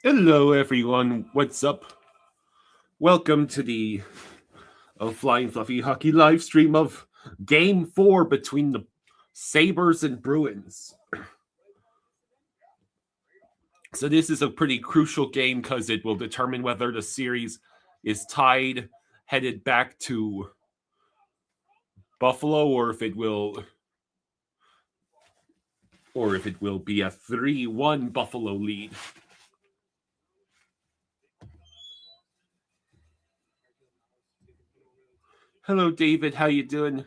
Hello, everyone. What's up? Welcome to the Flying Fluffy Hockey live stream of Game 4 between the Sabres and Bruins. So this is a pretty crucial game because it will determine whether the series is tied, headed back to Buffalo, or if it will be a 3-1 Buffalo lead. Hello, David. How you doing?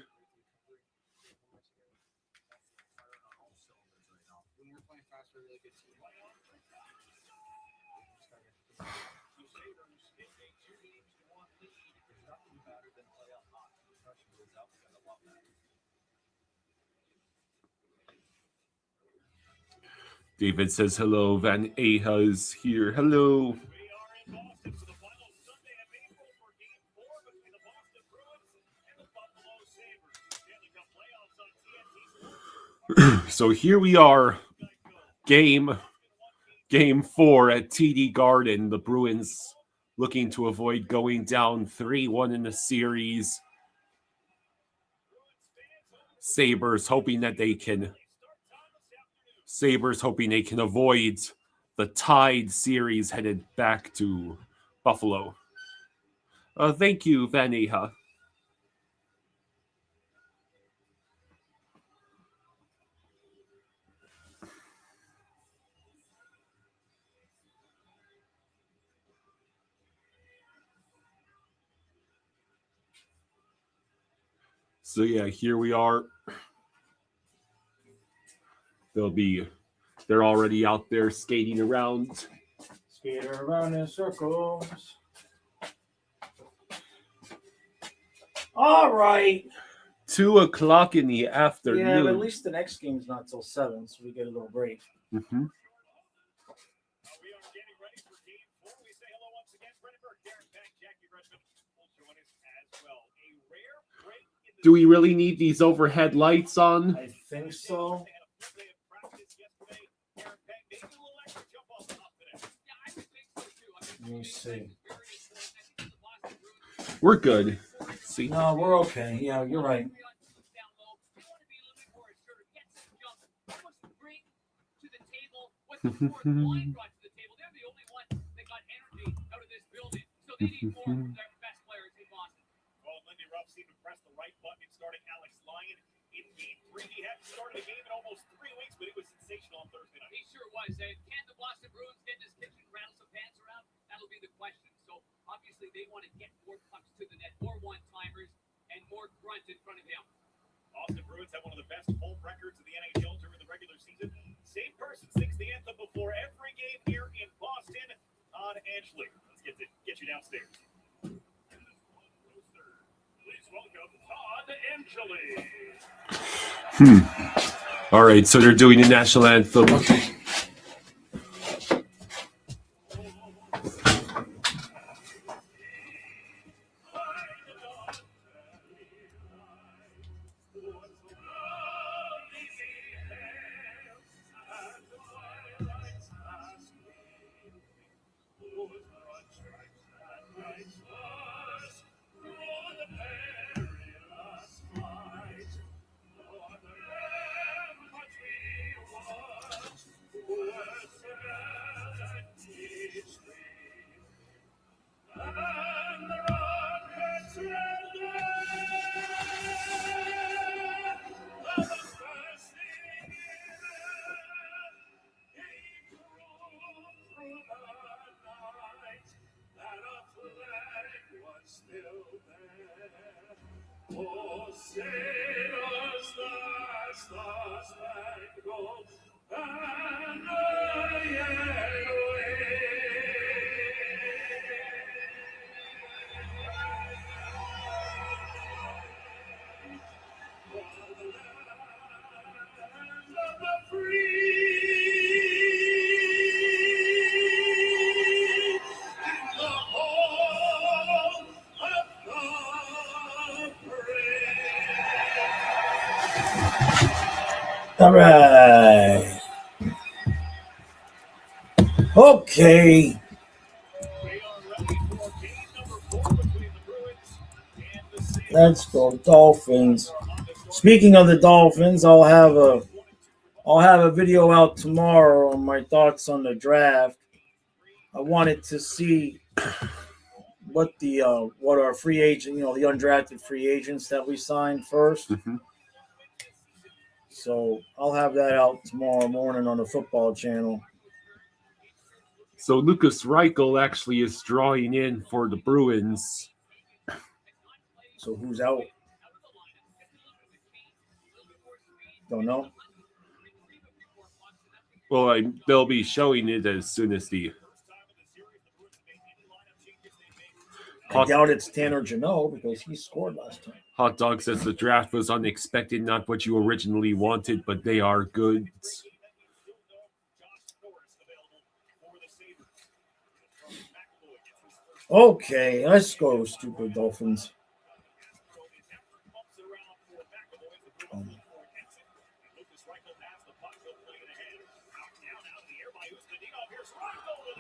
David says hello. Van Aha's here. Hello. So here we are, game 4 at TD Garden. The Bruins looking to avoid going down 3-1 in the series. Sabres hoping they can avoid the tied series headed back to Buffalo. Thank you, Van Aha. So yeah, here we are. They're already out there skating around. Skating around in circles. All right. 2:00 in the afternoon. Yeah, but at least the next game's not till 7, so we get a little break. Mm-hmm. Do we really need these overhead lights on? I think so. Let me see. We're good. See? No, we're okay. Yeah, you're right. In game 3, he hadn't started a game in almost 3 weeks, but he was sensational on Thursday night. He sure was. Can the Boston Bruins get this kitchen, rattle some pants around? That'll be the question. So, obviously, they want to get more pucks to the net, more one-timers, and more grunt in front of him. Boston Bruins have one of the best home records in the NHL during the regular season. Same person sings the anthem before every game here in Boston on Ashley. Let's get you downstairs. Please welcome Todd Angeli. All right, so they're doing the national anthem. Okay. All right. Okay, They are ready for game number 4 between the Bruins and the Sabres. let's go Dolphins. On the story, Speaking of the Dolphins, I'll have a video out tomorrow on my thoughts on the draft. I wanted to see what our free agent, the undrafted free agents that we signed first. Mhm. So I'll have that out tomorrow morning on the football channel. So Lucas Reichel actually is drawing in for the Bruins. So who's out? Don't know. Well, they'll be showing it as soon as the I doubt it's Tanner Janot because he scored last time. Hot Dog says the draft was unexpected, not what you originally wanted, but they are good. Okay, let's go, stupid Dolphins.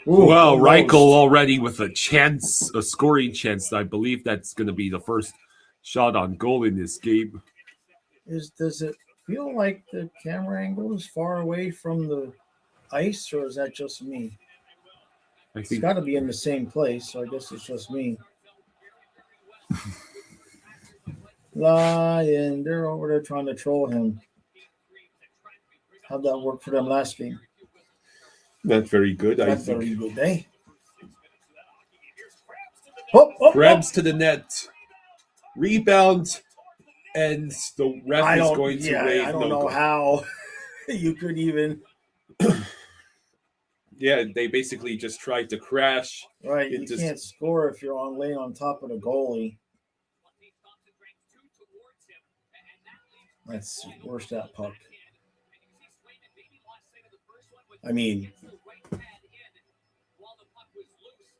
Ooh, Well, almost. Reichel already with a scoring chance. I believe that's going to be the first shot on goal in this game. Does it feel like the camera angle is far away from the ice, or is that just me? I It's think got to be in the same place, so I guess it's just me. Lion, they're over there trying to troll him. How'd that work for them last game? not very good. I That's think very good, eh? Oh, grabs to the net, rebound, and the ref I is don't, going to yeah, wave I don't no know goal. how you could even. Yeah, they basically just tried to crash. Right, you It just- can't score if you're laying on top of the goalie. Let's see, where's that puck? I mean,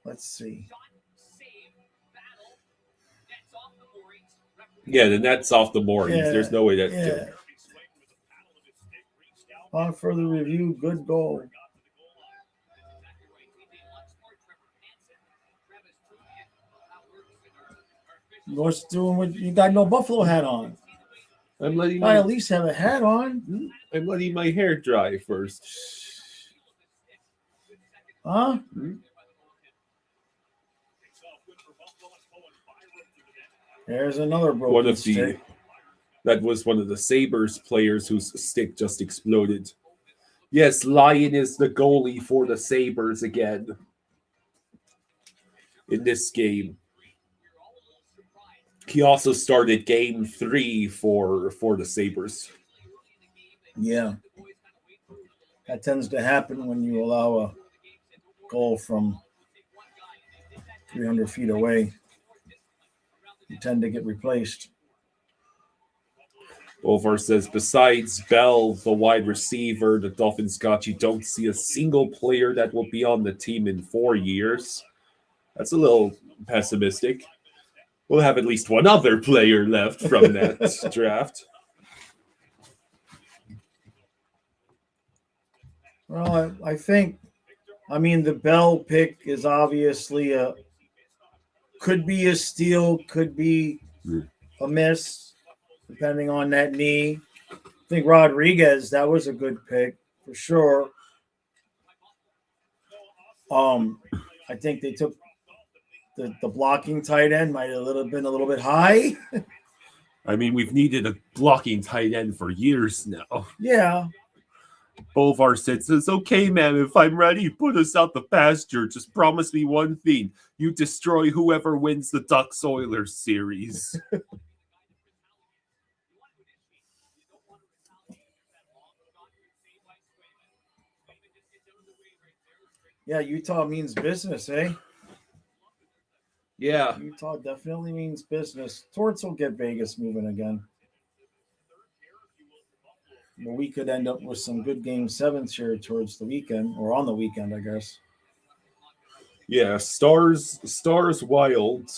let's see. Yeah, the net's off the moorings. Yeah, There's no way that's yeah. good. On further review, good goal. What's doing with you? Got no buffalo hat on. I'm letting I at least have a hat on, my hair dry first. huh? There's another broken stick. That was one of the Sabres players whose stick just exploded. Yes, Lion is the goalie for the Sabres again in this game. He also started game 3 for the Sabres. Yeah, that tends to happen when you allow a goal from 300 feet away. You tend to get replaced. Bolvar says, besides Bell, the wide receiver, the Dolphins got you don't see a single player that will be on the team in 4 years. That's a little pessimistic. We'll have at least one other player left from that draft. Well, I think, the Bell pick is obviously could be a steal, could be a miss, depending on that knee. I think Rodriguez, that was a good pick for sure. I think they took the blocking tight end might have been a little bit high. I mean, we've needed a blocking tight end for years now. Yeah. Bolvar says, okay, man, if I'm ready, put us out the pasture. Just promise me one thing. You destroy whoever wins the Ducks-Oilers series. Yeah, Utah means business, eh? Yeah. Utah definitely means business. Torts will get Vegas moving again. But we could end up with some good game 7s here towards the weekend, or on the weekend, I guess. Yeah, Stars Wild.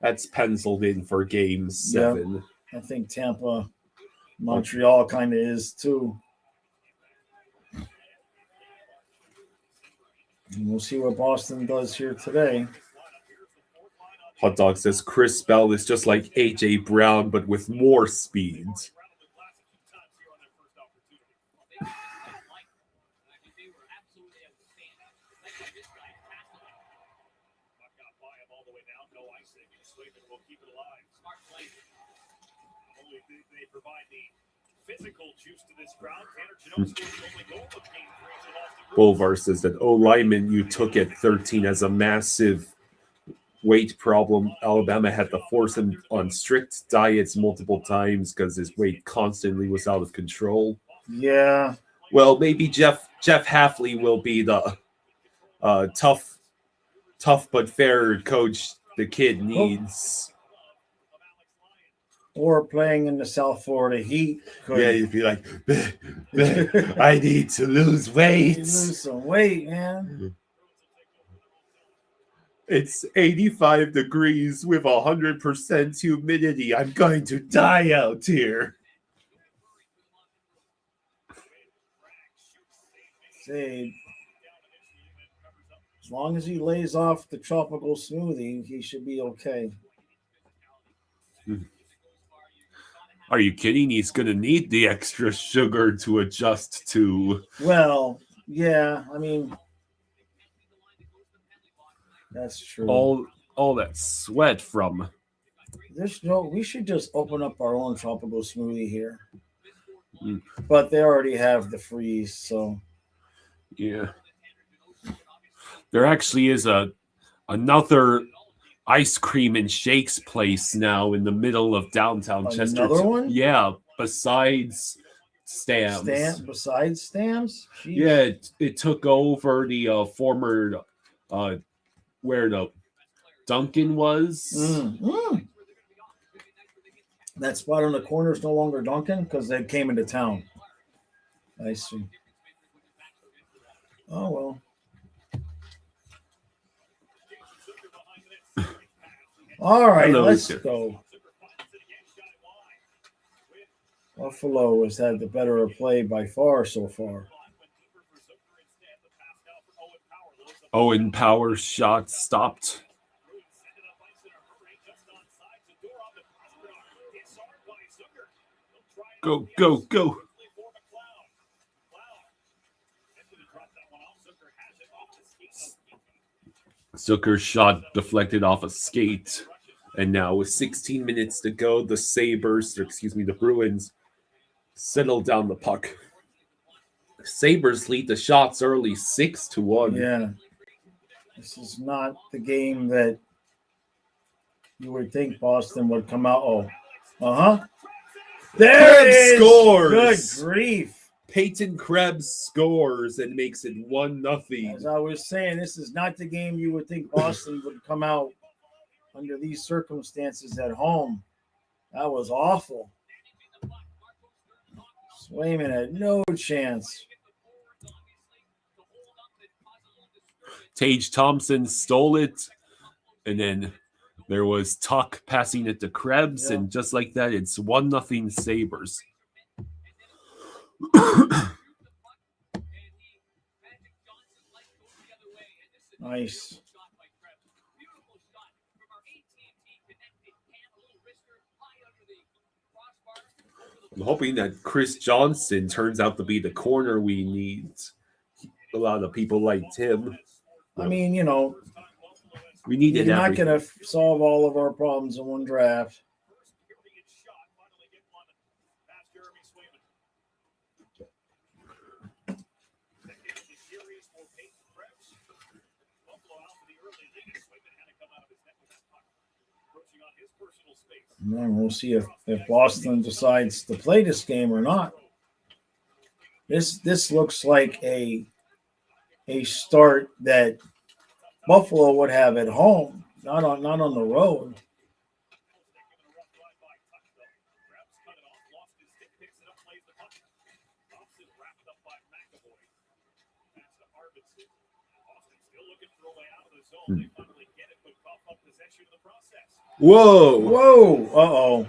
That's penciled in for game 7. I think Tampa, Montreal kind of is too. And we'll see what Boston does here today. Hot Dog says Chris Bell is just like A.J. Brown, but with more speed. Bolvar says that lineman you took at 13 as a massive weight problem. Alabama had to force him on strict diets multiple times because his weight constantly was out of control. Yeah. Well, maybe Jeff Hafley will be the tough but fair coach the kid needs. Or playing in the South Florida Heat. Yeah, you'd be like, I need to lose weight. Lose some weight, man. It's 85 degrees with 100% humidity. I'm going to die out here. See, as long as he lays off the tropical smoothie, he should be okay. Are you kidding? He's going to need the extra sugar to adjust to. Well, yeah, I mean, that's true. All that sweat from. We should just open up our own tropical smoothie here. But they already have the freeze, so. Yeah. There actually is another ice cream and shakes place now in the middle of downtown Chester. Another one? Yeah, besides Stamps. Besides Stamps? Jeez. Yeah, it took over the former where the Duncan was. That spot on the corner is no longer Duncan because they came into town. I see. Oh, well. All right, let's go. Buffalo has had the better play by far so far. Owen Power's shot stopped. Go, go, go. Zucker's shot deflected off a skate. And now with 16 minutes to go, the Bruins settle down the puck. Sabres lead the shots early 6-1. Yeah. This is not the game that you would think Boston would come out. Oh, there it is. Scores. Good grief. Peyton Krebs scores and makes it 1-0. As I was saying, this is not the game you would think Boston would come out under these circumstances at home. That was awful. Swayman had no chance. Tage Thompson stole it, and then there was Tuck passing it to Krebs, and just like that, it's 1-0 Sabres. Nice. I'm hoping that Chris Johnson turns out to be the corner we need. A lot of people liked him. I mean, we needed you're not everything. going to solve all of our problems in one draft. And we'll see if Boston decides to play this game or not. This looks like a start that Buffalo would have at home, not on the road. Whoa! Uh-oh.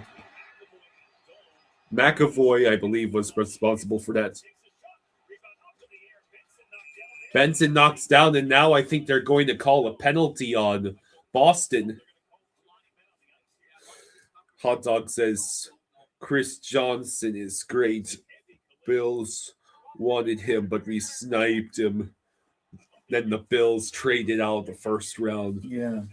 McAvoy, I believe, was responsible for that. Benson knocks down, and now I think they're going to call a penalty on Boston. Hot Dog says Chris Johnson is great. Bills wanted him, but we sniped him. Then the Bills traded out the first round. Yeah.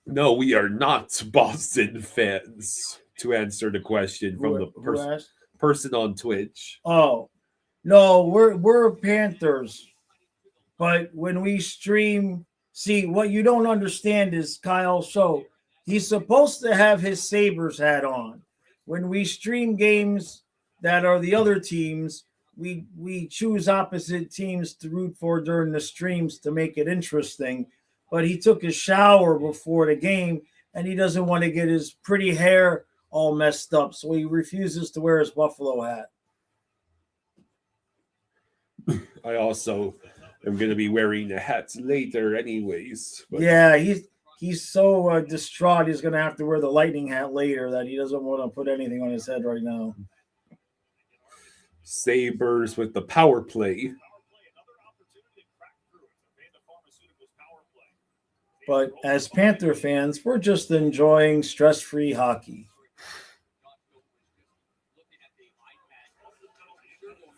No, we are not Boston fans, to answer the question from the Who asked? person on Twitch. Oh, no, we're Panthers. But when we stream, see, what you don't understand is Kyle, so he's supposed to have his Sabres hat on. When we stream games that are the other teams, we choose opposite teams to root for during the streams to make it interesting. But he took a shower before the game, and he doesn't want to get his pretty hair all messed up, so he refuses to wear his Buffalo hat. I also am going to be wearing the hats later anyways. But Yeah, he's so distraught he's going to have to wear the Lightning hat later that he doesn't want to put anything on his head right now. Sabres with the power play. But as Panther fans, we're just enjoying stress-free hockey.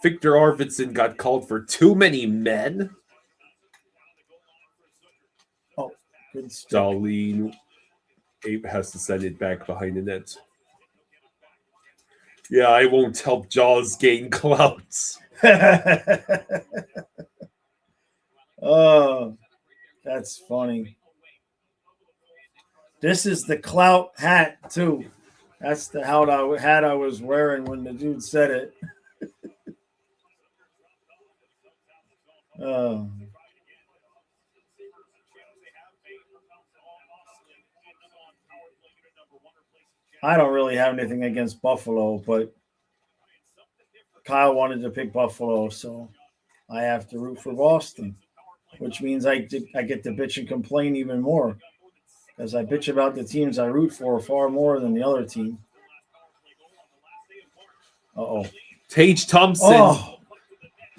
Victor Arvidsson got called for too many men. Oh, good stuff. Darlene Abe has to send it back behind the net. Yeah, I won't help Jaws gain clouds. Oh, that's funny. This is the clout hat, too. That's the hat I was wearing when the dude said it. Oh. I don't really have anything against Buffalo, but Kyle wanted to pick Buffalo, so I have to root for Boston, which means I get to bitch and complain even more because I bitch about the teams I root for far more than the other team. Uh-oh. Tage Thompson Oh,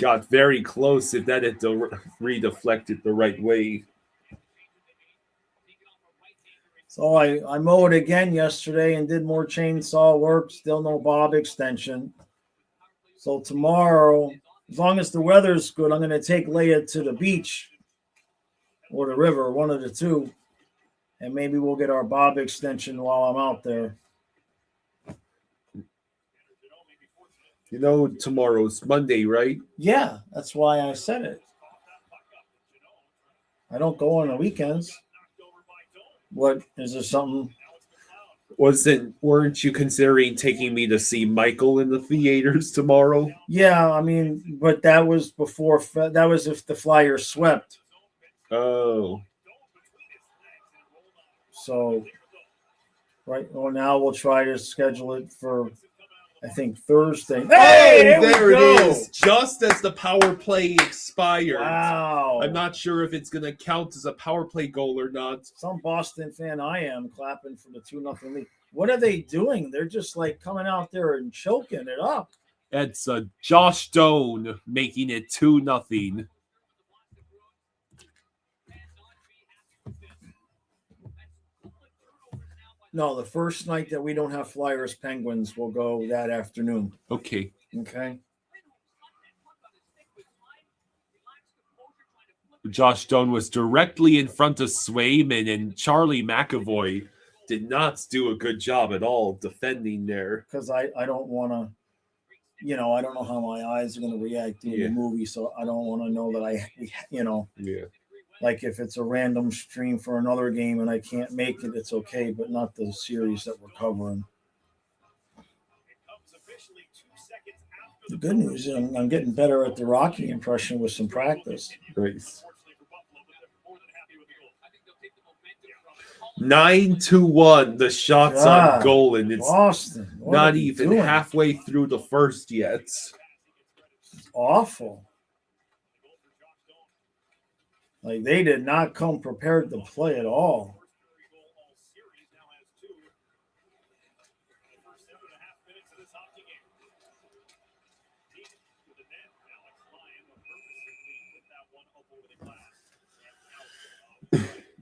got very close if that had redeflected the right way. so I mowed again yesterday and did more chainsaw work. Still no bob extension. So tomorrow, as long as the weather's good, I'm going to take Leia to the beach or the river, one of the two. And maybe we'll get our bob extension while I'm out there. You know, tomorrow's Monday, right? Yeah, that's why I said it. I don't go on the weekends. What, is there something? Weren't you considering taking me to see Michael in the theaters tomorrow? Yeah, I mean, but that was before, that was if the Flyers swept. Oh. So, right now we'll try to schedule it for, I think, Thursday. Hey, there it is. Just as the power play expired. Wow. I'm not sure if it's going to count as a power play goal or not. Some Boston fan I am clapping for the 2-0 lead. What are they doing? They're just like coming out there and choking it up. It's Josh Doan making it 2-0. No, the first night that we don't have Flyers Penguins will go that afternoon. Okay. Okay. Josh Doan was directly in front of Swayman, and Charlie McAvoy did not do a good job at all defending there. Because I don't want to, I don't know how my eyes are going to react to the movie, so I don't want to know that Yeah. like if it's a random stream for another game and I can't make it, it's okay, but not the series that we're covering. The good news is I'm getting better at the Rocky impression with some practice. Nice. 9-1. The shots on goal, and it's Boston. not even halfway through the first yet. It's awful. Like, they did not come prepared to play at all.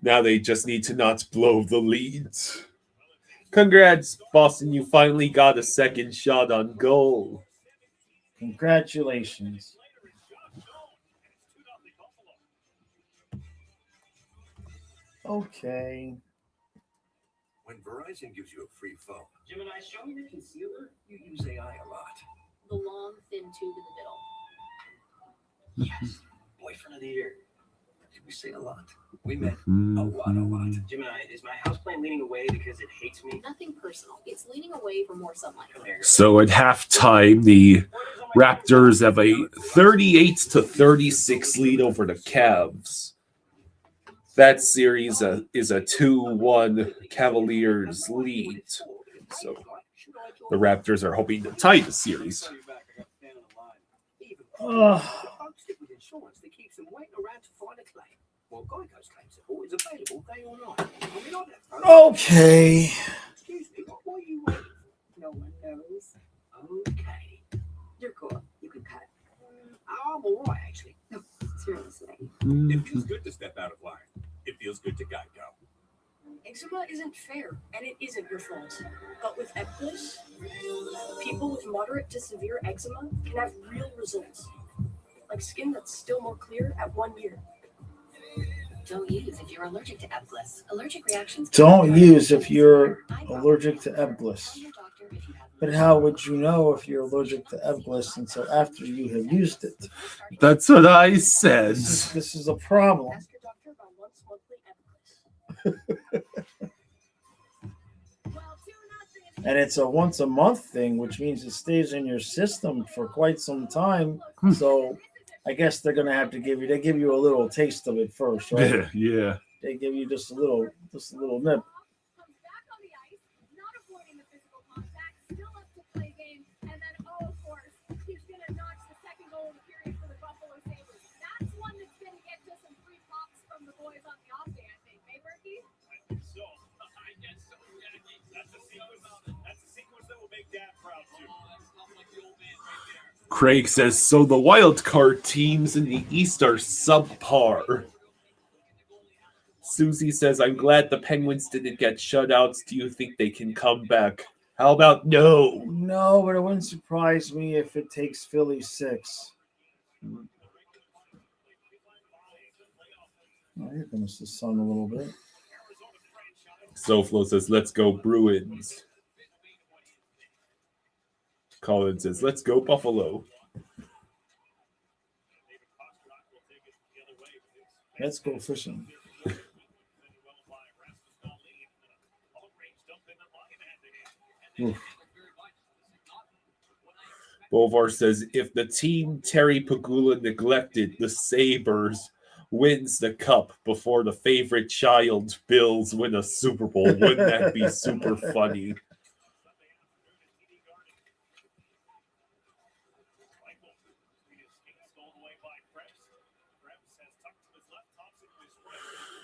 Now they just need to not blow the lead. Congrats, Boston. You finally got a second shot on goal. Congratulations. Okay. When Verizon gives you a free phone, Gemini, show me the concealer. You use AI a lot. The long, thin tube in the middle. Yes. Boyfriend of the year. Did we say a lot? We met a lot. Gemini, is my houseplant leaning away because it hates me? Nothing personal. It's leaning away for more sunlight. So at halftime, the Raptors have a 38-36 lead over the Cavs. That series is a 2-1 Cavaliers lead. So the Raptors are hoping to tie the series. Okay. Excuse me, what were you waiting for? No one knows. Okay. You're cool. You can cut. I'm all right, actually. No, seriously. It feels good to step out of line. It feels good to go. Eczema isn't fair, and it isn't your fault. But with Epclis, people with moderate to severe eczema can have real results, like skin that's still more clear at 1 year. Don't use if you're allergic to Epclis. Allergic reactions. Don't use if you're allergic to Epclis. But how would you know if you're allergic to Epclis until after you have used it? That's what I said. This is a problem. Ask your doctor about once monthly Epclis. And it's a once a month thing, which means it stays in your system for quite some time. So I guess they're gonna have to give you a little taste of it first, right? Yeah. They give you just a little nip. Craig says, so the wild card teams in the East are subpar. Susie says, I'm glad the Penguins didn't get shutouts. Do you think they can come back? How about no? No, but it wouldn't surprise me if it takes Philly 6. Oh, here comes the sun a little bit. Soflo says, let's go Bruins. Colin says, let's go Buffalo. Let's go fishing. Bovar says, if the team Terry Pagula neglected, the Sabres wins the cup before the favorite child Bills win a Super Bowl. Wouldn't that be super funny?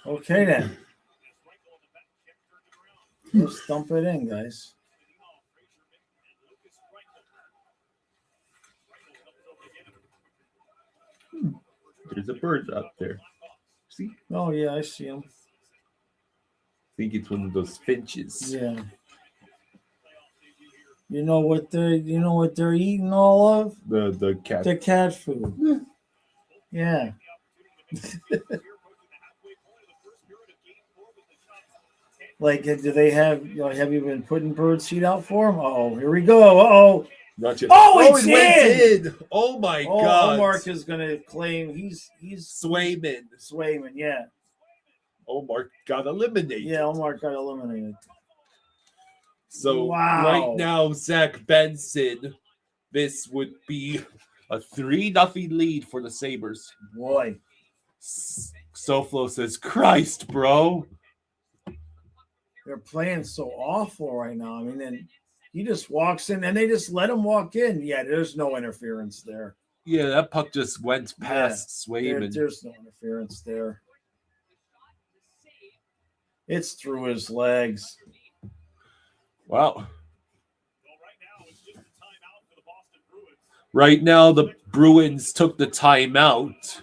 Okay, then. Just dump it in, guys. There's a bird up there. See? Oh, yeah, I see him. I think it's one of those finches. Yeah. You know what they're eating all of? The cat. The cat food. Yeah. Like, do they have you been putting bird seed out for them? Oh, here we go. Uh-oh. Not yet. Oh, it's went in. Oh, my God. Mark is going to claim he's Swayman. Swayman, yeah. Omar got eliminated. Yeah, Omar got eliminated. So right now, Zach Benson, this would be a 3-0 lead for the Sabres. Boy. Soflo says, Christ, bro. They're playing so awful right now. I mean, and he just walks in and they just let him walk in. Yeah, there's no interference there. Yeah, that puck just went past Swayman. There's no interference there. It's through his legs. Wow. Right now, the Bruins took the timeout.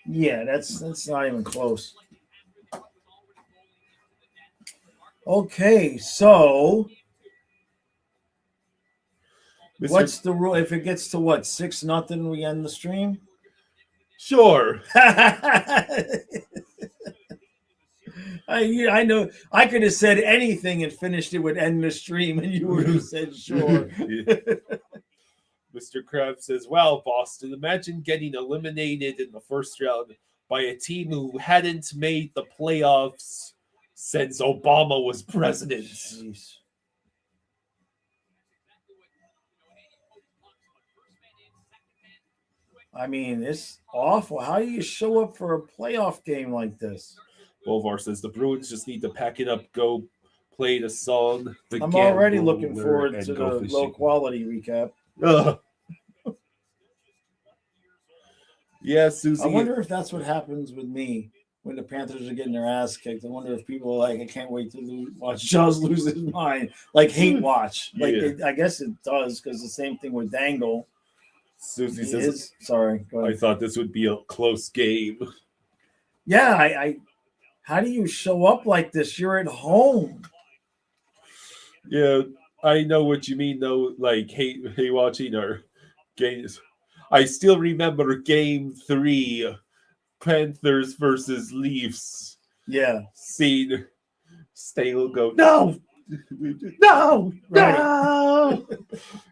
Yeah, that's not even close. Okay, so Mr. what's the rule? If it gets to what 6-0, we end the stream. Sure. I know I could have said anything and finished it with end the stream, and you would have said sure. Mr. Kraft says, "Wow, Boston, imagine getting eliminated in the first round by a team who hadn't made the playoffs since Obama was president." Jeez. I mean, it's awful. How do you show up for a playoff game like this? Bolvar says the Bruins just need to pack it up, go play the song. The I'm already Gambler, looking forward and to go the fishing. low quality recap. Ugh. Yeah, Susie. I wonder if that's what happens with me when the Panthers are getting their ass kicked. I wonder if people are like, I can't wait to watch Jaws lose his mind, like hate watch. Like Yeah. I guess it does because the same thing with Dangle. Susie It says, is. Sorry, go I ahead. thought this would be a close game. Yeah, I. How do you show up like this? You're at home. Yeah, I know what you mean, though. Like, hate watching our games. I still remember Game 3, Panthers versus Leafs. Yeah, Scene. Stale go, no, no, Right. no.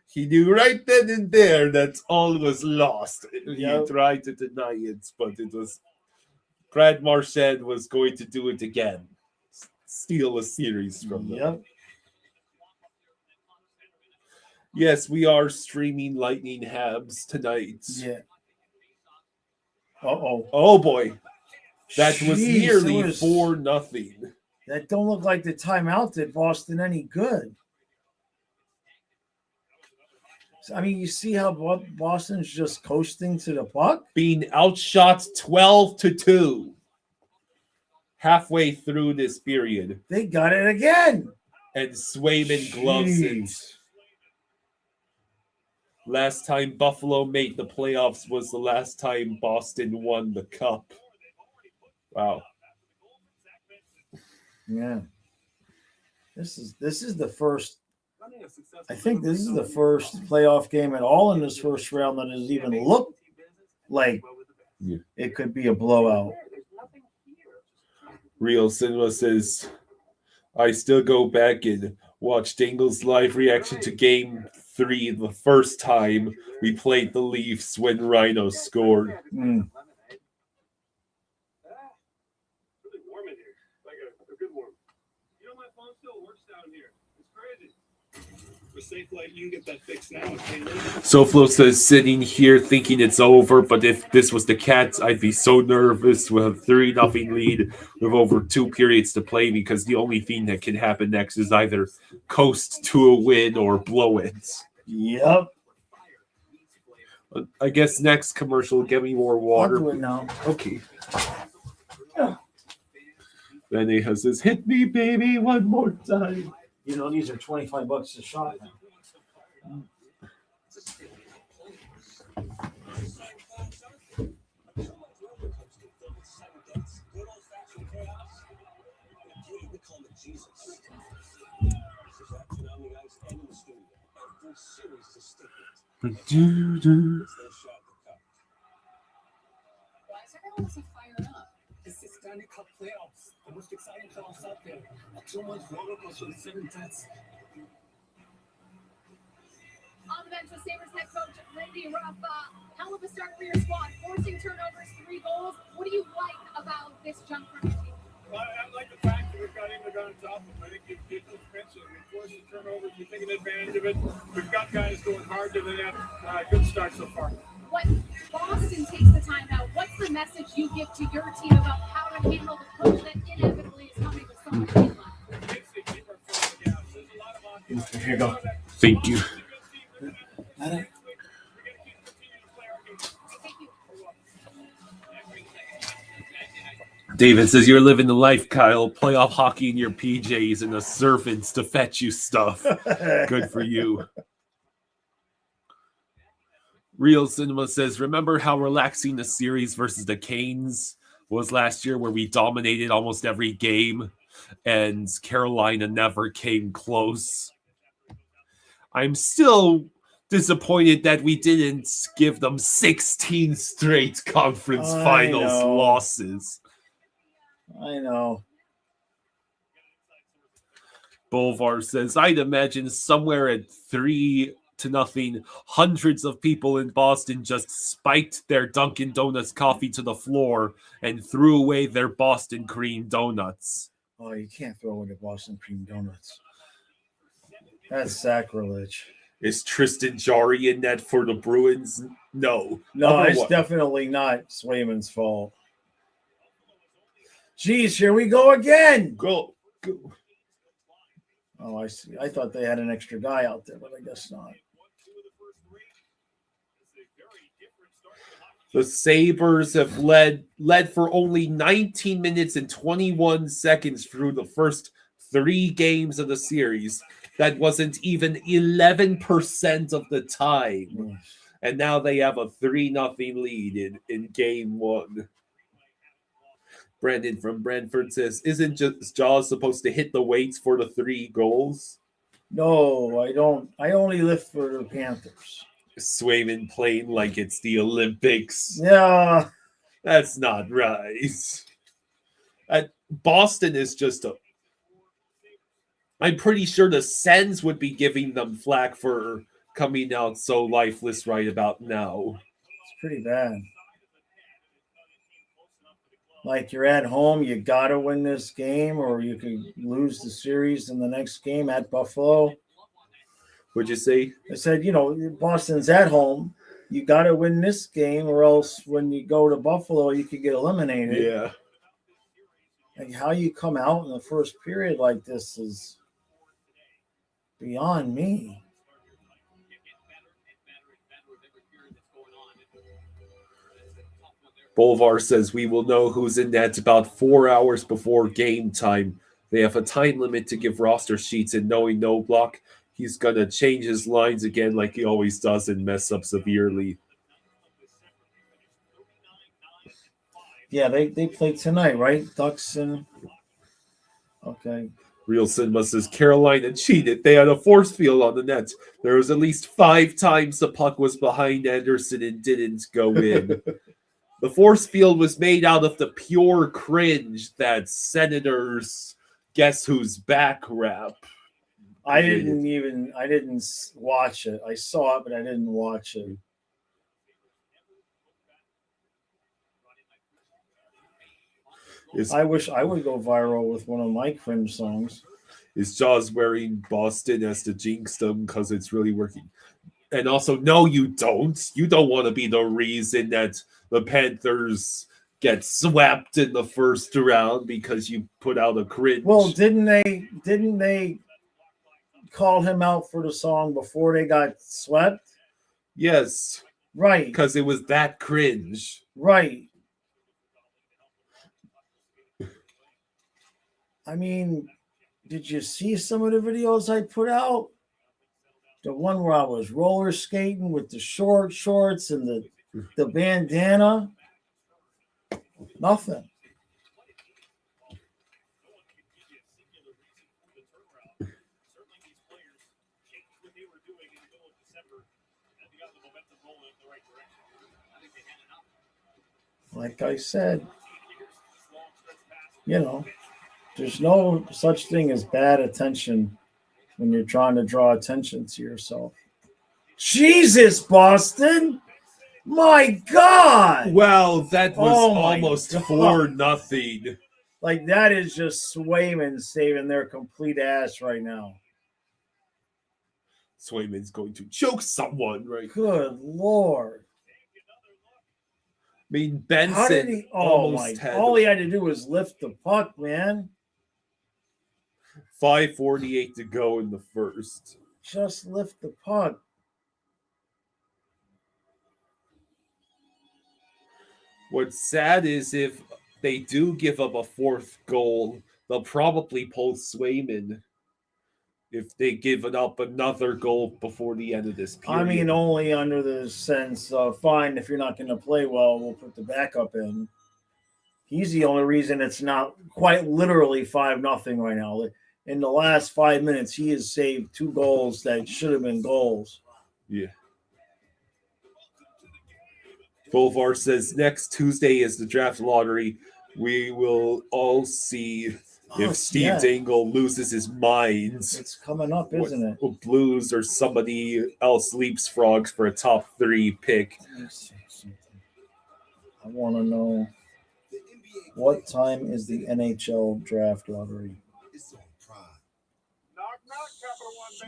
He knew right then and there that all was lost. He Yep. tried to deny it, but it was Brad Marchand was going to do it again. Steal a series from them. yep. Yes, we are streaming Lightning Habs tonight. Yeah. Uh-oh. Oh boy. That was Jeez, nearly it was- 4-0. That don't look like the timeout did Boston any good. I mean, you see how Boston's just coasting to the puck? Being outshot 12-2 halfway through this period. They got it again. And Swayman gloves it. Jeez. Last time Buffalo made the playoffs was the last time Boston won the cup. Wow. Yeah. This is the first. I think this is the first playoff game at all in this first round that has even looked like it could be a blowout. Real Cinema says, I still go back and watch Dingle's live reaction to Game 3 the first time we played the Leafs when Rhino scored. Mm. Really warm in here. Like a good warm. You know, my phone still works down here. It's crazy. For Safe Light, you can get that fixed now. Soflo says, sitting here thinking it's over, but if this was the Cats, I'd be so nervous with a 3-0 lead with over 2 periods to play because the only thing that can happen next is either coast to a win or blow it. Yep. I guess next commercial, get me more I'll water. do it now. Okay. Then he says, hit me, baby, one more time. You know, these are $25 a shot now. Why is everyone so fired up? It's the Stanley Cup playoffs. The most exciting playoffs out there. A 2-month roller coaster with 7 deaths. On the bench with Sabres head coach Lindy Ruff. Hell of a start for your squad, forcing turnovers, 3 goals. What do you like about this jump from your team? I like the fact that we've got England on top of them. I think you get those pitches, we force the turnovers, we're taking advantage of it. We've got guys going hard to the net. Good start so far. When Boston takes the time out, what's the message you give to your team about how to handle the coach that inevitably is coming with so much game left? It's to keep our foot on the gas. There's a lot of hockey. Here you go. Thank you. David says, you're living the life, Kyle. Playoff hockey in your PJs and the servants to fetch you stuff. Good for you. Real Cinema says, remember how relaxing the series versus the Canes was last year, where we dominated almost every game and Carolina never came close? I'm still disappointed that we didn't give them 16 straight conference finals losses. I know. Bolvar says, I'd imagine somewhere at 3-0, hundreds of people in Boston just spiked their Dunkin' Donuts coffee to the floor and threw away their Boston cream donuts. Oh, you can't throw away the Boston cream donuts. That's sacrilege. Is Tristan Jarry in net for the Bruins? No. No, it's definitely not Swayman's fault. Geez, here we go again. Go. Oh, I see. I thought they had an extra guy out there, but I guess not. The Sabres have led for only 19 minutes and 21 seconds through the first 3 games of the series. That wasn't even 11% of the time. And now they have a 3-0 lead in game 1. Brandon from Brentford says, isn't just Jaws supposed to hit the weights for the 3 goals? No, I don't. I only lift for the Panthers. Swayman playing like it's the Olympics. Yeah. That's not right. Boston is just I'm pretty sure the Sens would be giving them flack for coming out so lifeless right about now. It's pretty bad. Like, you're at home, you got to win this game, or you could lose the series in the next game at Buffalo. What'd you say? I said, Boston's at home. You got to win this game, or else when you go to Buffalo, you could get eliminated. Yeah. Like, how you come out in the first period like this is beyond me. Bolvar says we will know who's in net about 4 hours before game time. They have a time limit to give roster sheets, and knowing no block, he's going to change his lines again like he always does and mess up severely. Yeah, they play tonight, right? Ducks and... Okay. Real Cinema says Carolina cheated. They had a force field on the net. There was at least 5 times the puck was behind Anderson and didn't go in. The force field was made out of the pure cringe that Senators Guess Who's Back rap. I didn't watch it. I saw it, but I didn't watch it. I wish I would go viral with one of my cringe songs. Is Jaws wearing Boston as to jinx them because it's really working? And also, no, you don't. You don't want to be the reason that the Panthers get swept in the first round because you put out a cringe. Well, didn't they call him out for the song before they got swept? Yes. Right. Because it was that cringe. Right. I mean, did you see some of the videos I put out? The one where I was roller skating with the short shorts and the bandana. Nothing. Like I said, there's no such thing as bad attention when you're trying to draw attention to yourself. Jesus, Boston! My God! Well, that was almost 4-0. Like, that is just Swayman saving their complete ass right now. Swayman's going to choke someone, right? Good Lord. I mean, Benson How did he? All he had to do was lift the puck, man. 5:48 to go in the first. Just lift the puck. What's sad is if they do give up a 4th goal, they'll probably pull Swayman if they give up another goal before the end of this period. I mean, only under the sense of, fine, if you're not going to play well, we'll put the backup in. He's the only reason it's not quite literally 5-0 right now. In the last 5 minutes, he has saved 2 goals that should have been goals. Yeah. Bolvar says next Tuesday is the draft lottery. We will all see if Steve Dangle loses his mind. It's coming up, isn't it? Blues or somebody else leapfrogs for a top 3 pick. Let me see something. I want to know, what time is the NHL draft lottery?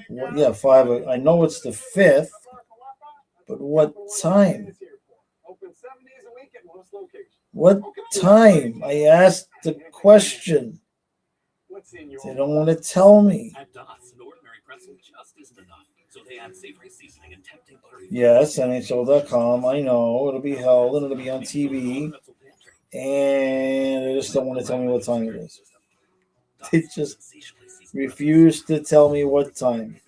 Well, yeah, 5. I know it's the 5th, but what time? What time? I asked the question. They don't want to tell me. At Dots, an ordinary pretzel just isn't enough, so they add savory seasoning and tempting buttery. Yes, NHL.com. I know it'll be held and it'll be on TV, and they just don't want to tell me what time it is. They just refuse to tell me what time.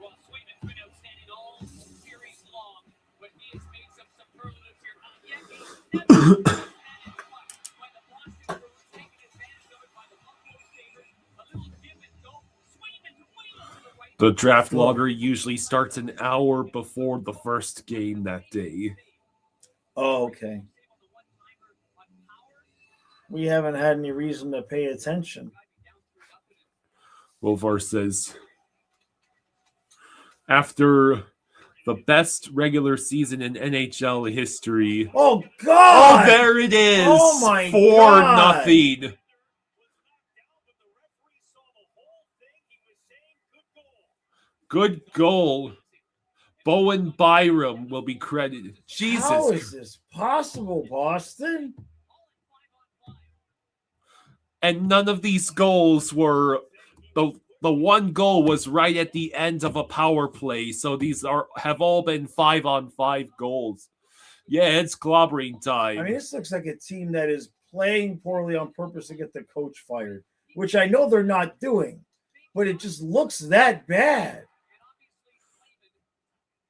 Well, Swayman's been outstanding all series long, but he has made some superlatives here. Yet he's never had it twice by the Boston Bruins, taking advantage of it by the Buffalo Sabres. A little give and go. Swayman to the right. The draft lottery usually starts an hour before the first game that day. Oh, okay. We haven't had any reason to pay attention. Wolvar says, after the best regular season in NHL history. Oh, God! Oh, there it is! Oh, my 4-0. Good goal. Bowen Byram will be credited. Jesus. How is this possible, Boston? And none of these goals were the one goal was right at the end of a power play. So these have all been 5-on-5 goals. Yeah, it's clobbering time. I mean, this looks like a team that is playing poorly on purpose to get the coach fired, which I know they're not doing, but it just looks that bad.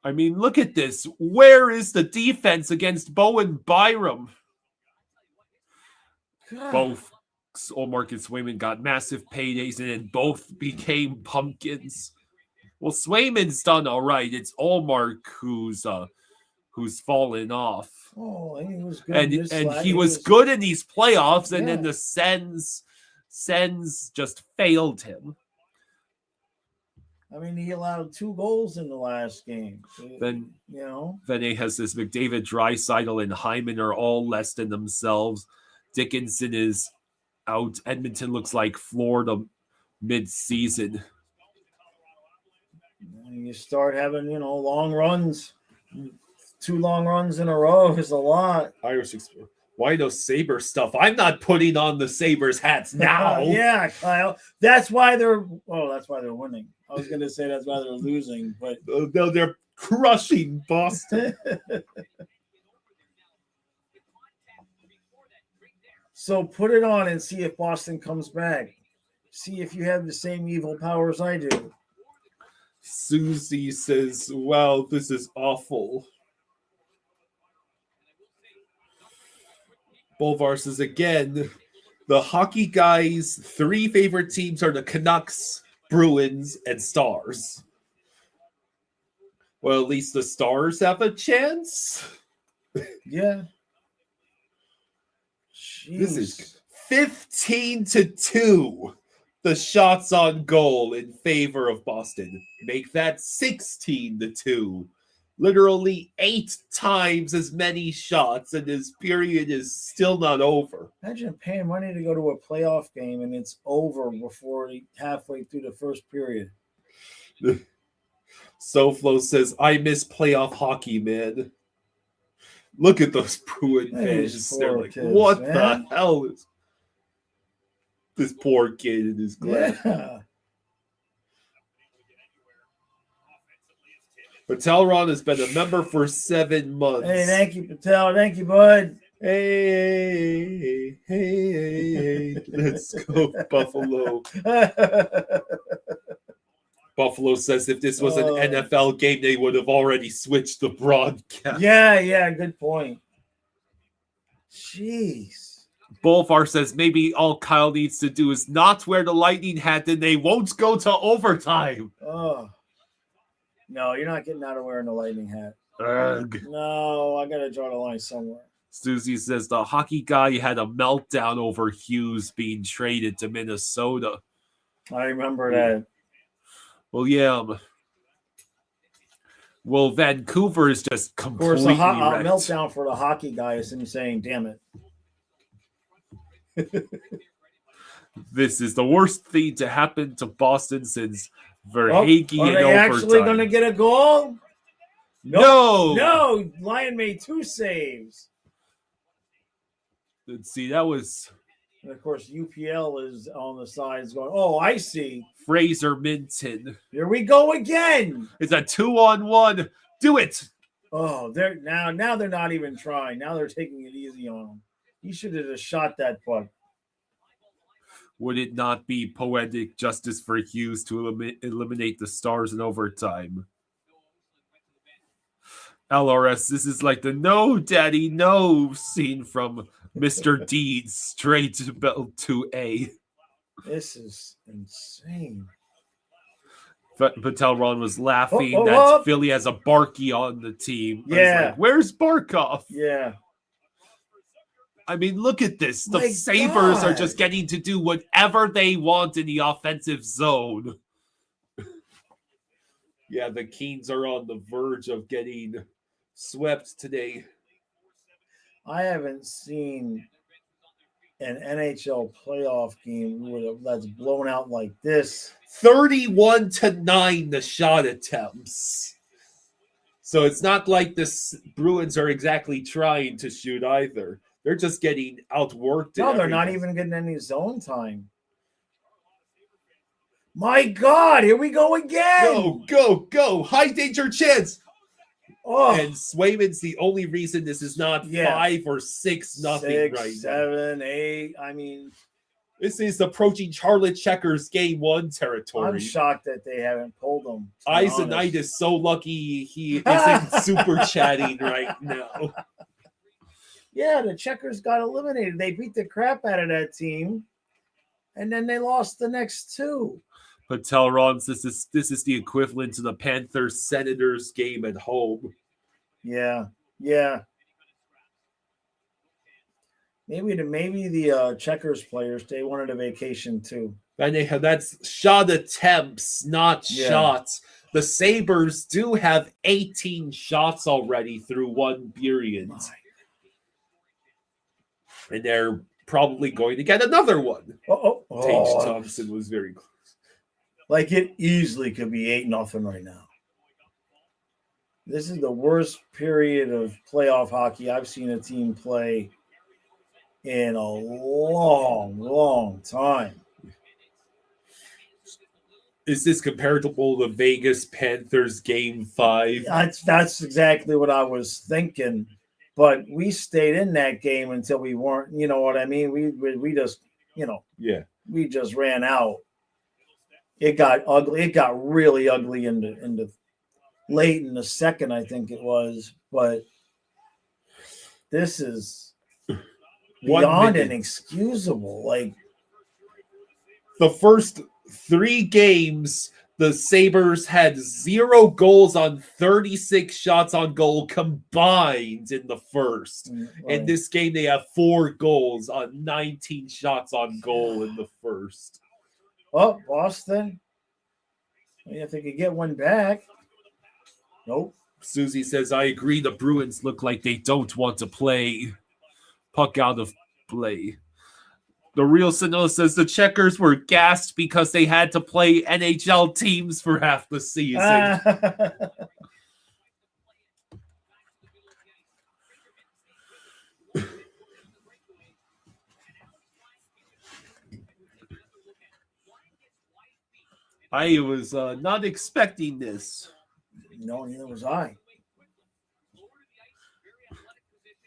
I mean, look at this. Where is the defense against Bowen Byram? God. Both Olmark and Swayman got massive paydays and then both became pumpkins. Well, Swayman's done all right. It's Olmark who's fallen off. Oh, he was good. And he was good in these playoffs, and then Yeah. the Sens just failed him. I mean, he allowed 2 goals in the last game. Then Vene has this McDavid, Draisaitl, and Hyman are all less than themselves. Dickinson is out. Edmonton looks like Florida mid-season. You start having, long runs. 2 long runs in a row is a lot. Irish, why no Sabre stuff? I'm not putting on the Sabres hats now. Yeah, Kyle. That's why they're winning. I was going to say that's why they're losing, but No, they're crushing Boston. So put it on and see if Boston comes back. See if you have the same evil powers I do. Susie says, "Wow, this is awful." Bolvar says again, the hockey guys' 3 favorite teams are the Canucks, Bruins, and Stars. Well, at least the Stars have a chance. Yeah. Jeez. This is 15-2. The shots on goal in favor of Boston. Make that 16-2. Literally 8 times as many shots, and this period is still not over. Imagine paying money to go to a playoff game and it's over before halfway through the first period. SoFlo says, I miss playoff hockey, man. Look at those Bruin fans. They're like, kids, what man. the hell is this poor kid in his glass? Yeah. Patelron has been a member for 7 months. Hey, thank you, Patel. Thank you, bud. Hey. Let's go, Buffalo. Buffalo says if this was an NFL game, they would have already switched the broadcast. Yeah, good point. Jeez. Bolfar says maybe all Kyle needs to do is not wear the lightning hat, then they won't go to overtime. Oh. No, you're not getting out of wearing the lightning hat. Ugh. No, I got to draw the line somewhere. Susie says the hockey guy had a meltdown over Hughes being traded to Minnesota. I remember that. Well, yeah. Well, Vancouver is just Of course, completely a wrecked. meltdown for the hockey guy is him saying, damn it. This is the worst thing to happen to Boston since Verhaeghe Are in they overtime. actually going to get a goal? No! No, Lion made 2 saves. Let's see, that was And of course, UPL is on the sides going, oh, I see. Fraser Minton. Here we go again. It's a 2-on-1. Do it! Oh, they're now they're not even trying. Now they're taking it easy on him. He should have just shot that puck. Would it not be poetic justice for Hughes to eliminate the Stars in overtime? LRS, this is like the No Daddy No scene from Mr. Deeds straight to Bell 2A. This is insane. Patelron was laughing that Philly has a Barkey on the team. Yeah. Like, where's Barkov? Yeah. I mean, look at this. The My Sabres are God. just getting to do whatever they want in the offensive zone. Yeah, the Keens are on the verge of getting swept today. I haven't seen an NHL playoff game that's blown out like this. 31-9 the shot attempts. So it's not like the Bruins are exactly trying to shoot either. They're just getting outworked. No, they're not even getting any zone time. My God, here we go again. Go. High danger chance. Oh, And Swayman's the only reason this is not 5 or 6 nothing 6, right 7, 8. I mean, now. This is approaching Charlotte Checkers Game 1 territory. I'm shocked that they haven't pulled them. to be Eisenite honest. is so lucky he isn't super chatting right now. Yeah, the Checkers got eliminated. They beat the crap out of that team, and then they lost the next 2. Patelron, this is the equivalent to the Panthers Senators game at home. Yeah. Maybe the Checkers players, they wanted a vacation too. And that's shot attempts, not Yeah. shots. The Sabres do have 18 shots already through 1 period. And they're probably going to get another one. Tage Thompson was very close. Like it easily could be 8-0 right now. This is the worst period of playoff hockey I've seen a team play in a long time. Is this comparable to Vegas Panthers Game 5? That's exactly what I was thinking. But we stayed in that game until we weren't, you know what I mean? We just, we just ran out. It got ugly. It got really ugly in the late in the second, I think it was. But this is beyond inexcusable. Like the first 3 games, the Sabres had 0 goals on 36 shots on goal combined in the first. right. In this game, they have 4 goals on 19 shots on goal in the first. Oh, Boston. If they could get one back. Nope. Susie says, I agree. The Bruins look like they don't want to play. Puck out of play. The real Sonoma says the Checkers were gassed because they had to play NHL teams for half the season. I was not expecting this. No, neither was I.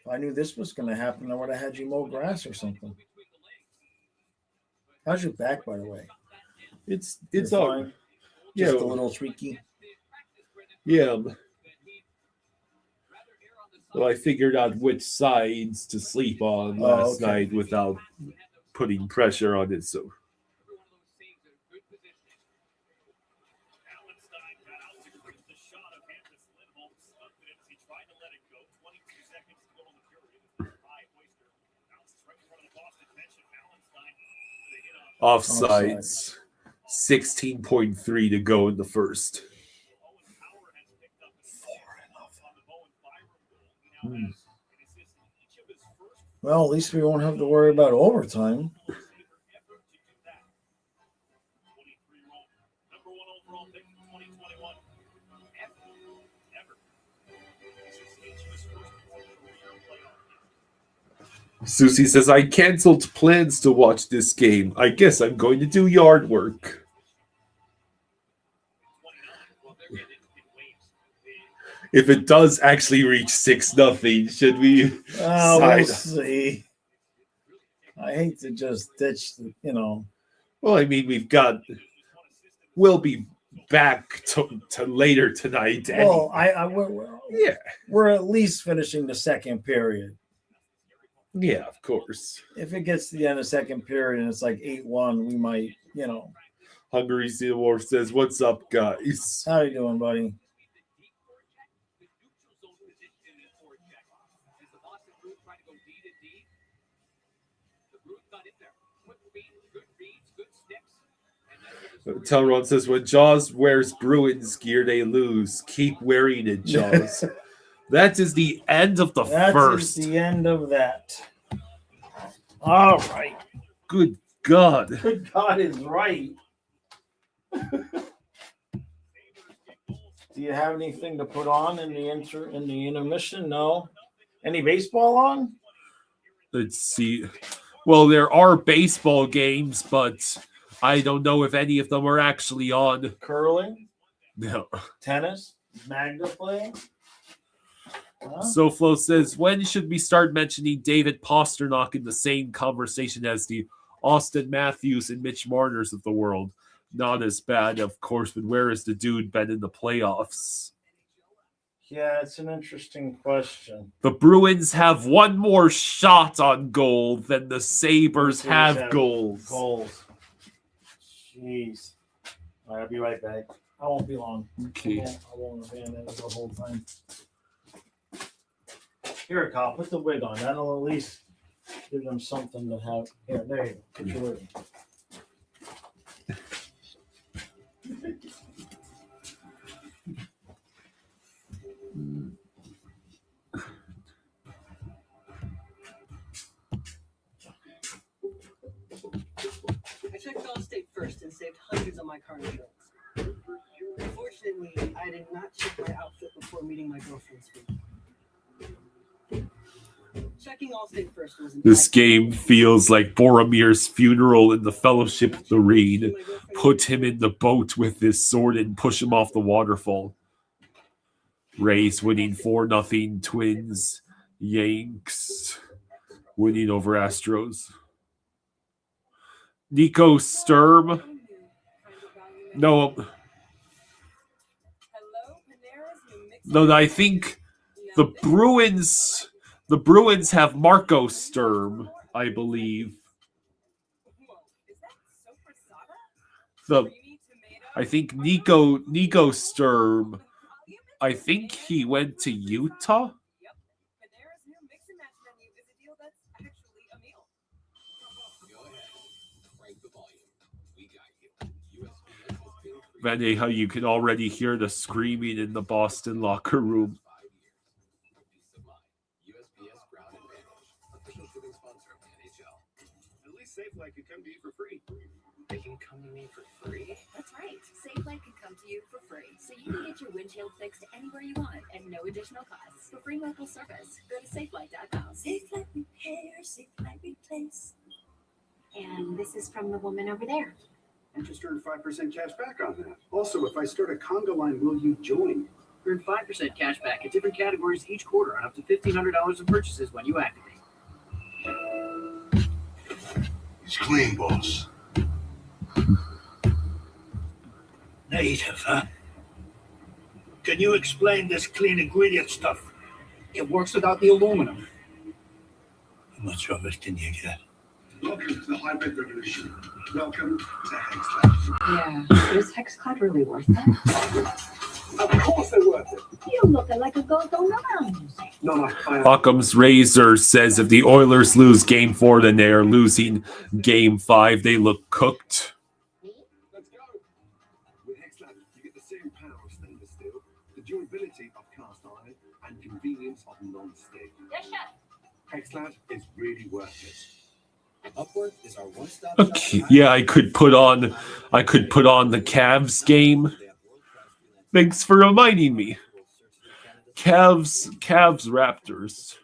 If I knew this was going to happen, I would have had you mow grass or something. How's your back, by the way? It's You're all fine? yeah, Just a little tweaky. yeah. Well, I figured out which sides to sleep on last night without putting pressure on it. So offsides, 16.3 to go in the first. Well, at least we won't have to worry about overtime. Susie says, I canceled plans to watch this game. I guess I'm going to do yard work. If it does actually reach 6-0, should we We'll see. I hate to just ditch Well, I mean, we'll be back to later tonight. Well, we're at least finishing the second period. Yeah, of course. If it gets to the end of the second period and it's like 8-1, we might, Hungry Zealwar says, what's up, guys? How you doing, buddy? Telron says, when Jaws wears Bruins gear, they lose. Keep wearing it, Jaws. That is the end of the first. That is the end of that. All right. Good God. Good God is right. Do you have anything to put on in the intermission? No. Any baseball on? Let's see. Well, there are baseball games, but I don't know if any of them are actually on. Curling? No. Tennis? Magda playing? SoFlo says, when should we start mentioning David Pasternak in the same conversation as the Austin Matthews and Mitch Marners of the world? Not as bad, of course, but where has the dude been in the playoffs? Yeah, it's an interesting question. The Bruins have one more shot on goal than the Sabres have goals. Jeez. All right, I'll be right back. I won't be long. Okay. I won't abandon it the whole time. Here, Kyle, put the wig on. That'll at least give them something to have. Here, there you go. Put your wig on. I checked Allstate first and saved hundreds on my car insurance. Unfortunately, I did not check my outfit before meeting my girlfriend's week. Checking Allstate first was This game feels like Boromir's funeral in the Fellowship of the Ring. Put him in the boat with his sword and push him off the waterfall. Rays winning 4-0. Twins. Yanks winning over Astros. Nico Sturm. No, I think the Bruins have Marco Sturm, I believe. I think Nico Sturm, I think he went to Utah. How you can already hear the screaming in the Boston locker room. At least SafeLight can come to you for free. They can come to me for free? That's right. SafeLight can come to you for free, so you can get your windshield fixed anywhere you want at no additional cost. For free local service, go to safelight.com. SafeLight Repair, SafeLight Replace. And this is from the woman over there. I just earned 5% cash back on that. Also, if I start a conga line, will you join? Earn 5% cash back in different categories each quarter on up to $1,500 in purchases when you activate. It's clean, boss. Native, huh? Can you explain this clean ingredient stuff? It works without the aluminum. How much of it can you get? Welcome to the hybrid revolution. Welcome to Hexclad. Yeah. Is Hexclad really worth it? Of course they're worth it. You looking like a goat on the mountains. No, Occam's Razor says if the Oilers lose Game 4, then they are losing Game 5. They look cooked. Let's go. With Hexclad, you get the same power of stainless steel, the durability of cast iron, and convenience of non-stick. Yes, chef. Hexclad is really worth it. Upward is our one-stop Okay, yeah, I could put on the Cavs game. Thanks for reminding me. Cavs Raptors.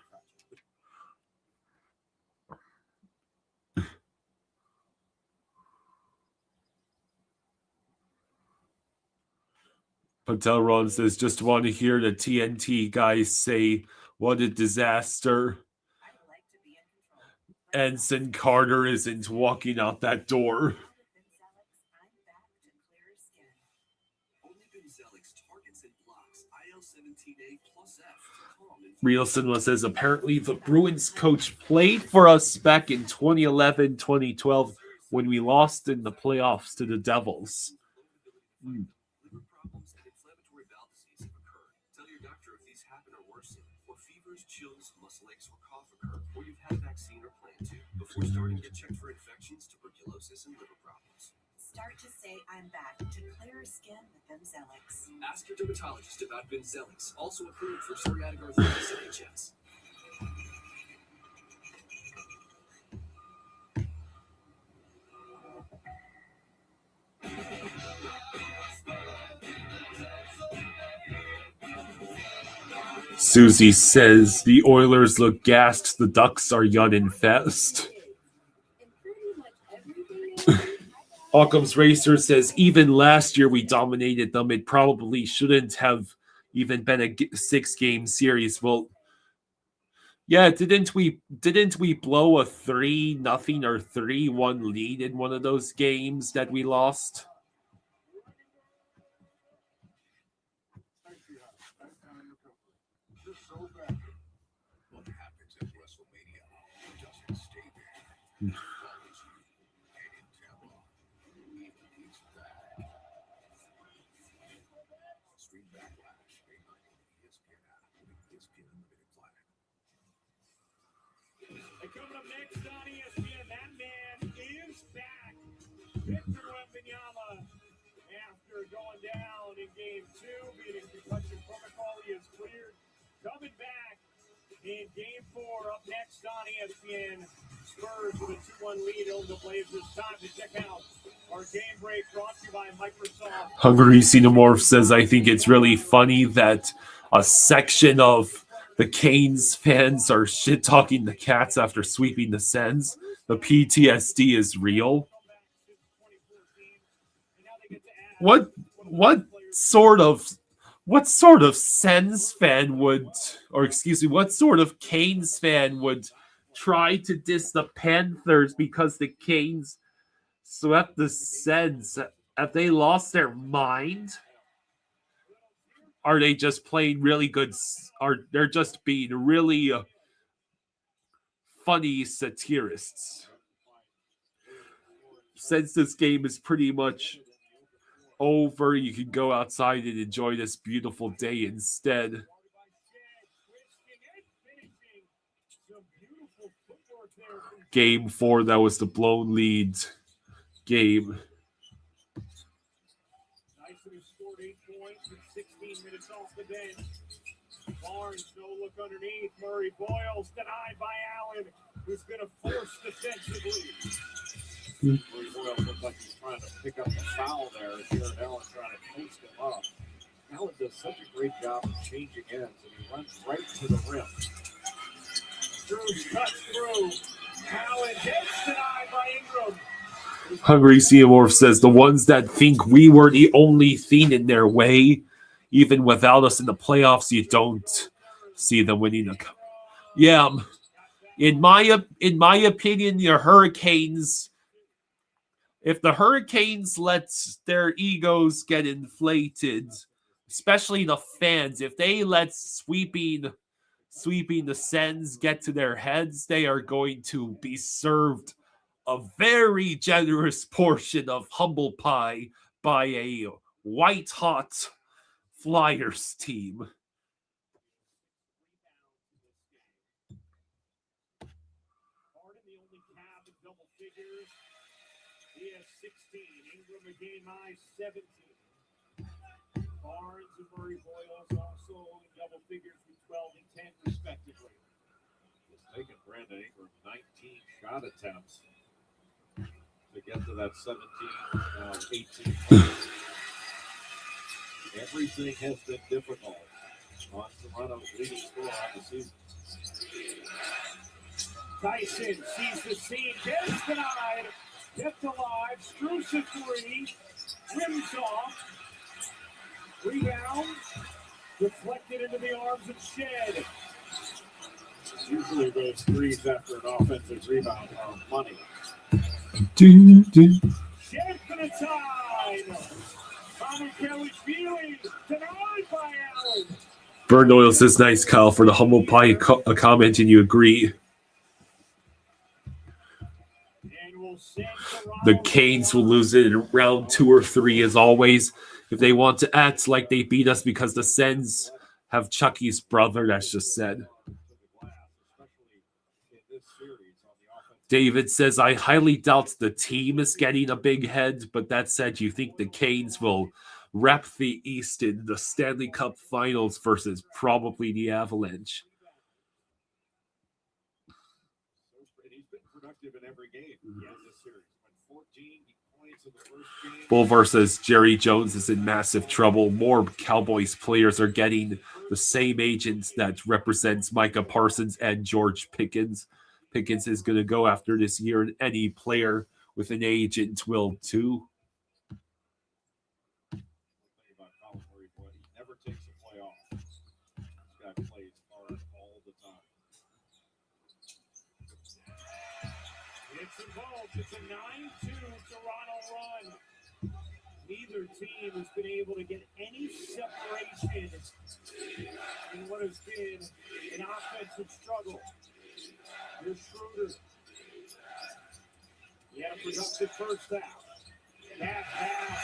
Patel Ron says, just want to hear the TNT guys say, what a disaster. Ensign Carter isn't walking out that door. Real Cinema says, apparently the Bruins coach played for us back in 2011, 2012 when we lost in the playoffs to the Devils. Chills, muscle aches, or cough occur, or you've had a vaccine or plan to, before starting to get checked for infections, tuberculosis, and liver problems. Start to say I'm back to clearer skin with Bimzelx. Ask your dermatologist about Bimzelx, also approved for psoriatic arthritis and HS. Susie says the Oilers look gassed. The Ducks are young and fast. Occam's Racer says even last year we dominated them. It probably shouldn't have even been a 6-game series. Well, yeah, didn't we blow a 3-0 or 3-1 lead in one of those games that we lost? What happens at WrestleMania doesn't stay there. Street Backlash, ESPN app, ESPN Unlimited Planet. And coming up next on ESPN, that man is back. Victor Wembanyama, after going down in Game 2, beating concussion protocol, he is cleared. Coming back in Game 4, up next on ESPN. Spurs with a 2-1 lead over the Blazers. Time to check out our game break brought to you by Microsoft. Hungry Xenomorph says, I think it's really funny that a section of the Canes fans are shit-talking the Cats after sweeping the Sens. The PTSD is real. What sort of Sens fan would, or excuse me, what sort of Canes fan would try to diss the Panthers because the Canes swept the Sens? Have they lost their mind? Are they just playing really good? Are they're just being really funny satirists? Since this game is pretty much over, you can go outside and enjoy this beautiful day instead. Game 4, that was the blown lead game. Dyson scored 8 points in 16 minutes off the bench. Barnes, no look underneath. Murray Boyles denied by Allen, who's going to force defensively. Murray Boyles looked like he's trying to pick up the foul there. Jared Allen trying to post him up. Allen does such a great job of changing ends, and he runs right to the rim. Drews cuts through. Allen gets denied by Ingram. Hungry Xenomorph says the ones that think we were the only thing in their way even without us in the playoffs, you don't see them winning a cup. Yeah, in my opinion, the Hurricanes. If the Hurricanes let their egos get inflated, especially the fans, if they let sweeping the Sens get to their heads, they are going to be served a very generous portion of humble pie by a white-hot Flyers team. Harden, the only cab in double figures. He has 16. Ingram a game high 17. Barnes and Murray Boyles also in double figures with 12 and 10 respectively. It's taken Brandon Ingram 19 shot attempts to get to that 18 points. Everything has been difficult on Toronto's leading scorer on the season. Tyson sees the seam, gets denied, kept alive, Struce a three, rims off, rebound, deflected into the arms of Shed. Usually those threes after an offensive rebound are money. Shed for the tie. Connor Kelly's feeling denied by Allen. Burn Oil says, nice, Kyle, for the humble pie a comment, and you agree. The Canes will lose it in round 2 or 3 as always. If they want to act like they beat us because the Sens have Chucky's brother, that's just said. David says, I highly doubt the team is getting a big head, but that said, you think the Canes will rep the East in the Stanley Cup Finals versus probably the Avalanche. He's been productive in every game in this series. 14 points in the first game. Bull versus Jerry Jones is in massive trouble. More Cowboys players are getting the same agents that represents Micah Parsons and George Pickens. Pickens is going to go after this year, and any player with an agent will too. He never takes a play off. This guy plays hard all the time. It's involved. It's a 9-2 Toronto run. Neither team has been able to get any separation in what has been an offensive struggle. Here's Schroeder. He had a productive first half. That pass.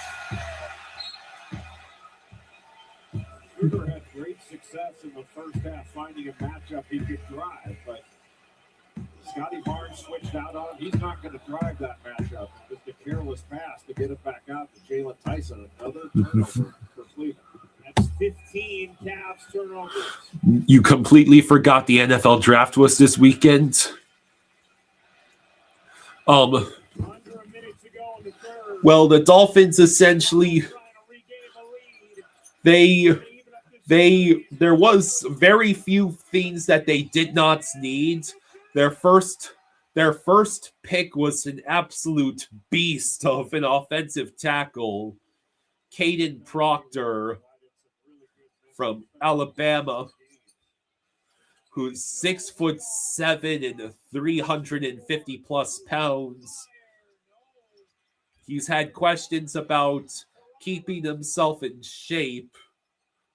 Schroeder had great success in the first half finding a matchup he could drive, but Scotty Barnes switched out on him. He's not going to drive that matchup. Just a careless pass to get it back out to Jalen Tyson. Another turnover for Cleveland. That's 15 Cavs turnovers. You completely forgot the NFL draft was this weekend. Under a minute to go in the third. Well, the Dolphins essentially there was very few things that they did not need. Their first pick was an absolute beast of an offensive tackle, Caden Proctor from Alabama, who's 6'7" and 350 plus pounds. He's had questions about keeping himself in shape,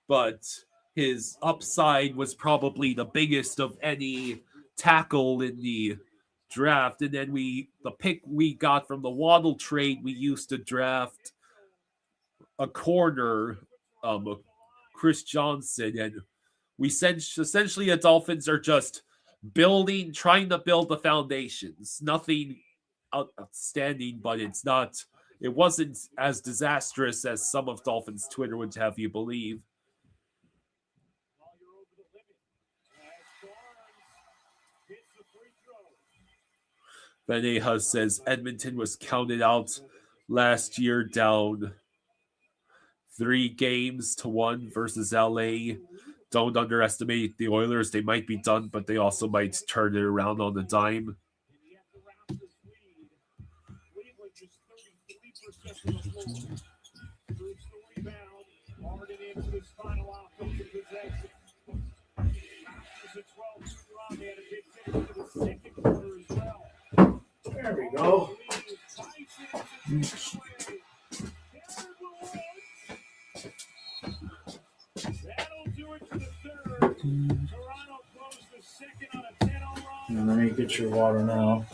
but his upside was probably the biggest of any tackle in the draft. And then the pick we got from the Waddle trade, we used to draft a corner, Chris Johnson, and we essentially the Dolphins are just trying to build the foundations. Nothing outstanding, but it wasn't as disastrous as some of Dolphins Twitter would have you believe. Benejas says Edmonton was counted out last year, down 3-1 versus LA. Don't underestimate the Oilers. They might be done, but they also might turn it around on the dime. into his final offensive possession. Raptors at 12 run. They had a big finish to the second quarter as well. There we go. That'll do it for the third. Toronto closed the second on a 10-0 run. Let me get your water now.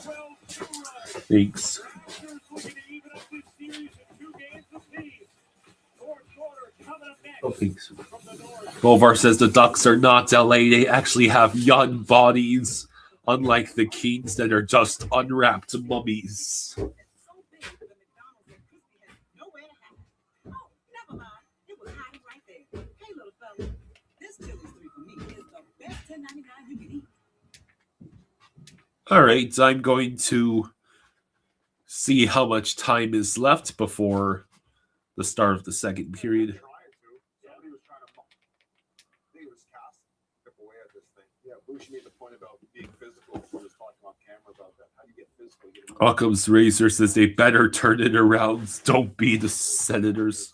Thanks. Raptors looking to even up this series in 2 games apiece. Fourth quarter coming up next. Oh, thanks. From the north. Bovar says the Ducks are not LA. They actually have young bodies, unlike the Kings that are just unwrapped mummies. So big that the McDonald's at Crispy has nowhere to hide. Oh, never mind. It was hiding right there. Hey, little fella, this Chili's 3 for me is the best $10.99 you can eat. All right, I'm going to see how much time is left before the start of the second period. Somebody was trying to, I think it was Cass, chip away at this thing. Yeah, Bush made the point about being physical. He was talking on camera about that. How do you get physical? Occam's Razor says they better turn it around. Don't be the Senators.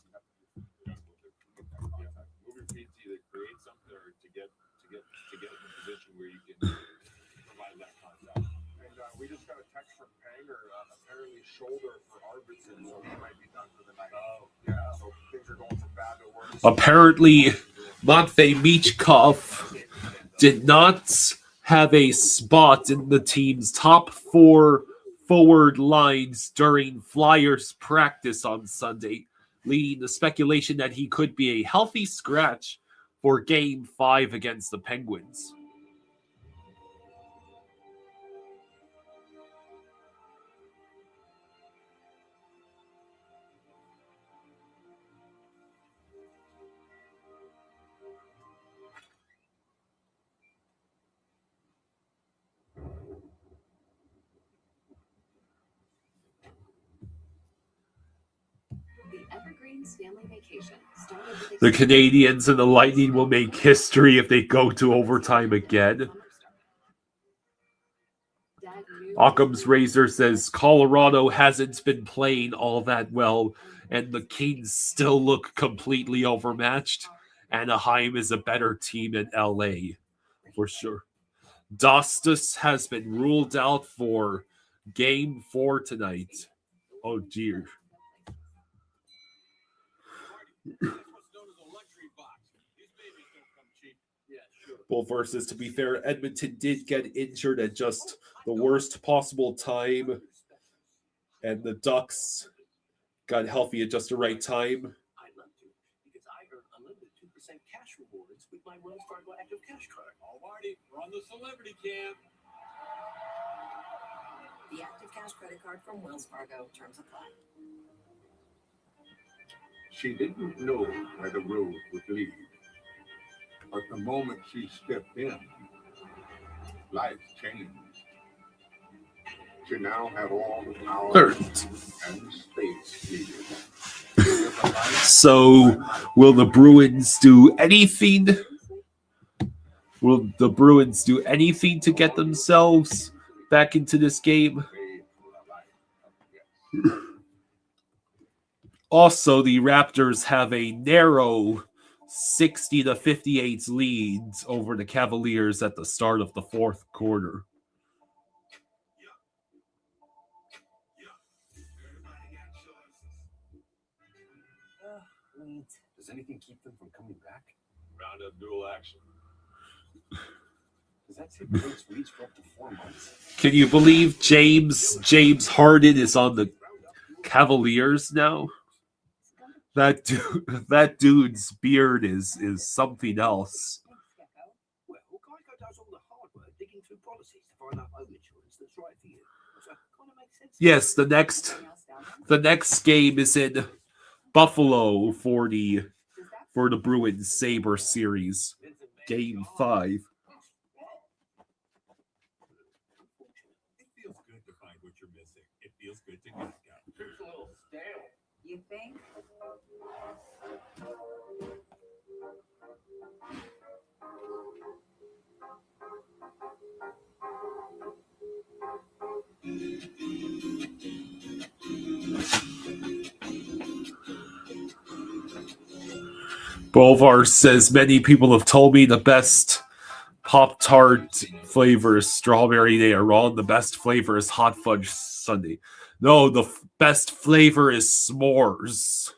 Moving feet to either create something or to get in a position where you can provide that contact. And we just got a text from Panger, apparently shoulder for Arvidsson, so he might be done for the night. Oh, yeah. So things are going from bad to worse. Apparently, Matvei Michkov did not have a spot in the team's top 4 forward lines during Flyers practice on Sunday, leading to speculation that he could be a healthy scratch for Game 5 against the Penguins. Evergreen's family vacation started with The Canadians and the Lightning will make history if they go to overtime again. Occam's Razor says Colorado hasn't been playing all that well, and the Kings still look completely overmatched. Anaheim is a better team than LA, for sure. Dostus has been ruled out for Game 4 tonight. Oh, dear. Bull versus, to be fair, Edmonton did get injured at just the worst possible time, and the Ducks got healthy at just the right time. I'd love to, because I earn unlimited 2% cash rewards with my Wells Fargo Active Cash card. All righty, we're on the celebrity cam. The Active Cash credit card from Wells Fargo. Terms apply. She didn't know where the road would lead. But the moment she stepped in, life changed. She now had all the power and space needed. So, will the Bruins do anything? Will the Bruins do anything to get themselves back into this game? Also, the Raptors have a narrow 60-58 lead over the Cavaliers at the start of the fourth quarter. Does anything keep them from coming back? Round up dual action. Does that say Prince Leach for up to 4 months? Can you believe James Harden is on the Cavaliers now? That dude's beard is something else. Well, Geico does all the hard work digging through policies to find out home insurance that's right for you. So it kind of makes sense. Yes, the next game is in Buffalo for the Bruins Sabres series, Game 5. It feels good to find what you're missing. It feels good to get it. It's a little stale. You think? Bolvar says many people have told me the best Pop-Tart flavor is strawberry. They are wrong. The best flavor is hot fudge sundae. No, the best flavor is s'mores.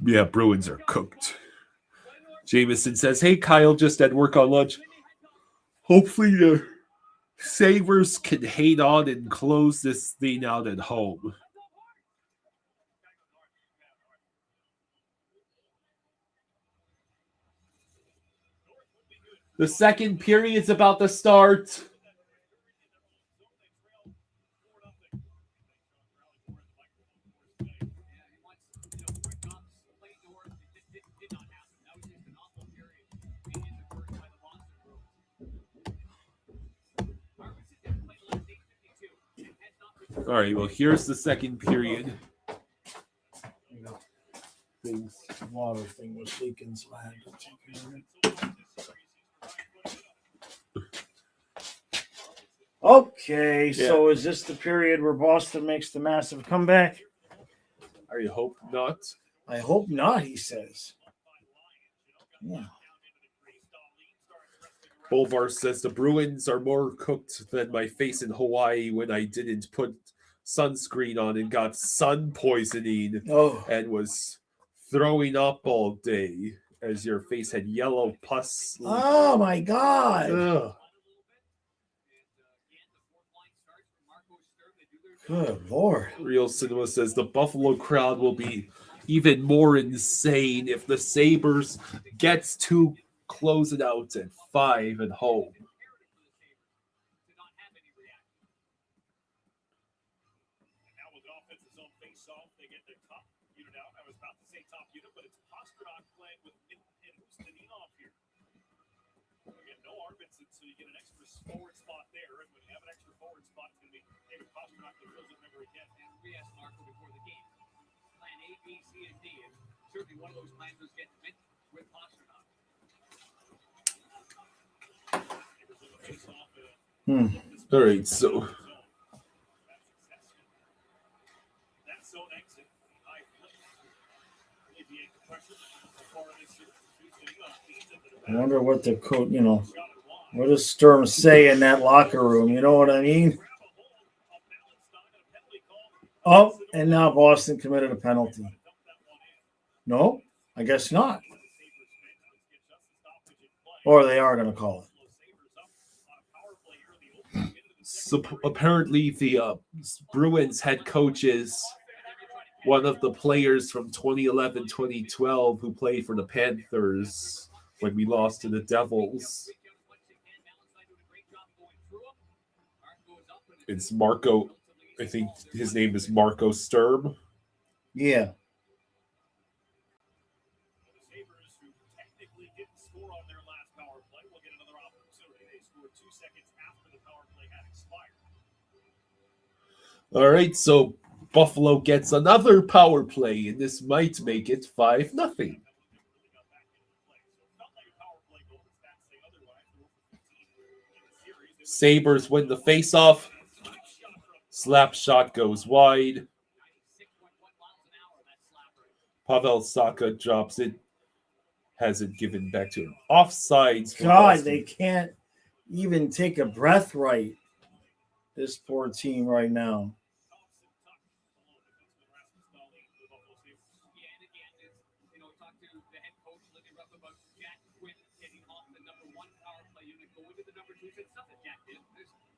Yeah, Bruins are cooked. Jameson says, hey, Kyle, just at work on lunch. Hopefully the Sabres can hang on and close this thing out at home. The second period's about to start. All right, well, here's the second period. Things, water thing was leaking, so I had to take care of it. Okay, so is this the period where Boston makes the massive comeback? I hope not. I hope not, he says. Yeah. Bolvar says the Bruins are more cooked than my face in Hawaii when I didn't put sunscreen on and got sun poisoning and was throwing up all day as your face had yellow pus. Oh, my God. Ugh. Good Lord. Real Cinema says the Buffalo crowd will be even more insane if the Sabres gets to close it out at 5 at home. So you get an extra forward spot there, and when you have an extra forward spot, it's going to be David Pastrnak that fills it never again. And we asked Marco before the game, plan A, B, C, and D, and certainly one of those plans was getting mint with Pastrnak. All right, so that zone exit, high flip, alleviate the pressure. I wonder what the coach, what does Sturm say in that locker room? You know what I mean? Oh, and now Boston committed a penalty. No, I guess not. Or they are going to call it. So apparently the Bruins head coach is one of the players from 2011-2012 who played for the Panthers when we lost to the Devils. It's Marco. I think his name is Marco Sturm. Yeah. All right, so Buffalo gets another power play, and this might make it 5-0. Sabres win the faceoff. Slap shot goes wide. Pavel Saka drops it. Has it given back to him. Offsides. God, they can't even take a breath right. This poor team right now.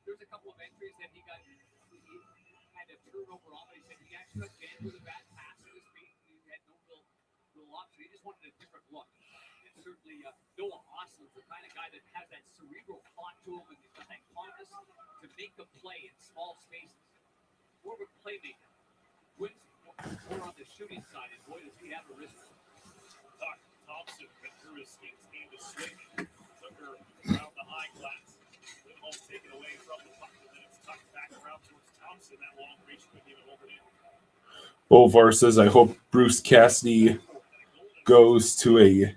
There's a couple of entries that he had a turnover on, but he said he actually got jammed with a bad pass at his feet. He had no real option. He just wanted a different look. And certainly Noah Oslin's the kind of guy that has that cerebral thought to him, and he's got that calmness to make a play in small spaces. More of a playmaker. Wins more on the shooting side, and boy, does he have a wrist. Thompson went through his skates, came to swing, took her around the high glass. Taken away from the puck, and then it's tucked back around towards Thompson. That long reach couldn't even hold it in. Bolvar says, I hope Bruce Cassidy goes to a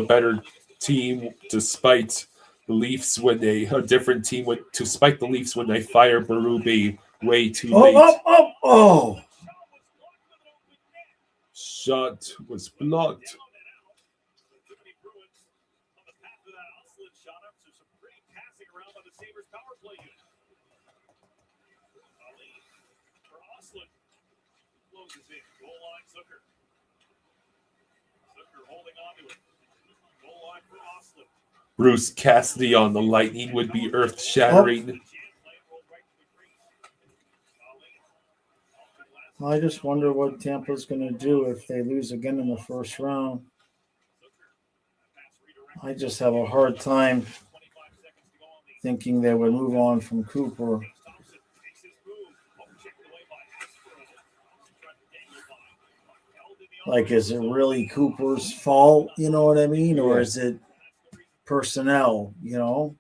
better team despite the Leafs when a different team despite the Leafs when they fire Berube Way too late. Oh. Shot was blocked. Bruce Cassidy on the Lightning would be earth-shattering. I just wonder what Tampa's going to do if they lose again in the first round. I just have a hard time thinking they would move on from Cooper. Like, is it really Cooper's fault? You know what I mean? Or is it personnel, you know?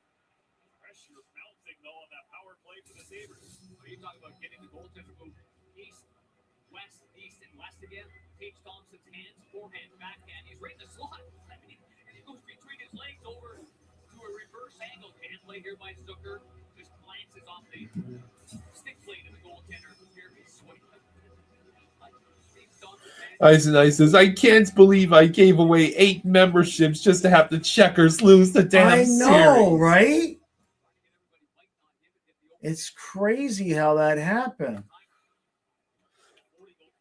Here by Zucker, just glances off the stick plate of the goaltender. Eisenstein says, I can't believe I gave away 8 memberships just to have the Checkers lose the damn series. I know, right? It's crazy how that happened.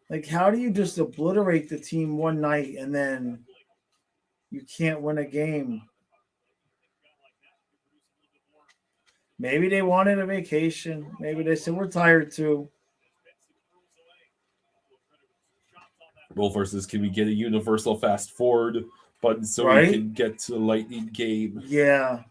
Like, how do you just obliterate the team one night and then you can't win a game? Maybe they wanted a vacation. Maybe they said, we're tired too. Wolfer says, can we get a universal fast forward button so we can get to the Lightning game? Yeah.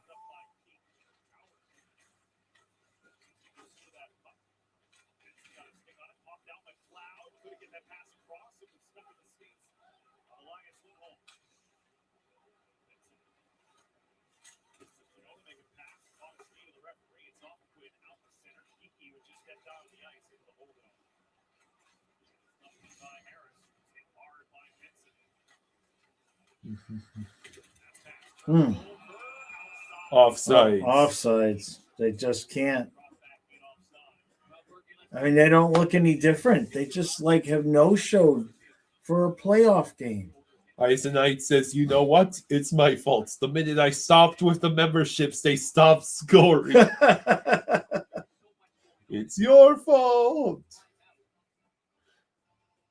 Offsides. Offsides. They just can't. I mean, they don't look any different. They just like have no-showed for a playoff game. Eisenstein says, you know what? It's my fault. The minute I stopped with the memberships, they stopped scoring. It's your fault.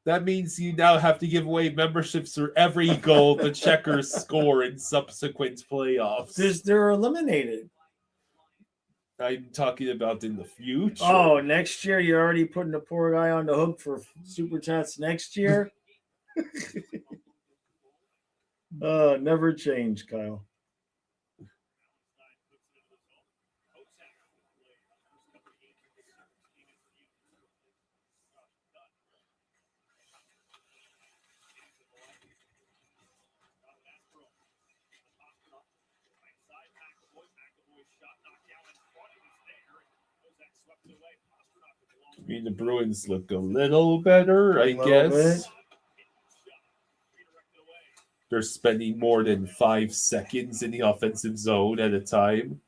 That means you now have to give away memberships for every goal the Checkers score in subsequent playoffs. They're eliminated. I'm talking about in the future. Oh, next year you're already putting the poor guy on the hook for Super Chats next year? Never change, Kyle. I mean, the Bruins look a little better, I guess. They're spending more than 5 seconds in the offensive zone at a time.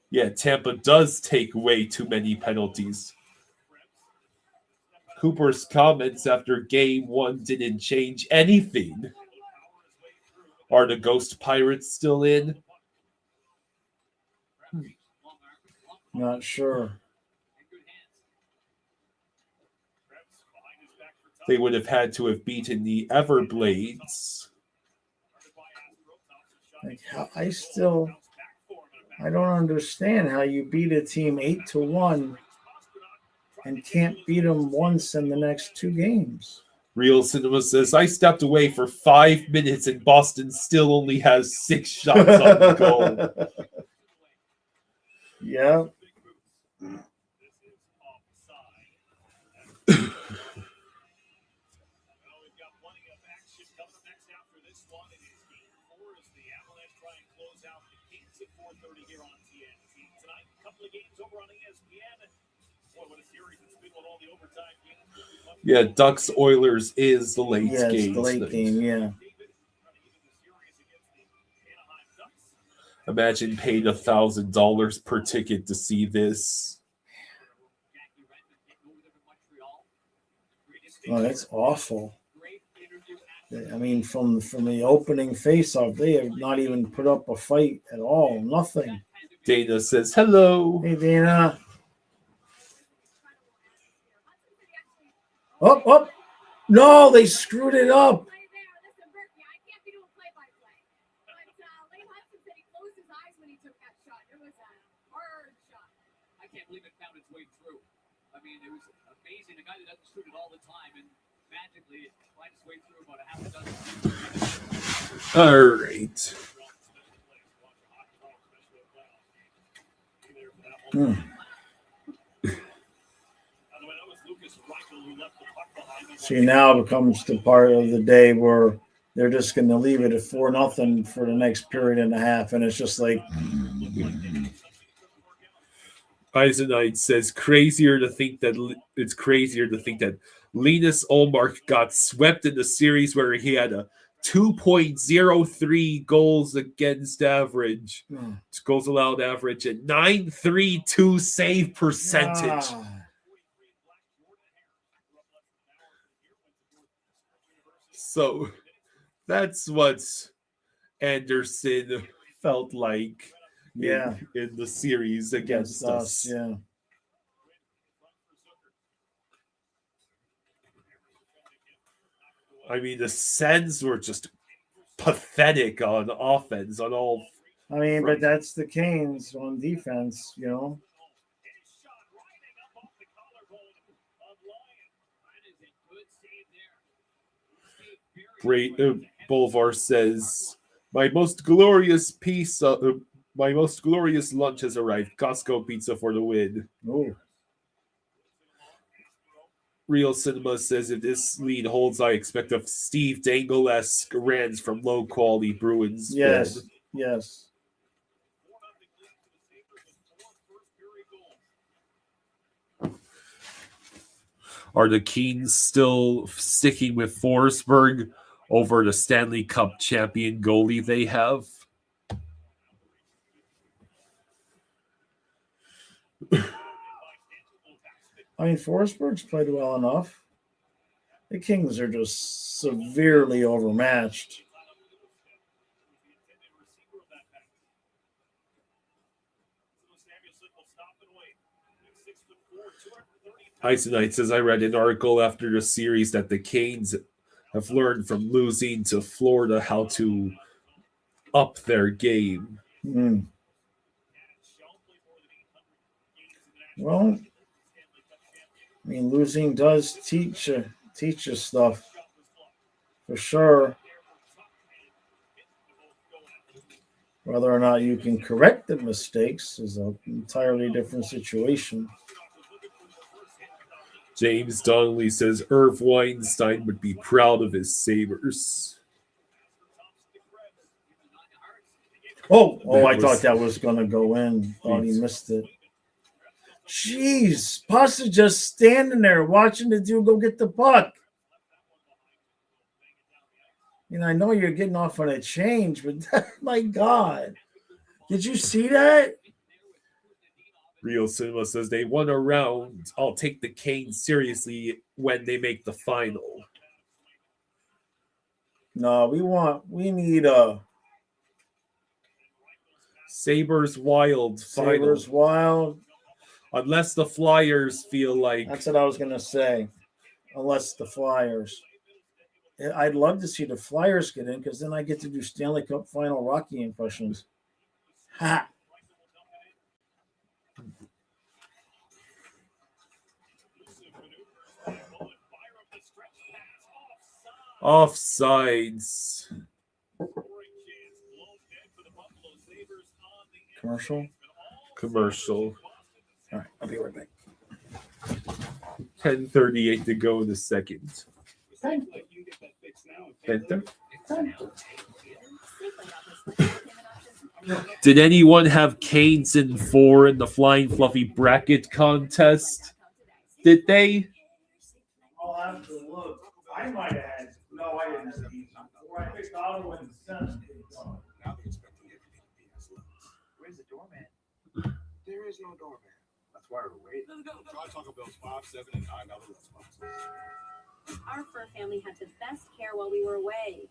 Yeah, Tampa does take way too many penalties. Cooper's comments after game 1 didn't change anything. Are the Ghost Pirates still in? Not sure. They would have had to have beaten the Everblades. Like, I don't understand how you beat a team 8-1 and can't beat them once in the next 2 games. Real Cinema says, I stepped away for 5 minutes and Boston still only has 6 shots on the goal. Yeah. Yeah, Ducks Oilers is the late game. It's the late game, yeah. Imagine paying $1,000 per ticket to see this. Oh, that's awful. I mean, from the opening face-off, they have not even put up a fight at all. Nothing. Dana says hello. Hey, Dana. Up. No, they screwed it up. I can't believe it found its way through. I mean, it was amazing. A guy that doesn't shoot it all the time, and magically it finds its way through about a half a dozen. All right. See, now becomes the part of the day where they're just going to leave it at 4-0 for the next period and a half, and it's just like. Eisenite says it's crazier to think that Linus Ullmark got swept in the series where he had a 2.03 goals against average, goals allowed average, and 932 save percentage. So that's what Anderson felt like. In the series against us. Yeah. I mean, the Sens were just pathetic on offense on all. I mean, but that's the Canes on defense, you know. Great. Boulevard says, my most glorious lunch has arrived. Costco pizza for the win. Oh. Real Cinema says, if this lead holds, I expect a Steve Dangle-esque rants from low-quality Bruins. Yes, yes. Are the Kings still sticking with Forsberg over the Stanley Cup champion goalie they have? I mean, Forsberg's played well enough. The Kings are just severely overmatched. Eisenite says, I read an article after the series that the Canes have learned from losing to Florida how to up their game. Well, I mean, losing does teach you stuff, for sure. Whether or not you can correct the mistakes is an entirely different situation. James Donnelly says Irv Weinstein would be proud of his Sabres. I thought that was going to go in. Thought he missed it. Jeez, Pasta just standing there watching the dude go get the puck. You know, I know you're getting off on a change, but my God. Did you see that? Real Cinema says they won a round. I'll take the Canes seriously when they make the final. No, we need a Sabres Wild final. Sabres Wild. Unless the Flyers feel like... That's what I was going to say. Unless the Flyers. I'd love to see the Flyers get in because then I get to do Stanley Cup final Rocky impressions. Ha! Offsides. Commercial? Commercial. All right, I'll be right back. 10:38 to go in the second. Enter. Did anyone have Canes in 4 in the Flying Fluffy bracket contest? Did they? I'll have to look. I might have had. No, I didn't have these. I picked Ottawa and Sens. Taco Bell's 5, 7, and 9 other restaurants. Our fur family had the best care while we were away.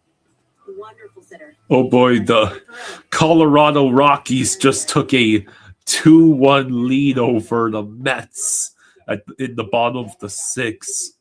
Wonderful sitter. Oh boy, the Colorado Rockies just took a 2-1 lead over the Mets in the bottom of the 6th.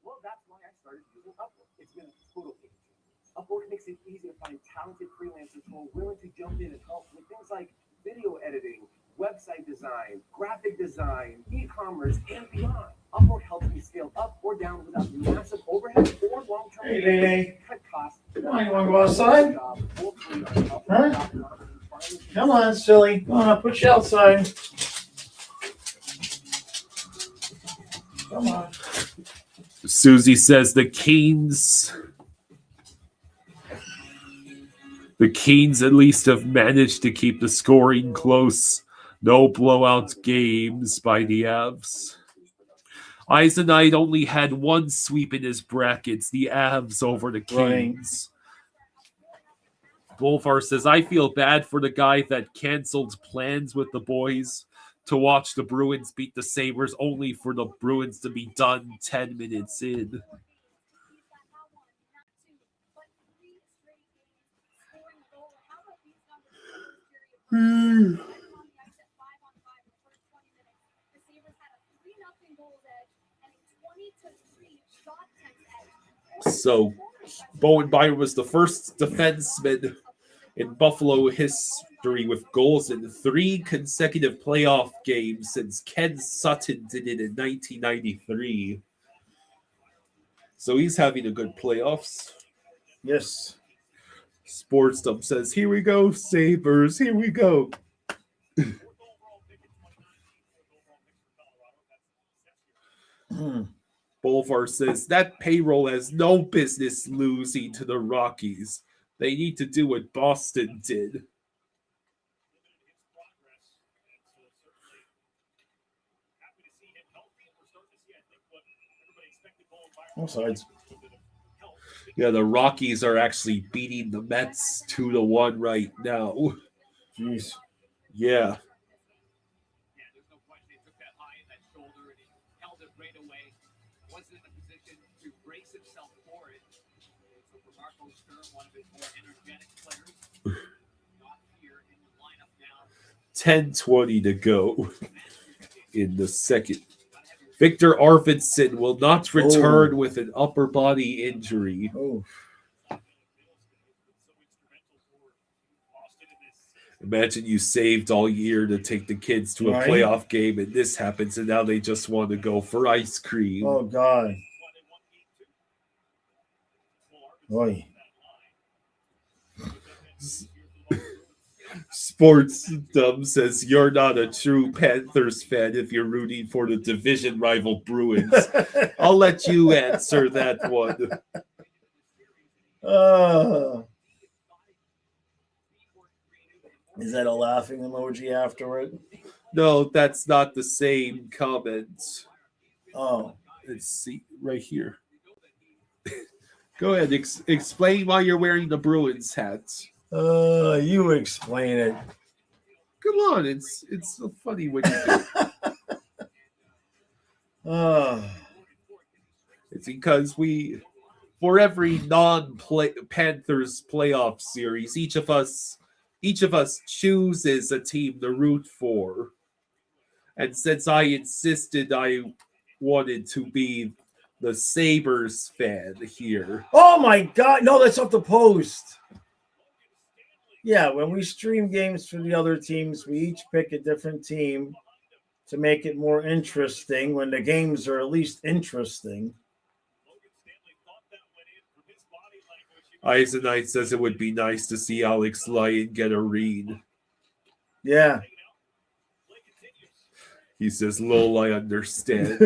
Well, that's why I started using Upwork. It's been a total game changer. Upwork makes it easy to find talented freelancers who are willing to jump in and help with things like video editing, website design, graphic design, e-commerce, and beyond. Upwork helps me scale up or down without massive overhead or long-term Hey, Lele. cut costs. Come on, you want to go outside? Huh? Come on, silly. Come on, I'll put you outside. Come on. Susie says the Canes at least have managed to keep the scoring close. No blowout games by the Avs. Eisenite only had one sweep in his brackets, the Avs over the Canes. Bolvar says, I feel bad for the guy that canceled plans with the boys to watch the Bruins beat the Sabres only for the Bruins to be done 10 minutes in. So, Bowen Byron was the first defenseman in Buffalo history with goals in 3 consecutive playoff games since Ken Sutton did it in 1993. So he's having a good playoffs. Yes. Sportsdom says, here we go, Sabres, here we go. Bolvar says that payroll has no business losing to the Rockies. They need to do what Boston did. All sides. Yeah, the Rockies are actually beating the Mets 2-1 right now. Jeez. Yeah. One of his more energetic players. Not here in the lineup now. 10:20 to go in the second. Victor Arvidsson will not return with an upper body injury. Oh. Imagine you saved all year to take the kids to a Right. playoff game and this happens and now they just want to go for ice cream. Oh, God. Boy. Sportsdom says you're not a true Panthers fan if you're rooting for the division rival Bruins. I'll let you answer that one. Is that a laughing emoji after it? No, that's not the same comment. Oh. Let's see right here. Go ahead, explain why you're wearing the Bruins hats. You explain it. Come on, it's so funny when you do. It's because for every non-Panthers playoff series, each of us chooses a team to root for. And since I insisted I wanted to be the Sabres fan here. Oh my God. No, that's off the post. Yeah, when we stream games for the other teams, we each pick a different team to make it more interesting when the games are at least interesting. Eisenite says it would be nice to see Alex Lyon get a read. Yeah. He says, lol, I understand.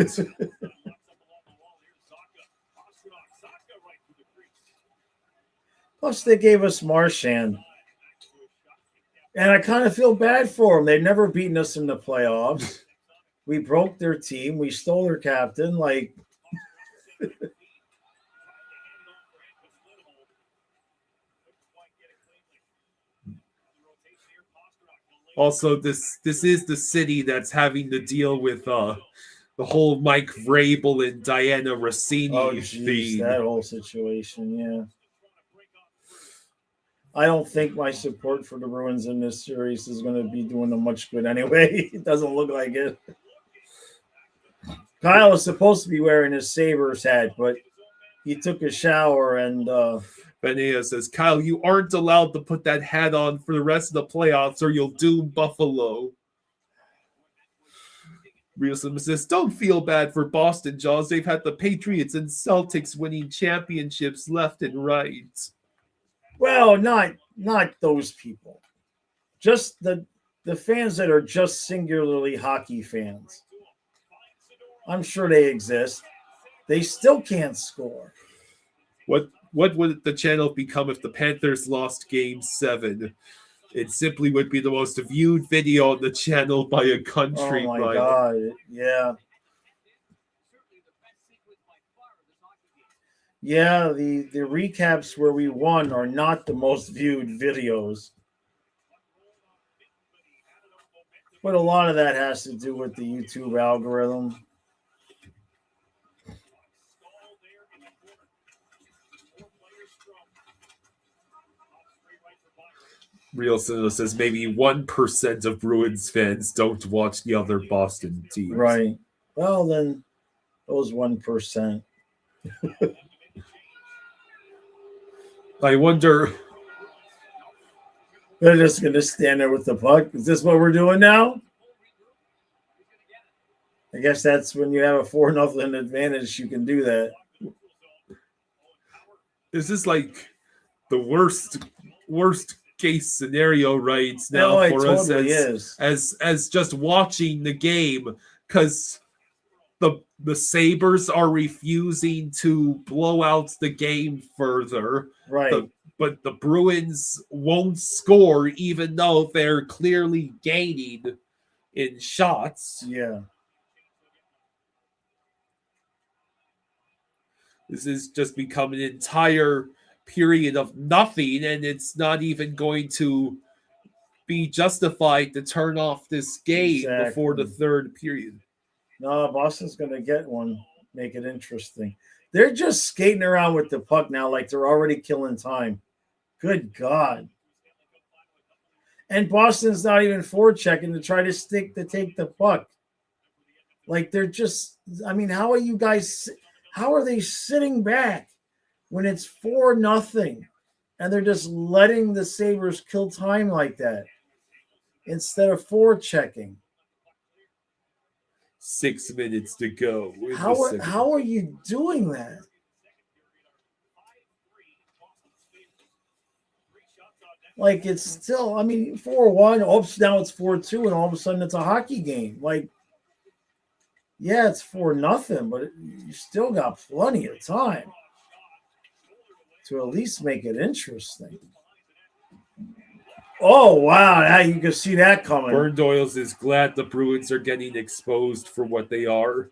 Plus, they gave us Marchand. And I kind of feel bad for them. They've never beaten us in the playoffs. We broke their team. We stole their captain. Like, also, this is the city that's having to deal with the whole Mike Vrabel and Diana Rossini Oh, geez, theme. that whole situation, yeah. I don't think my support for the Bruins in this series is going to be doing them much good anyway. It doesn't look like it. Kyle was supposed to be wearing his Sabres hat, but he took a shower and Benea says, Kyle, you aren't allowed to put that hat on for the rest of the playoffs or you'll doom Buffalo. Realson says, don't feel bad for Boston, Jaws. They've had the Patriots and Celtics winning championships left and right. well, not those people. Just the fans that are just singularly hockey fans. I'm sure they exist. They still can't score. What would the channel become if the Panthers lost Game 7? It simply would be the most viewed video on the channel by a country Oh my mile. God! Yeah, yeah. The recaps where we won are not the most viewed videos, but a lot of that has to do with the YouTube algorithm. Real Cinema says maybe 1% of Bruins fans don't watch the other Boston teams. Right. Well, then those 1%. I wonder. They're just going to stand there with the puck. Is this what we're doing now? I guess that's when you have a 4-0 advantage. You can do that. This is like the worst case scenario right now No, it for us totally is. as just watching the game, because the Sabres are refusing to blow out the game further. Right. But the Bruins won't score even though they're clearly gaining in shots. Yeah. This has just become an entire period of nothing, and it's not even going to be justified to turn off this game before the third period. No, Boston's going to get one. Make it interesting. They're just skating around with the puck now like they're already killing time. Good God. And Boston's not even forechecking to try to take the puck. Like they're just, I mean, how are they sitting back when it's 4-0 and they're just letting the Sabres kill time like that instead of forechecking? 6 minutes to go. How are you doing that? Like it's still, I mean, 4-1. Oops, now it's 4-2, and all of a sudden it's a hockey game. Like, yeah, it's 4-0, but you still got plenty of time to at least make it interesting. Oh, wow. Now you can see that coming. Burn Doyles is glad the Bruins are getting exposed for what they are.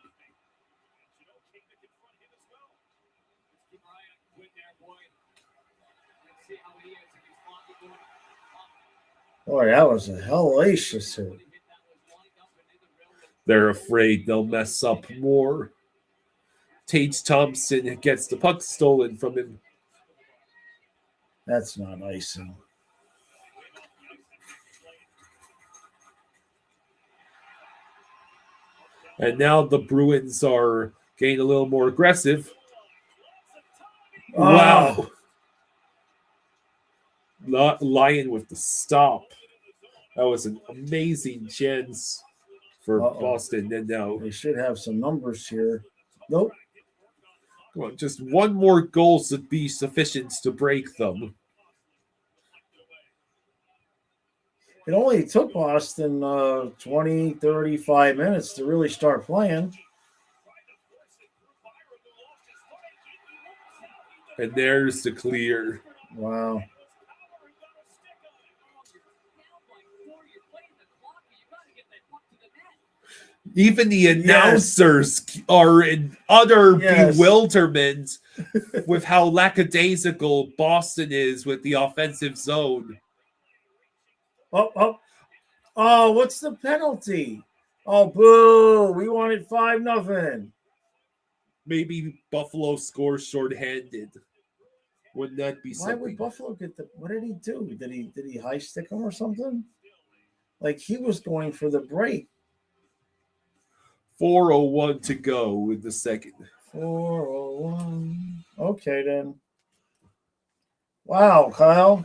Boy, that was a hellacious hit. They're afraid they'll mess up more. Tage Thompson gets the puck stolen from him. That's not icing. And now the Bruins are getting a little more aggressive. Wow. Lyon with the stop. That was an amazing chance for Boston. And now they should have some numbers here. Nope. Come on, just one more goal should be sufficient to break them. It only took Boston 20, 35 minutes to really start playing. And there's the clear. Wow. Even the announcers are in utter bewilderment with how lackadaisical Boston is with the offensive zone. Oh, what's the penalty? Oh, boo! We wanted 5-0. Maybe Buffalo scores shorthanded. Wouldn't that be Why something? would Buffalo get the? What did he do? Did he high stick him or something? Like he was going for the break. 4:01 to go in the second. 4:01. Okay then. Wow, Kyle.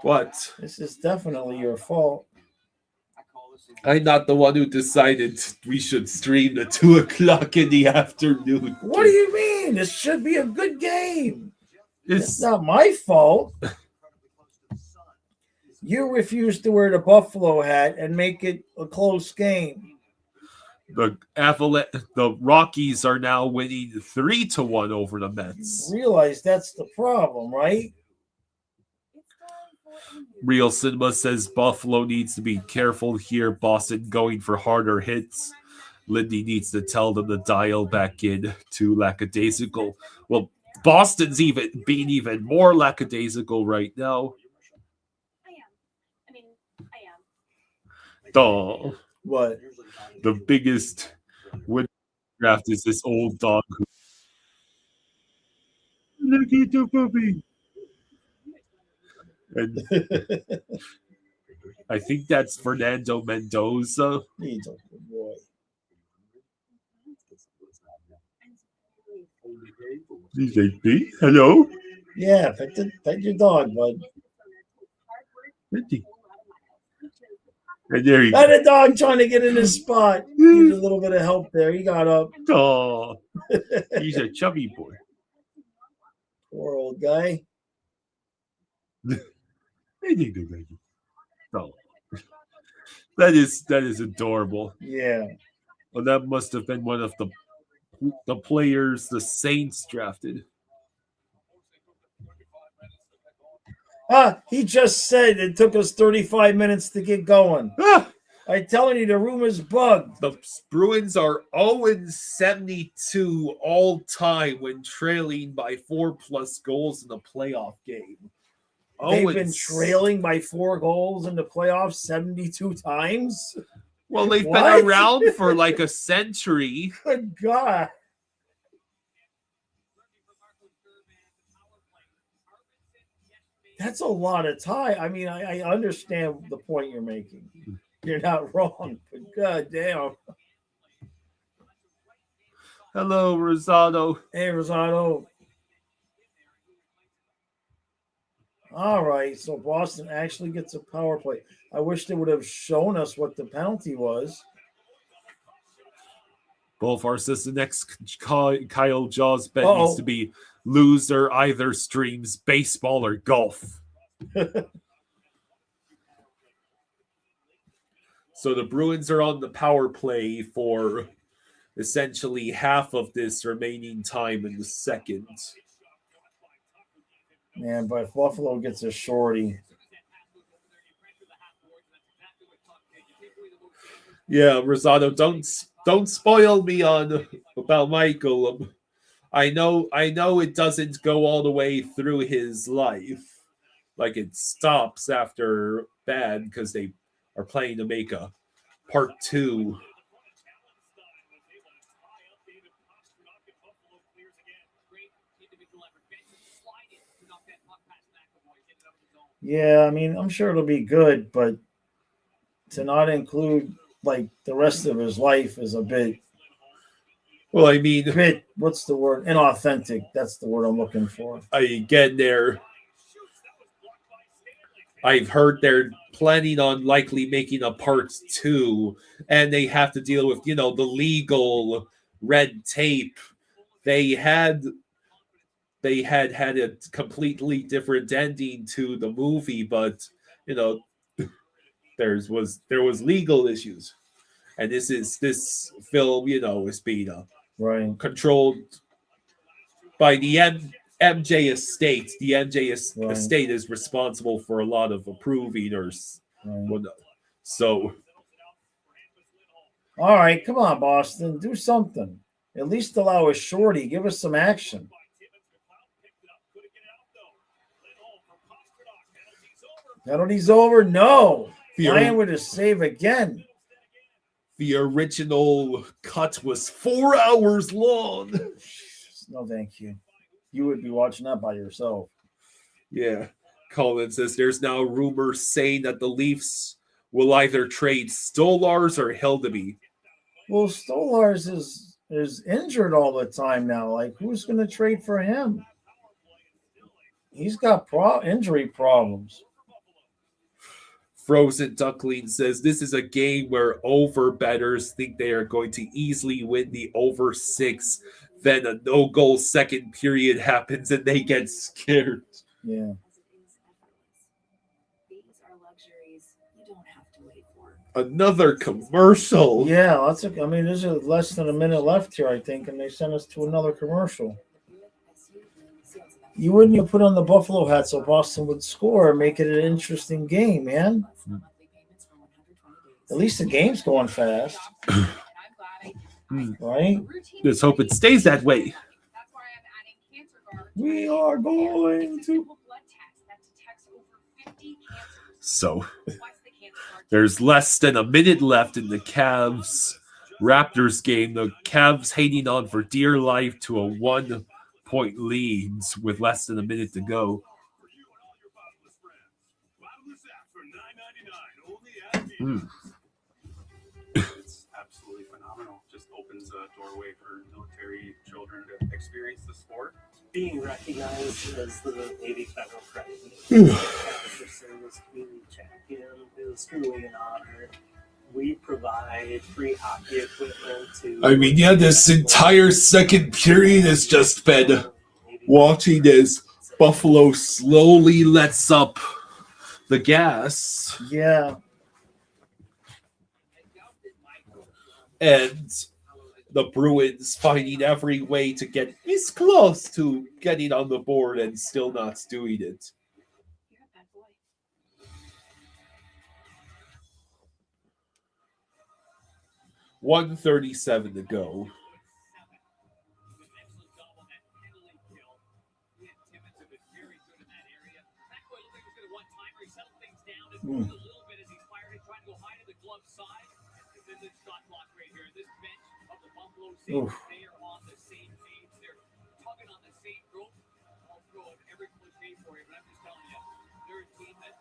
What? This is definitely your fault. I'm not the one who decided we should stream the 2 o'clock in the afternoon. What do you mean? This should be a good game. It's It's not my fault. You refused to wear the Buffalo hat and make it a close game. the Rockies are now winning 3-1 over the Mets. Realize that's the problem, right? Real Cinema says Buffalo needs to be careful here. Boston going for harder hits. Lindy needs to tell them to dial back in to lackadaisical. Well, Boston's being even more lackadaisical right now. Oh, What? the biggest win draft is this old dog. Look at the puppy. And I think that's Fernando Mendoza. He's a good boy. He's like, "Hey, hello? Yeah, pet your dog, bud. And there you Had go. a dog trying to get in his spot. Need a little bit of help there. He got up. Oh, he's a chubby boy. Poor old guy. Oh. That is adorable. Yeah. Well, that must have been one of the players the Saints drafted. He just said it took us 35 minutes to get going. I'm telling you, the room is bugged. The Bruins are 0-72 all time when trailing by 4+ goals in a playoff game. They've been trailing by 4 goals in the playoffs 72 times. Well, they've What? been around for like a century. Good God. That's a lot of time. I mean, I understand the point you're making. You're not wrong, but God damn. Hello, Rosado. Hey, Rosado. All right, so Boston actually gets a power play. I wish they would have shown us what the penalty was. Bolfar says the next Kyle Jaws bet needs to be loser either streams baseball or golf. So the Bruins are on the power play for essentially half of this remaining time in the second. Man, but if Buffalo gets a shorty. Yeah, Rosado, don't spoil me on about Michael. I know it doesn't go all the way through his life. Like it stops after bad because they are planning to make a part 2. Yeah, I mean, I'm sure it'll be good, but to not include like the rest of his life is a bit. Well, I mean, what's the word? Inauthentic. That's the word I'm looking for. I've heard they're planning on likely making a part 2, and they have to deal with, the legal red tape. They had a completely different ending to the movie, but there was legal issues, and this film is being controlled by the MJ estate. The MJ estate is responsible for a lot of approving or whatnot. So, all right, come on, Boston, do something. At least allow us shorty. Give us some action. Penalty's over. No, Ryan with a save again. The original cut was 4 hours long. No, thank you. You would be watching that by yourself. Yeah. Colin says there's now rumors saying that the Leafs will either trade Stolars or Hildeby. Well, Stolars is injured all the time now. Like, who's going to trade for him? He's got injury problems. Frozen Duckling says this is a game where over bettors think they are going to easily win the over 6. Then a no-goal second period happens and they get scared. Yeah. These are luxuries you don't have to wait for. Another commercial. Yeah, I mean, there's less than a minute left here, I think, and they sent us to another commercial. You wouldn't have put on the Buffalo hat so Boston would score and make it an interesting game, man. At least the game's going fast. Right? Let's hope it stays that way. We are going to. So there's less than a minute left in the Cavs Raptors game. The Cavs hanging on for dear life to a 1-point lead with less than a minute to go. It's absolutely phenomenal. Just opens a doorway for military children to experience the sport. Being recognized as the Navy Federal Credit Union for Service Community Champion is truly an honor. We provide free hockey equipment to. I mean, yeah, this entire second period has just been watching as Buffalo slowly lets up the gas. Yeah. And the Bruins finding every way to get this close to getting on the board and still not doing it. $1:37 to go. Oof. They are on the same page. They're tugging on the same rope. I'll throw in every cliche for you, but I'm just telling you, they're a team that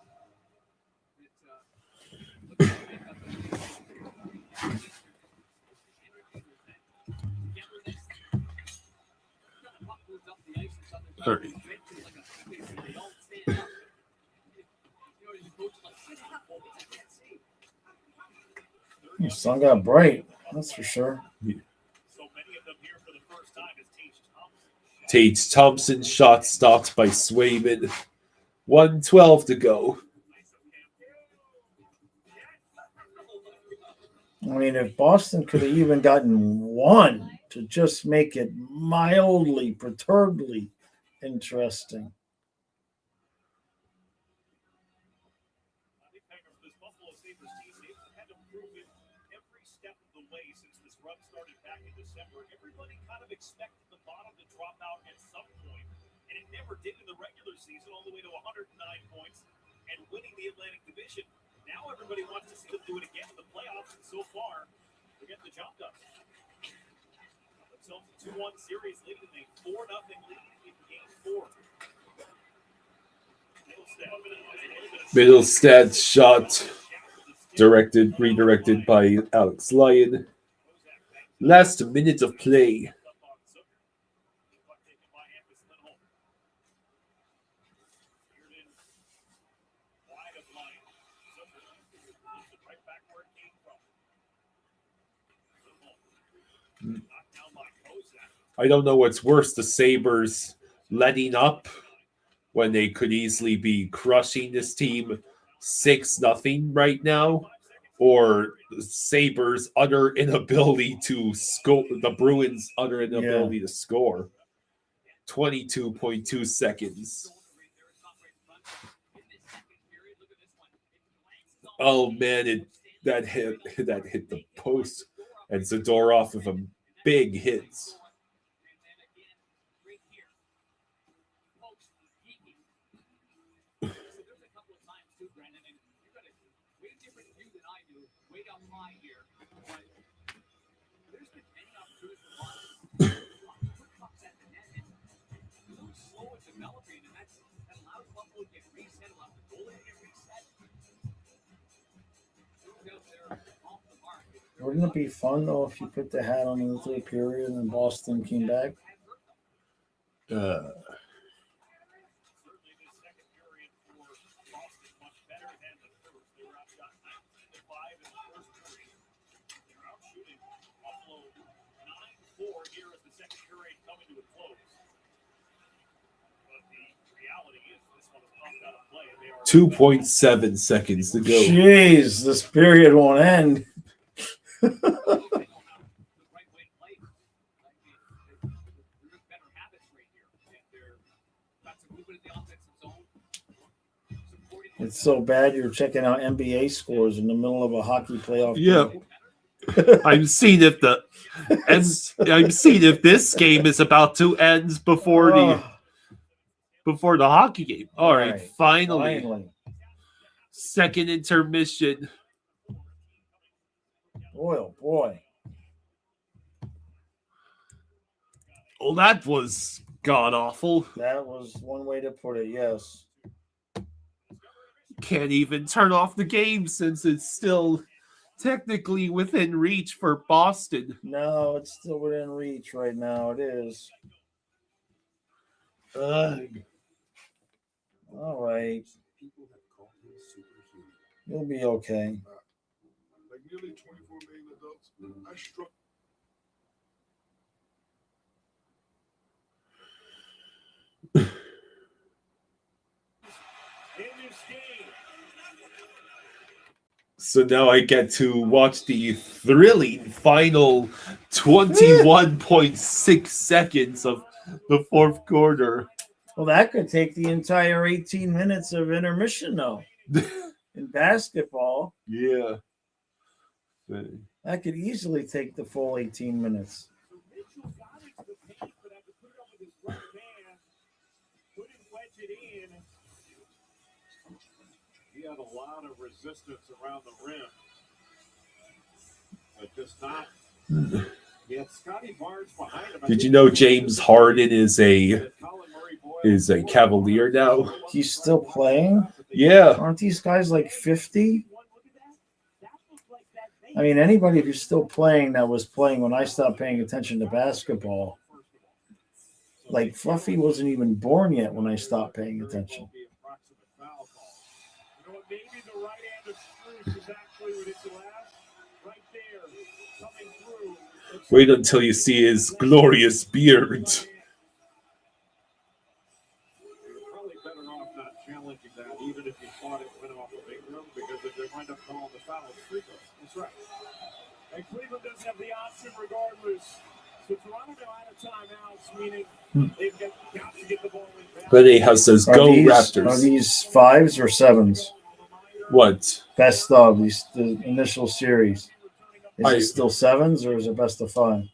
The sun got bright, that's for sure. Tate Thompson shot stopped by Swayman. 1:12 to go. I mean, if Boston could have even gotten one to just make it mildly, perturbedly interesting. Everybody kind of expected the bottom to drop out at some point, and it never did in the regular season, all the way to 109 points and winning the Atlantic Division. Now everybody wants to see them do it again in the playoffs, and so far, they're getting the job done. Themselves a 2-1 series leading a 4-0 lead in Game 4. Middlestad shot redirected by Alex Lyon. Last minute of play. I don't know what's worse, the Sabres letting up when they could easily be crushing this team 6-0 right now, or the Sabres' utter inability to score, the Bruins' utter inability to score. 22.2 seconds. Oh man, that hit the post, and Zadorov with a big hit. way different view than I do, way up high here. But there's been many opportunities for Boston. Quick pucks at the net. It's really slow in developing, and that allows Buffalo to get reset, allows the goalie to get reset. Out there off the mark. Wouldn't it be fun though if you put the hat on in the third period and Boston came back? Certainly the second period for Boston much better than the first. They were outshot 9-5 in the first period. They're out shooting Buffalo 9-4 here as the second period coming to a close. But the reality is this one is pumped out of play. They are 2.7 seconds to go. Jeez, this period won't end. the right way to play. There's better habits right here. And they're got some movement in the offensive zone. Supporting It's so bad you're checking out NBA scores in the middle of a hockey playoff. Yeah. game. I'm seeing if this game is about to end before the hockey game. All right, finally. Second intermission. Oh boy. Oh, that was god awful. That was one way to put it, yes. Can't even turn off the game since it's still technically within reach for Boston. No, it's still within reach right now. It is. Ugh. All right. You'll be okay. Like nearly 24 million adults, I struck. So now I get to watch the thrilling final 21.6 seconds of the fourth quarter. Well, that could take the entire 18 minutes of intermission, though. In basketball, Yeah. that could easily take the full 18 minutes. He had a lot of resistance around the rim, but just not. He had Scotty Barnes behind him. Did you know James Harden is a Cavalier now? He's still playing? Yeah. Aren't these guys like 50? I mean, anybody who's still playing that was playing when I stopped paying attention to basketball. Like, Fluffy wasn't even born yet when I stopped paying attention. Maybe the right hand of Spruce is actually what it's last. Right there, coming through. Wait until you see his glorious beard. You're probably better off not challenging that, even if you thought it went off of Ingram, because if they wind up calling the foul, it's free throws. That's right. And Cleveland doesn't have the option regardless. So Toronto now out of timeouts, meaning they've got to get the ball in. But he has those Go Raptors. Are these fives or sevens? What? Best of the initial series. Is it still sevens or is it best of 5?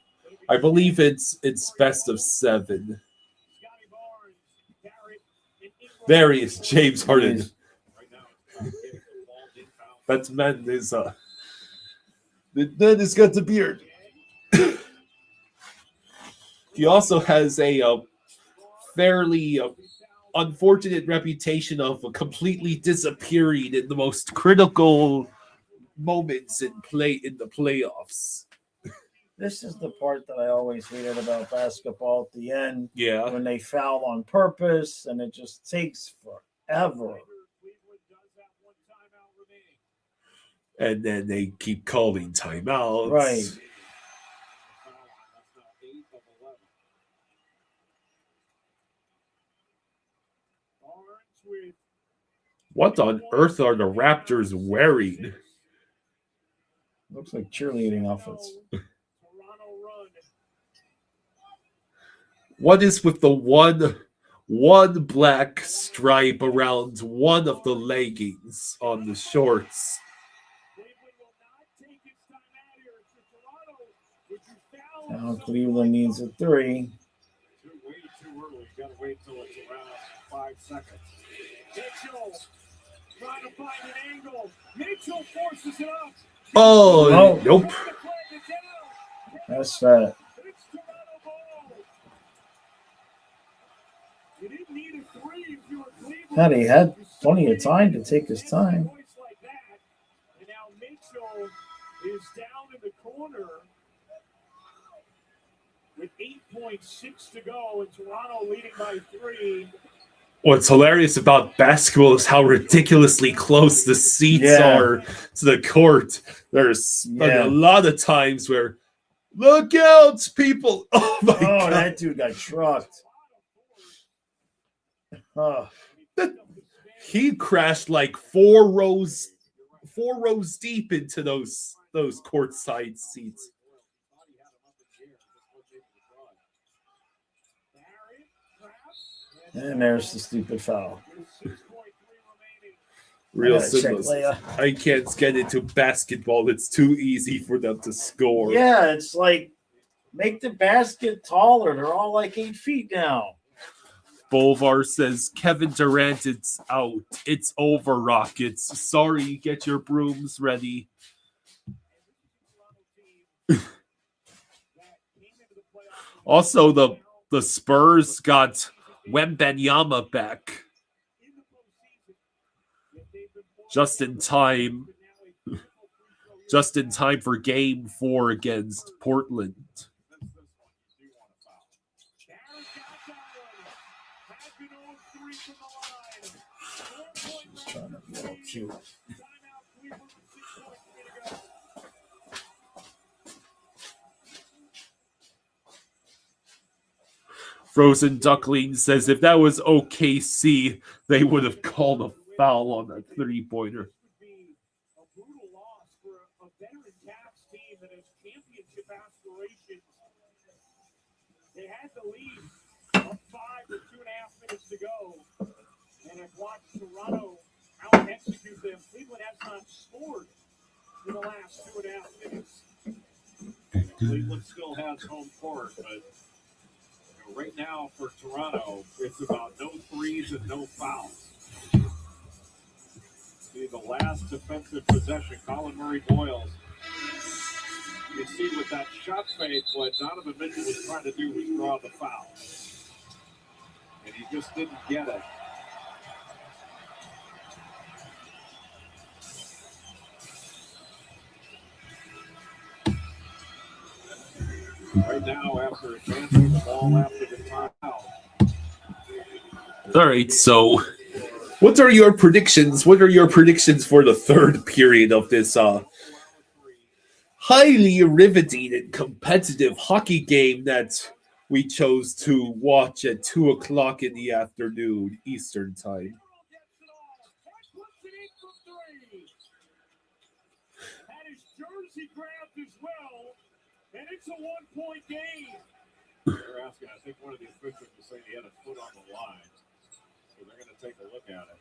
I believe it's best of 7. There he is, James Harden. That man is the man has got the beard. He also has a fairly unfortunate reputation of completely disappearing in the most critical moments in the playoffs. This is the part that I always hated about basketball at the end. Yeah. When they foul on purpose and it just takes forever. And then they keep calling timeouts. Right. What on earth are the Raptors wearing? Looks like cheerleading outfits. What is with the one black stripe around one of the leggings on the shorts? Now Cleveland needs a 3. Way too early. You got to wait till it's around 5 seconds. Mitchell Trying to find an angle. Mitchell forces it up. Oh, nope. That's that. It's Toronto ball. You didn't need a three if you were Cleveland. God, he had plenty of time to take his time. And now Mitchell is down in the corner with 8.6 to go, and Toronto leading by 3. What's hilarious about basketball is how ridiculously close the seats are to the court. There's a lot of times where, look out, people! Oh my God, that dude got trucked. Oh. He crashed like four rows deep into those courtside seats. And there's the stupid foul. Real simple. I can't get into basketball. It's too easy for them to score. Yeah, it's like, make the basket taller. They're all like 8 feet now. Bolvar says, Kevin Durant, it's out. It's over, Rockets. Sorry, get your brooms ready. Also, the Spurs got Wembanyama back just in time for Game 4 against Portland. Just trying to be all cute. Frozen Duckling says if that was OKC, they would have called a foul on that three-pointer. A brutal loss for a veteran Cavs team that has championship aspirations. They had the lead up 5 with 2.5 minutes to go, and have watched Toronto out-execute them. Cleveland has not scored in the last 2.5 minutes. Cleveland still has home court, but right now for Toronto, it's about no threes and no fouls. See the last defensive possession, Colin Murray Boyles. You see with that shot fake, what Donovan Mitchell was trying to do was draw the foul. And he just didn't get it. Right now, after advancing the ball after the timeout. All right, so what are your predictions? What are your predictions for the third period of this highly riveting and competitive hockey game that we chose to watch at 2:00 in the afternoon Eastern time? Had his jersey grabbed as well, and it's a 1-point game. They're asking, I think one of the officials was saying he had a foot on the line. So they're going to take a look at it.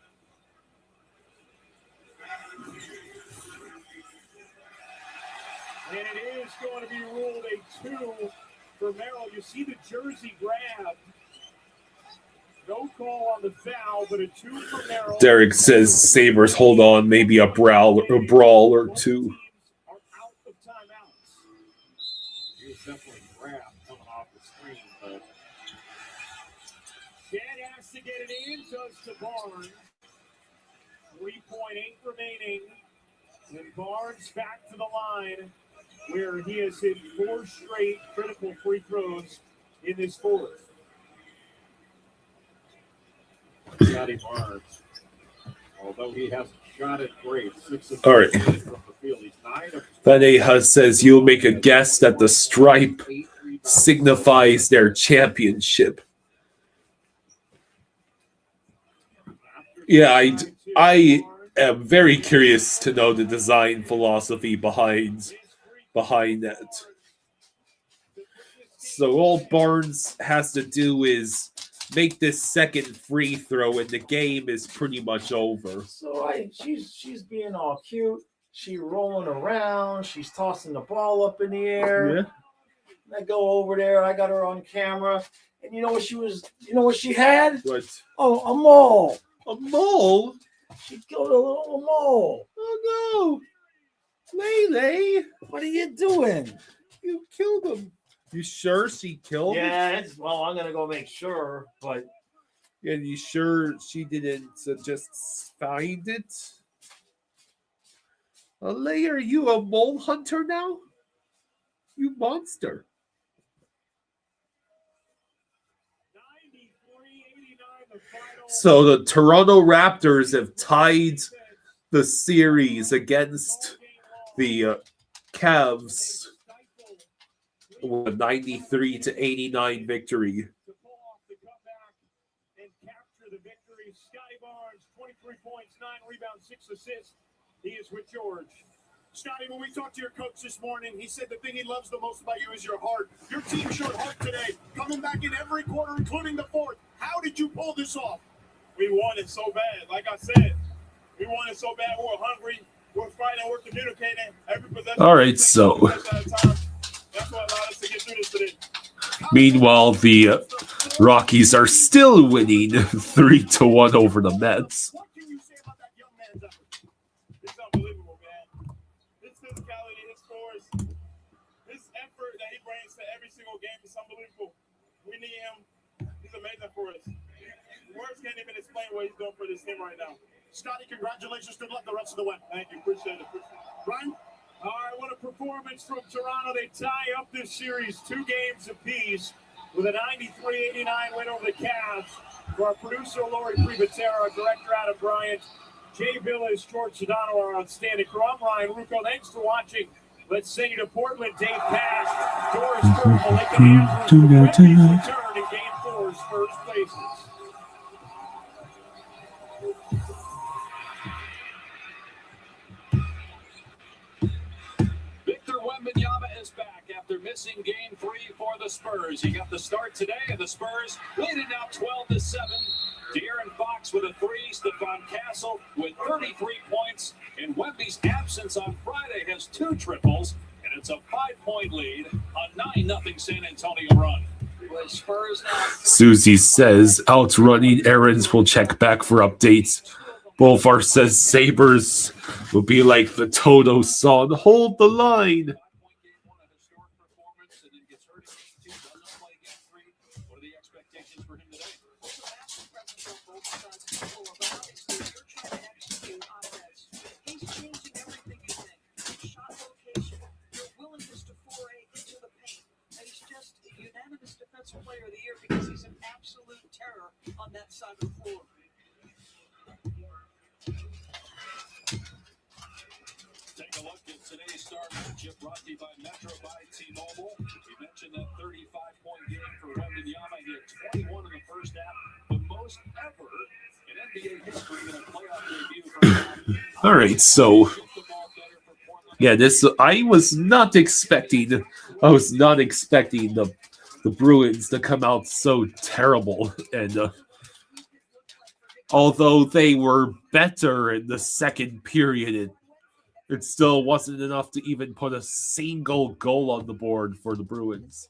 And it is going to be ruled a 2 for Merrill. You see the jersey grab. No call on the foul, but a 2 for Merrill. Derek says Sabres hold on, maybe a brawl or two. Are out of timeouts. He was definitely grabbed coming off the screen, but Chad has to get it in, does to Barnes. 3.8 remaining. And Barnes back to the line, where he has hit 4 straight critical free throws in this fourth. Scotty Barnes, although he hasn't shot it great, 6 of 8 All right. from the field. He's 9 of Vaneha says you'll make a guess that the stripe signifies their championship. Yeah, I am very curious to know the design philosophy behind that. So all Barnes has to do is make this second free throw, and the game is pretty much over. So she's being all cute. She's rolling around. She's tossing the ball up in the air. Yeah. And I go over there. I got her on camera, and you know what she had? What? Oh, a mole. A mole? She killed a little mole. Oh no, Lele, What are you doing? you killed him. You sure she killed him? Yes. Well, I'm gonna go make sure, but And you sure she didn't just find it? Lele, are you a mole hunter now? You monster. 93-89, the final. So the Toronto Raptors have tied the series against the Cavs with a 93-89 victory. To pull off the comeback and capture the victory. Scotty Barnes, 23 points, 9 rebounds, 6 assists. He is with George. Scotty, when we talked to your coach this morning, he said the thing he loves the most about you is your heart. Your team showed heart today, coming back in every quarter, including the fourth. How did you pull this off? We wanted so bad. Like I said, we wanted so bad. We were hungry. We're fighting. We're communicating. Every possession. All right, so That's what allowed us to get through this today. meanwhile, the Rockies are still winning 3-1 over the Mets. What can you say about that young man's effort? It's unbelievable, man. His physicality, his scores, his effort that he brings to every single game is unbelievable. We need him. He's amazing for us. Words can't even explain what he's doing for this team right now. Scotty, congratulations. Good luck the rest of the way. Thank you. Appreciate it. Brian? All right, what a performance from Toronto. They tie up this series 2 games apiece with a 93-89 win over the Cavs. For our producer, Lori Privatera, director Adam Bryant, Jay Villas, George Sedano, our outstanding crew. I'm Ryan Rucco. Thanks for watching. Let's send you to Portland. Dave Pass, Doris Burke, Malika Andrews, with Wendy's return in Game 4 Spurs places. Victor Wembanyama is back after missing Game 3 for the Spurs. He got the start today, and the Spurs leading now 12-7. De'Aaron Fox with a 3, Stephon Castle with 33 points. And Wemby's absence on Friday has 2 triples, and it's a 5-point lead, a 9-0 San Antonio run. With Spurs now. Susie says outrunning errands will check back for updates. Bolvar says Sabres will be like the Toto song, hold the line. Player of the year because he's an absolute terror on that side of the floor. Take a look at today's star matchup brought to you by Metro by T-Mobile. We mentioned that 35-point game for Wembanyama. He had 21 in the first half, the most ever in NBA history in a playoff debut. All right, so yeah, I was not expecting the Bruins to come out so terrible, and although they were better in the second period, it still wasn't enough to even put a single goal on the board for the Bruins.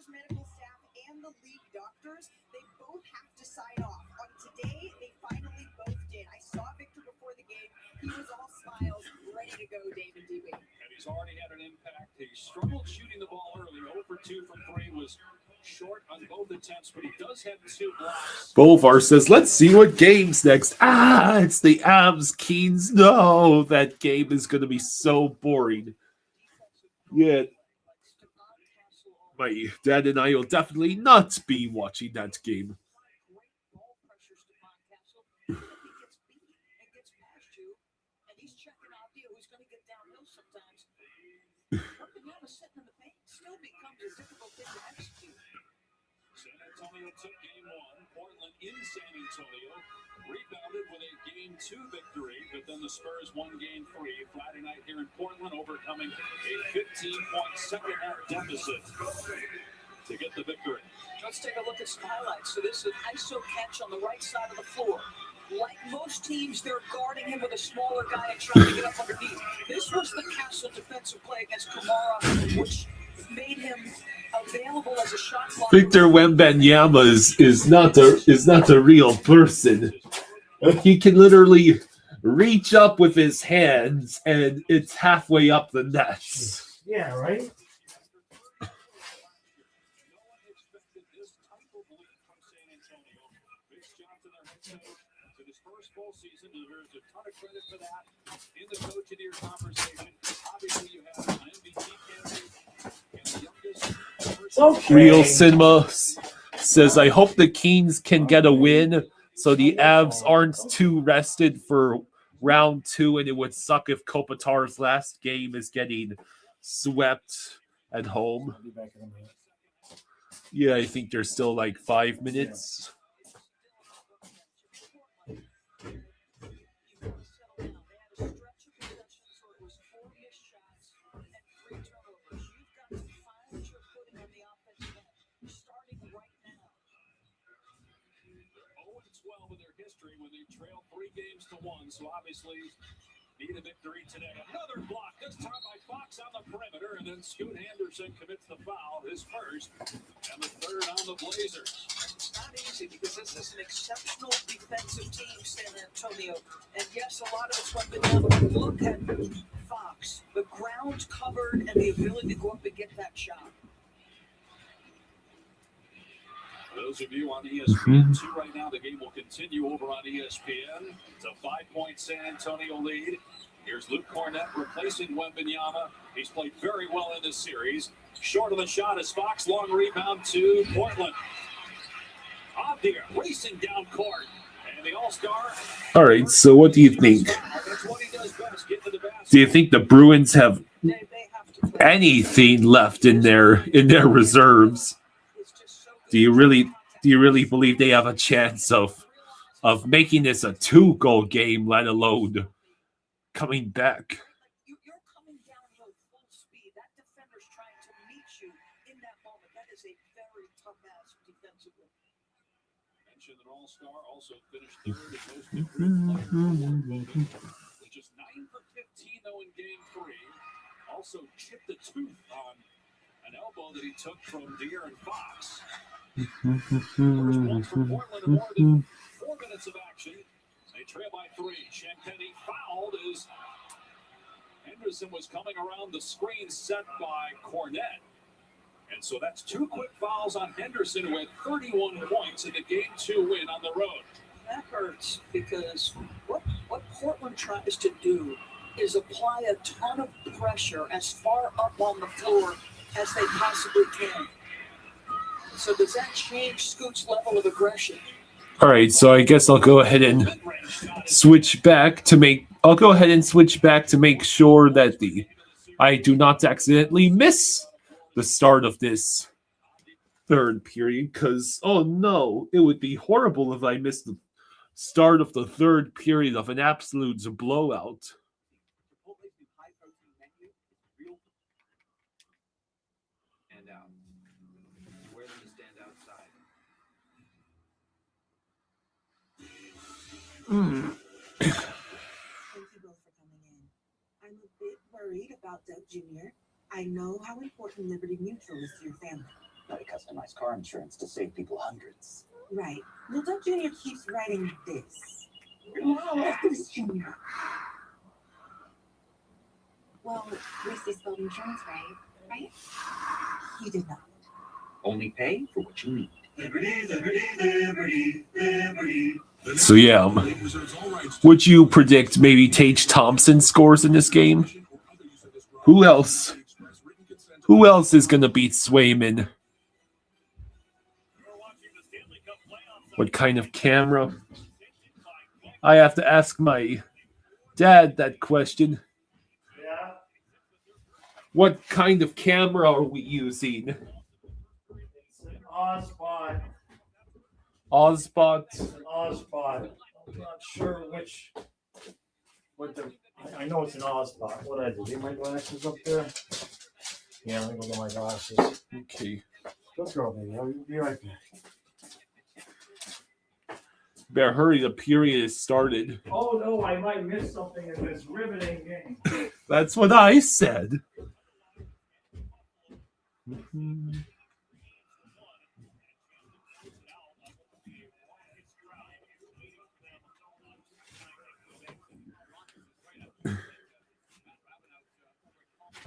Medical staff and the league doctors, they both have to sign off. On today, they finally both did. I saw Victor before the game. He was all smiles, ready to go, David Dewey. And he's already had an impact. He struggled shooting the ball early. 0 for 2 from 3 was short on both attempts, but he does have 2 blocks. Bolvar says, let's see what game's next. It's the Avs Kings. No, that game is going to be so boring. Yeah. My dad and I will definitely not be watching that game. San Antonio took game 1. Portland in San Antonio rebounded with a game 2 victory, but then the Spurs won game 3 Friday night here in Portland, overcoming a 15-point second-half deficit to get the victory. Let's take a look at some highlights. So this is an ISO catch on the right side of the floor. Like most teams, they're guarding him with a smaller guy and trying to get up underneath. This was the Castle defensive play against Kamara, which made him available as a shot blocker. Victor Wembanyama is not a real person. He can literally reach up with his hands, and it's halfway up the nets. Yeah, right? Season deserves a ton of credit for that. In the coach of the year conversation, obviously you have an MVP candidate and the youngest. Real Cinema says, I hope the Kings can get a win so the Avs aren't too rested for round 2, and it would suck if Kopitar's last game is getting swept at home. Yeah, I think there's still like 5 minutes. When they trail 3 games to 1, so obviously need a victory today. Another block, this time by Fox on the perimeter, and then Scoot Henderson commits the foul, his first, and the third on the Blazers. It's not easy because this is an exceptional defensive team, San Antonio. And yes, a lot of it's run down. Look at Fox, the ground covered and the ability to go up and get that shot. For those of you on ESPN2 right now, the game will continue over on ESPN. It's a 5-point San Antonio lead. Here's Luke Cornett replacing Wembanyama. He's played very well in this series. Short of the shot is Fox. Long rebound to Portland. Abdir racing down court. And the All-Star. All right, so what do you think? Do you think the Bruins have anything left in their reserves? Do you really believe they have a chance of making this a 2-goal game, let alone coming back? You're coming downhill full speed. That defender's trying to meet you in that moment. That is a very tough ask defensively. Mentioned that All-Star also finished third in most improved player, which is 9 for 15 though in game 3. Also chipped a tooth on an elbow that he took from De'Aaron Fox. First one for Portland in more than 4 minutes of action. They trail by 3. Champagny fouled as Henderson was coming around the screen set by Cornett. And so that's 2 quick fouls on Henderson, who had 31 points in the game 2 win on the road. That hurts because what Portland tries to do is apply a ton of pressure as far up on the floor as they possibly can. So does that change Scoot's level of aggression? All right, so I guess I'll go ahead and switch back to make sure that I do not accidentally miss the start of this third period, because oh no, it would be horrible if I missed the start of the third period of an absolute blowout. Thank you both for coming in. I'm a bit worried about Doug Jr. I know how important Liberty Mutual is to your family. Not a customized car insurance to save people hundreds. Right. Well, Doug Jr. keeps writing this. Jr. Well, at least he spelled insurance right? He did not. Only pay for what you need. Liberty, liberty, liberty, liberty. So yeah, would you predict maybe Tage Thompson scores in this game? Who else? Who else is going to beat Swayman? What kind of camera? I have to ask my dad that question. Yeah. What kind of camera are we using? It's an Ozbot. Ozbot. It's an Ozbot. I'm not sure I know it's an Ozbot. What I do? Get my glasses up there? Yeah, let me go get my glasses. Okay. Let's go, baby. I'll be right back. Better hurry, the period has started. Oh no, I might miss something in this riveting game. That's what I said.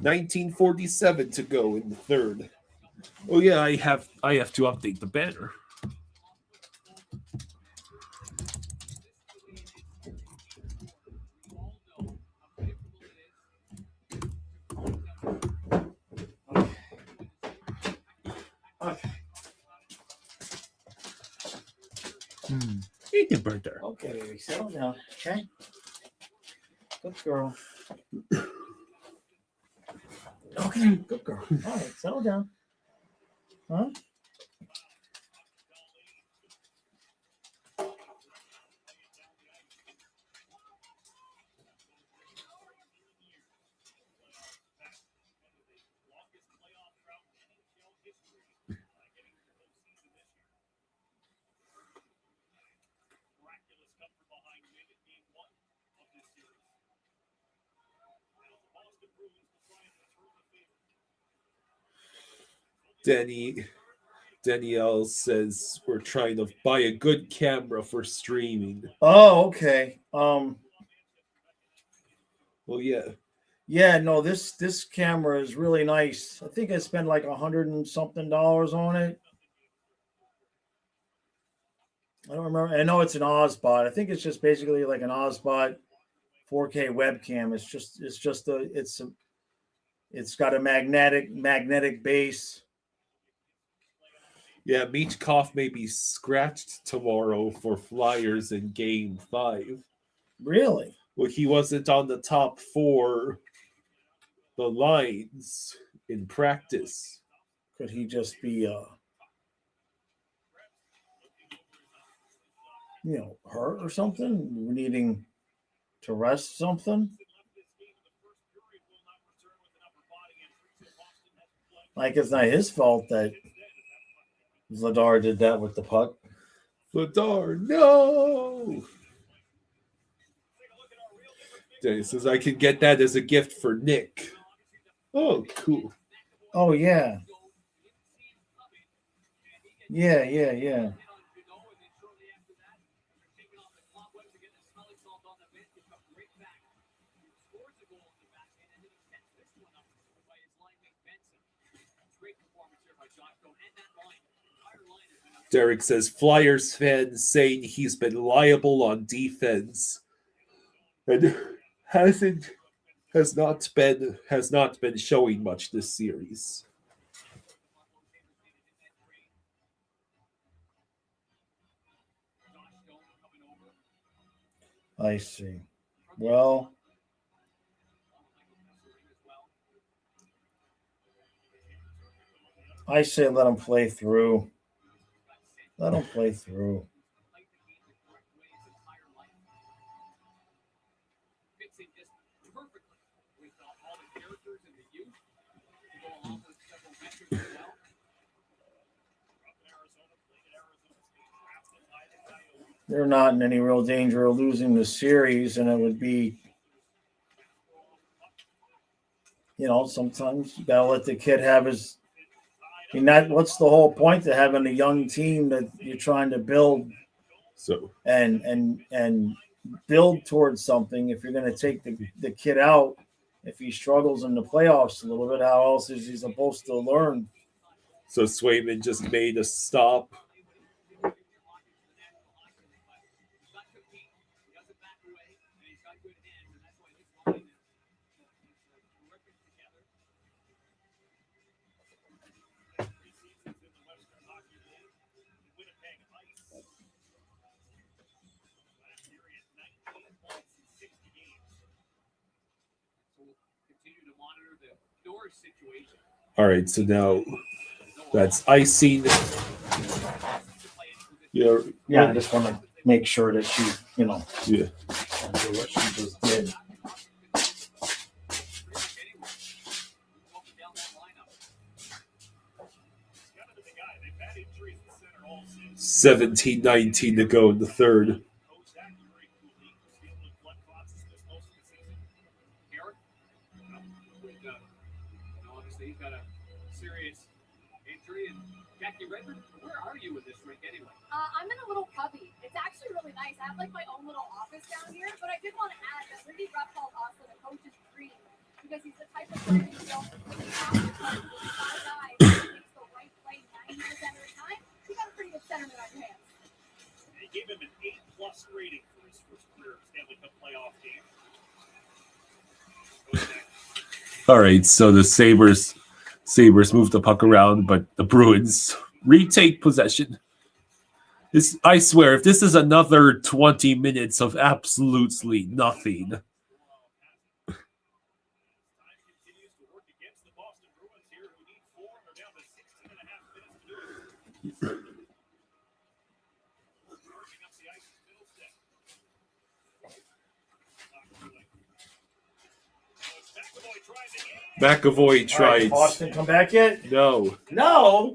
$19:47 to go in the third. Oh yeah, I have to update the banner. Okay. Eat the burger. Okay, baby, settle down. Okay. Good girl. Okay, good girl. All right, settle down. Huh? Danielle says we're trying to buy a good camera for streaming. Oh, okay. Well, yeah. Yeah, no, this camera is really nice. I think I spent like $100 and something on it. I don't remember. I know it's an Ozbot. I think it's just basically like an Ozbot 4K webcam. It's got a magnetic base. Yeah, Michkov may be scratched tomorrow for Flyers in Game 5. Really? Well, he wasn't on the top 4 the lines in practice. Could he just be hurt or something? Needing to rest something? Like it's not his fault that Vladar did that with the puck. Vladar, no! Danny says I can get that as a gift for Nick. Oh, cool. Oh, yeah. Yeah. Derek says Flyers fans saying he's been liable on defense and has not been showing much this series. I see. Well, I say let him play through. Let him play through. They're not in any real danger of losing the series, and it would be, sometimes you gotta let the kid have his. What's the whole point to having a young team that you're trying to build, and build towards something? If you're going to take the kid out, if he struggles in the playoffs a little bit, how else is he supposed to learn? So Swayman just made a stop. All right, so now that's icing. Yeah, I just want to make sure that she, do what she just did. 17-19 to go in the third. Obviously, he's got a serious injury. And Jackie Redmond, where are you in this rink anyway? I'm in a little cubby. It's actually really nice. I have like my own little office down here, but I did want to add that Lindy Rupp called Austin a coach's dream because he's the type of player who don't really have to play with five guys who makes the right play 90% of the time. You got a pretty good centerman on your hands. They gave him an 8+ rating for his first career Stanley Cup playoff game. All right, so the Sabres move the puck around, but the Bruins retake possession. I swear, if this is another 20 minutes of absolutely nothing. McAvoy tried. All right, Boston come back yet? No. No?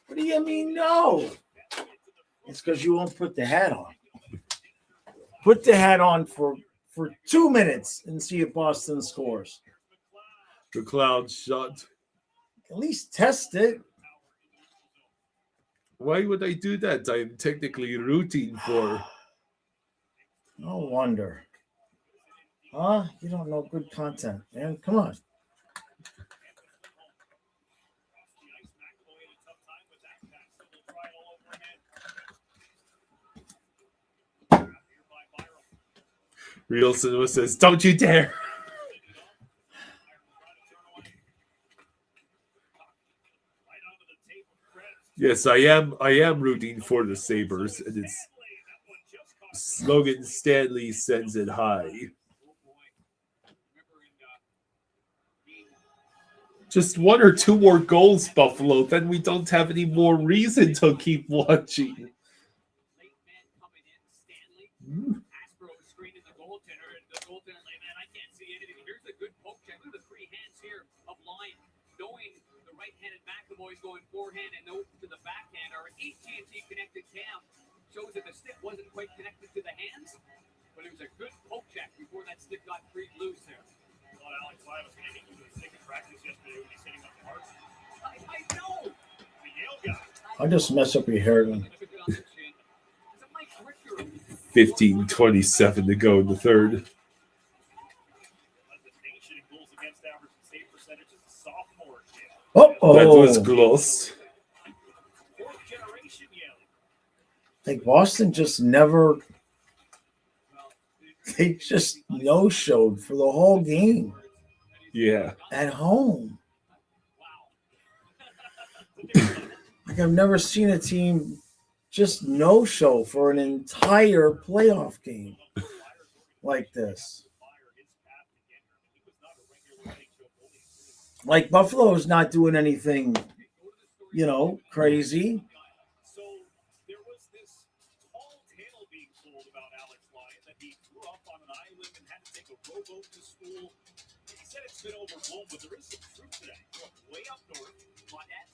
What do you mean no? It's because you won't put the hat on. Put the hat on for 2 minutes and see if Boston scores. The cloud shot. At least test it. Why would I do that? I'm technically rooting for. No wonder. Huh? You don't know good content, man. Come on. Real Cinema says, "Don't you dare!" Yes, I am rooting for the Sabres, and it's Logan Stanley sends it high. Just 1 or 2 more goals, Buffalo. Then we don't have any more reason to keep watching. McAvoy's going forehand and no to the backhand. Our AT&T connected cam shows that the stick wasn't quite connected to the hands, but it was a good poke check before that stick got freed loose there. I thought Alex Lyon was going to hit you with a stick in practice yesterday when he's hitting up the heart. I know. The Yale guy. I'll just mess up your hair then. 15:27 to go in the third. Oh, that was close. Like Boston just never. They just no-showed for the whole game. Yeah. At home. Like I've never seen a team just no-show for an entire playoff game like this. Like Buffalo is not doing anything, crazy. So there was this tall tale being told about Alex Lyon that he grew up on an island and had to take a rowboat to school. He said it's been overblown, but there is some truth to that. He grew up way up north, Claudette.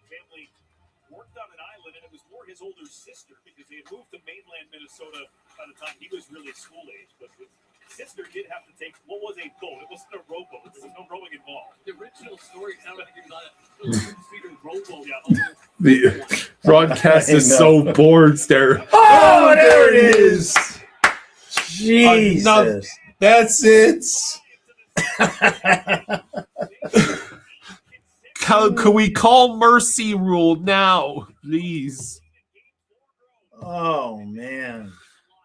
Family worked on an island, and it was more his older sister because they had moved to mainland Minnesota by the time he was really school age. But his sister did have to take, what was a boat? It wasn't a rowboat. There was no rowing involved. The original story sounded like it was on a 2-seater rowboat. The broadcast is so bored there. Oh, there it is. Jesus. That's it. Can we call mercy rule now, please? Oh, man.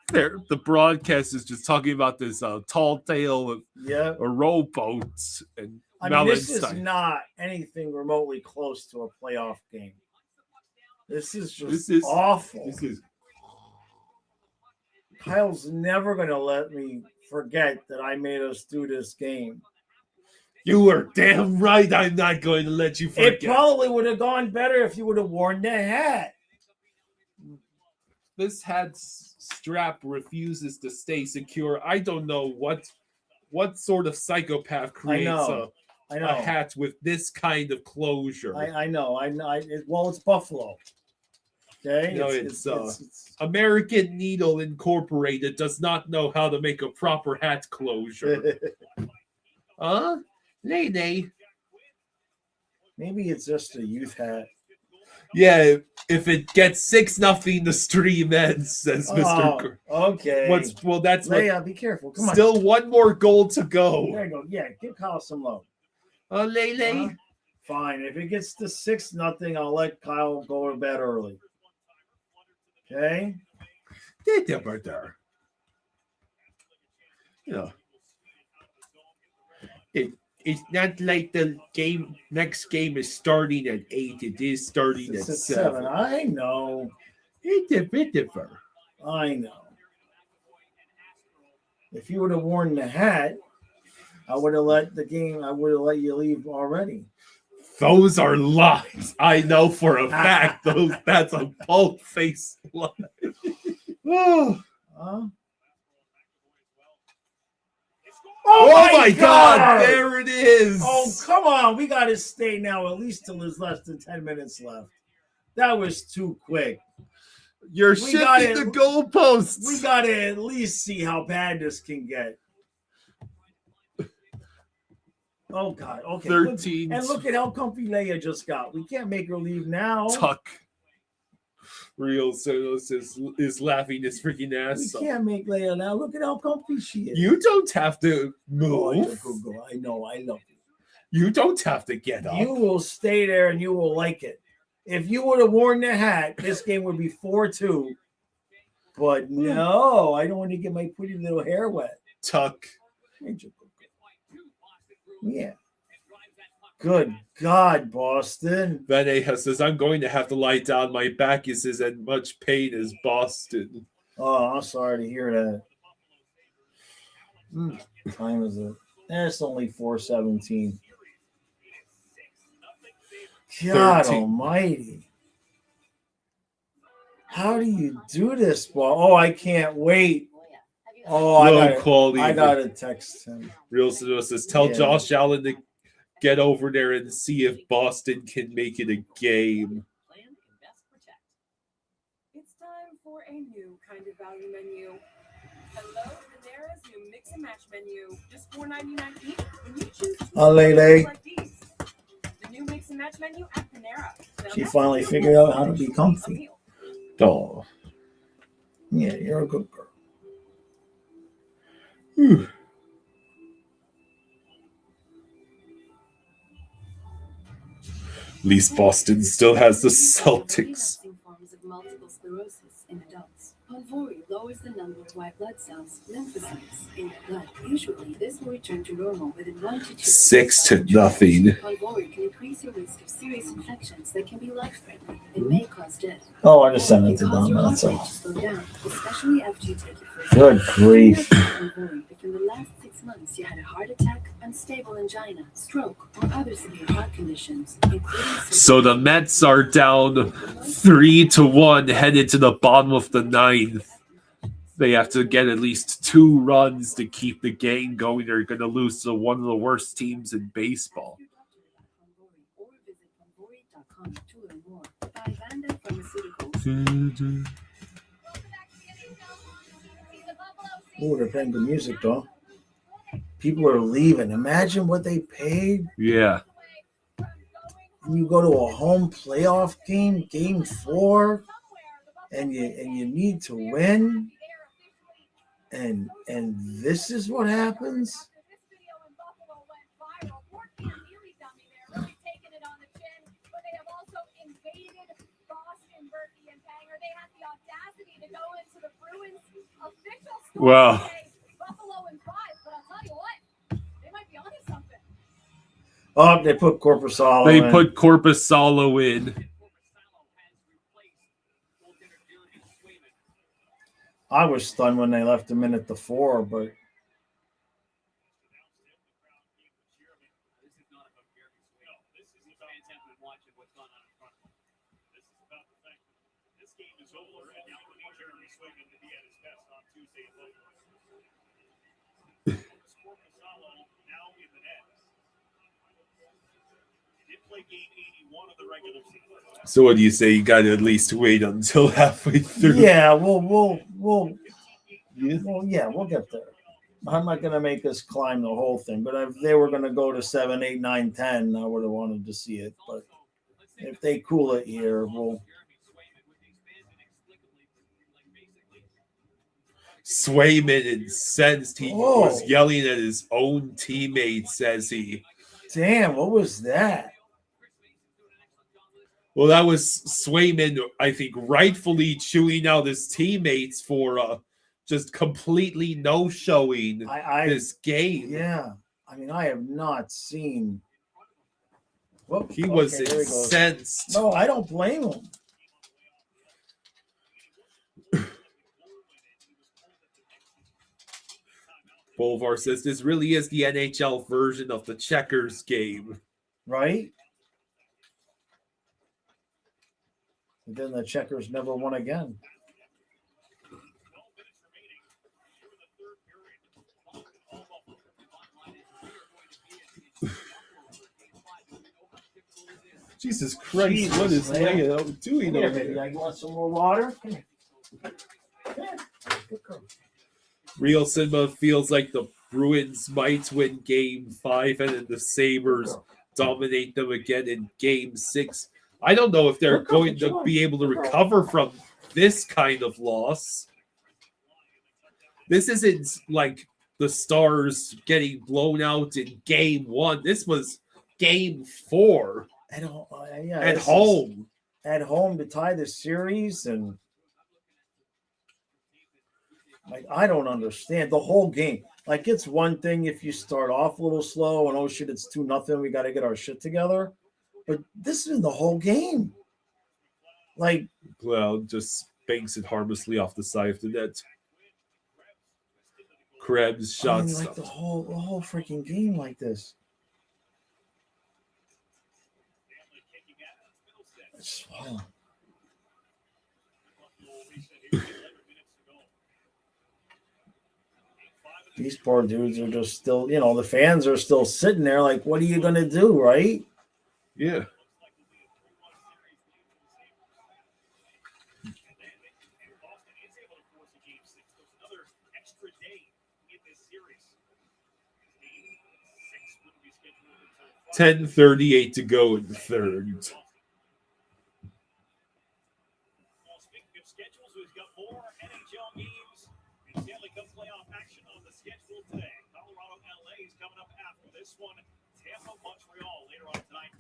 The broadcast is just talking about this tall tale of a rowboat and this is not anything remotely close to a playoff game. This is just awful. Kyle's never going to let me forget that I made us do this game. You were damn right. I'm not going to let you forget. It probably would have gone better if you would have worn the hat. This hat strap refuses to stay secure. I don't know what sort of psychopath creates I know. a hat with this kind of closure. I know. Well, it's Buffalo. Okay, No, it's American Needle Incorporated does not know how to make a proper hat closure. Lady. Maybe it's just a youth hat. Yeah, if it gets 6-0, the stream ends, says Mr. Okay. That's Leia, be careful. Come on. Still one more goal to go. There you go. Yeah, give Kyle some love. Lele. Fine. If it gets to 6-0, I'll let Kyle go to bed early. Okay? Yeah. It's not like the next game is starting at 8. It is starting at 7. I know. It's a bit different. I know. If you would have worn the hat, I would have let you leave already. Those are lies. I know for a fact that's a bold-faced lie. Oh my God! There it is. Oh, come on. We got to stay now at least till there's less than 10 minutes left. That was too quick. You're shifting the goalposts. We got to at least see how bad this can get. Oh, God. Okay. 13. And look at how comfy Leia just got. We can't make her leave now. Tuck. Real Sonos is laughing his freaking ass off. We can't make Leia now. Look at how comfy she is. You don't have to move. I know. I love you. You don't have to get up. You will stay there and you will like it. If you would have worn the hat, this game would be 4-2. But no, I don't want to get my pretty little hair wet. Tuck. Yeah. Good God, Boston. Vaneha says, I'm going to have to lie down. My back is as much pain as Boston. Oh, I'm sorry to hear that. Time is it? It's only 4:17. God 13. almighty. How do you do this, ball? Oh, I can't wait. Oh, I got to text him. Real Sonos says, tell Josh Allen to get over there and see if Boston can make it a game. It's time for a new kind of value menu. Hello, Panera's new mix and match menu. Just $4.99 each when you choose like these. The new mix and match menu at Panera. She finally figured out how to be comfy. Oh. Yeah, you're a good girl. At least Boston still has the Celtics. Forms of multiple sclerosis in adults. Ponvory lowers the number of white blood cells, lymphocytes, in the blood. Usually, this will return to normal within 1 to 2 6-0. Ponvory can increase your risk of serious infections that can be life-threatening and may cause death. Oh, I just sent it to Don. That's all. Slow down, especially after you take your first. Good grief. If in the last 6 months you had a heart attack, unstable angina, stroke, or other severe heart conditions, including So the Mets are down 3-1, headed to the bottom of the 9th. They have to get at least 2 runs to keep the game going. They're going to lose to one of the worst teams in baseball. Oh, they're playing good music, though. People are leaving. Imagine what they paid. Yeah. And you go to a home playoff game, game 4, and you need to win. And this is what happens. Wow. Oh, they put Corpusalo They in. put Corpusalo in. I was stunned when they left him in at the 4, but So what do you say? You got to at least wait until halfway through. Yeah, we'll get there. I'm not going to make us climb the whole thing, but if they were going to go to 7, 8, 9, 10, I would have wanted to see it. But if they cool it here, we'll. Swayman incensed. He was yelling at his own teammates as he. Damn, what was that? Well, that was Swayman, I think, rightfully chewing out his teammates for just completely no-showing this game. Yeah. I mean, I have not seen. Whoops, he was incensed. No, I don't blame him. Bolvar says this really is the NHL version of the checkers game. Right? And then the Checkers never won again. Jesus Christ, what is Leia doing over there? You want some more water? Real Cinema feels like the Bruins might win Game 5 and then the Sabres dominate them again in Game 6. I don't know if they're going to be able to recover from this kind of loss. This isn't like the Stars getting blown out in Game 1. This was Game 4 at home. At home to tie the series, and like I don't understand the whole game. Like it's one thing if you start off a little slow and oh shit, it's 2-0. We got to get our shit together. But this is the whole game. Like, well, just banks it harmlessly off the side of the net. Krebs shots. Like the whole freaking game like this. Wow. These poor dudes are just still, the fans are still sitting there like, what are you going to do, right? Yeah. .10:38 to go in the third. Speaking of schedules, we've got more NHL games and Stanley Cup playoff action on the schedule today. Colorado, LA is coming up after this one. Tampa, Montreal later on tonight.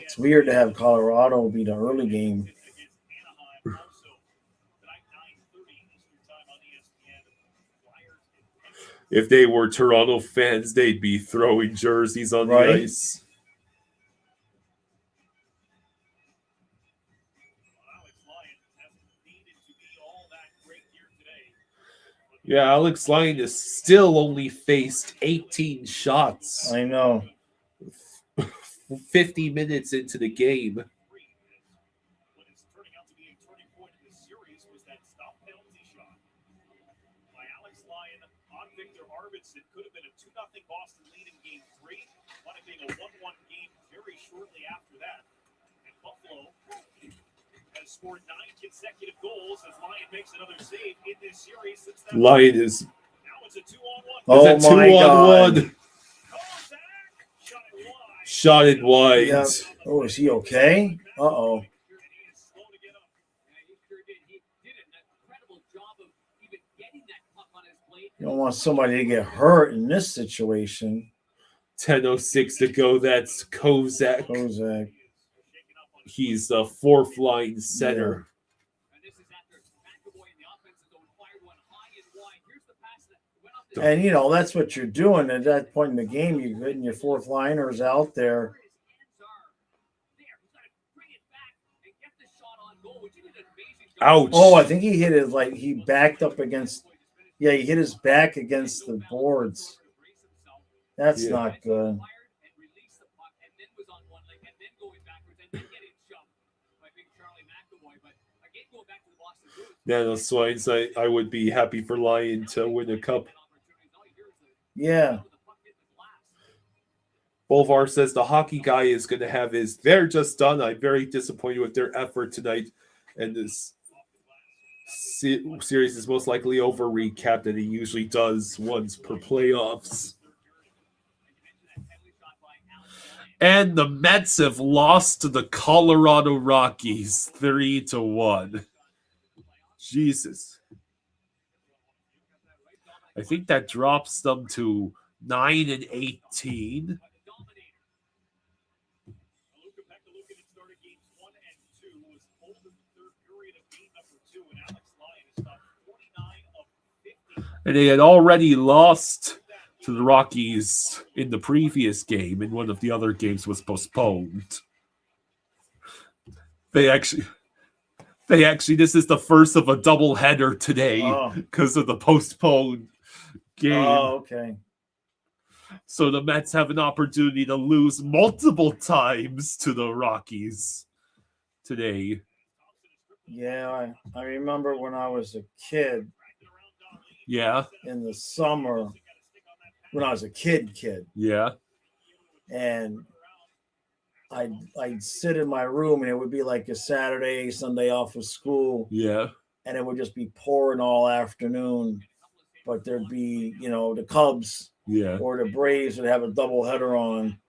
It's weird to have Colorado be the early game. If they were Toronto fans, they'd be throwing jerseys on the ice. Yeah, Alex Lyon has still only faced 18 shots. I know. 50 minutes into the game. Could have been a 2-0 Boston lead in Game 3, wound up being a 1-1 game very shortly after that. And Buffalo has scored 9 consecutive goals as Lyon makes another save in this series. Since that Lyon is. Now it's a 2-on-1. Oh my God! Shot it wide. Yeah. Oh, is he okay? Uh-oh. You don't want somebody to get hurt in this situation. 10:06 to go. That's Kozak. He's the fourth line center. Yeah. And, that's what you're doing at that point in the game. You're getting your fourth liners out there. Ouch. Oh, I think he hit it he backed up against. Yeah, he hit his back against the boards. That's not good. Yeah, the Swines, I would be happy for Lyon to win a cup. Yeah. Bolvar says the hockey guy is going to have his. They're just done. I'm very disappointed with their effort tonight, and this series is most likely over. Recap that he usually does once per playoffs. And the Mets have lost to the Colorado Rockies 3-1. Jesus. I think that drops them to 9-18. And they had already lost to the Rockies in the previous game, and one of the other games was postponed. They actually, this is the first of a doubleheader today because of the postponed game. Oh, okay. So the Mets have an opportunity to lose multiple times to the Rockies today. Yeah, I remember when I was a kid. Yeah. In the summer, when I was a kid. Yeah. And I'd sit in my room, and it would be like a Saturday, Sunday off of school. Yeah. And it would just be pouring all afternoon. But there'd be, the Cubs or the Braves would have a doubleheader on.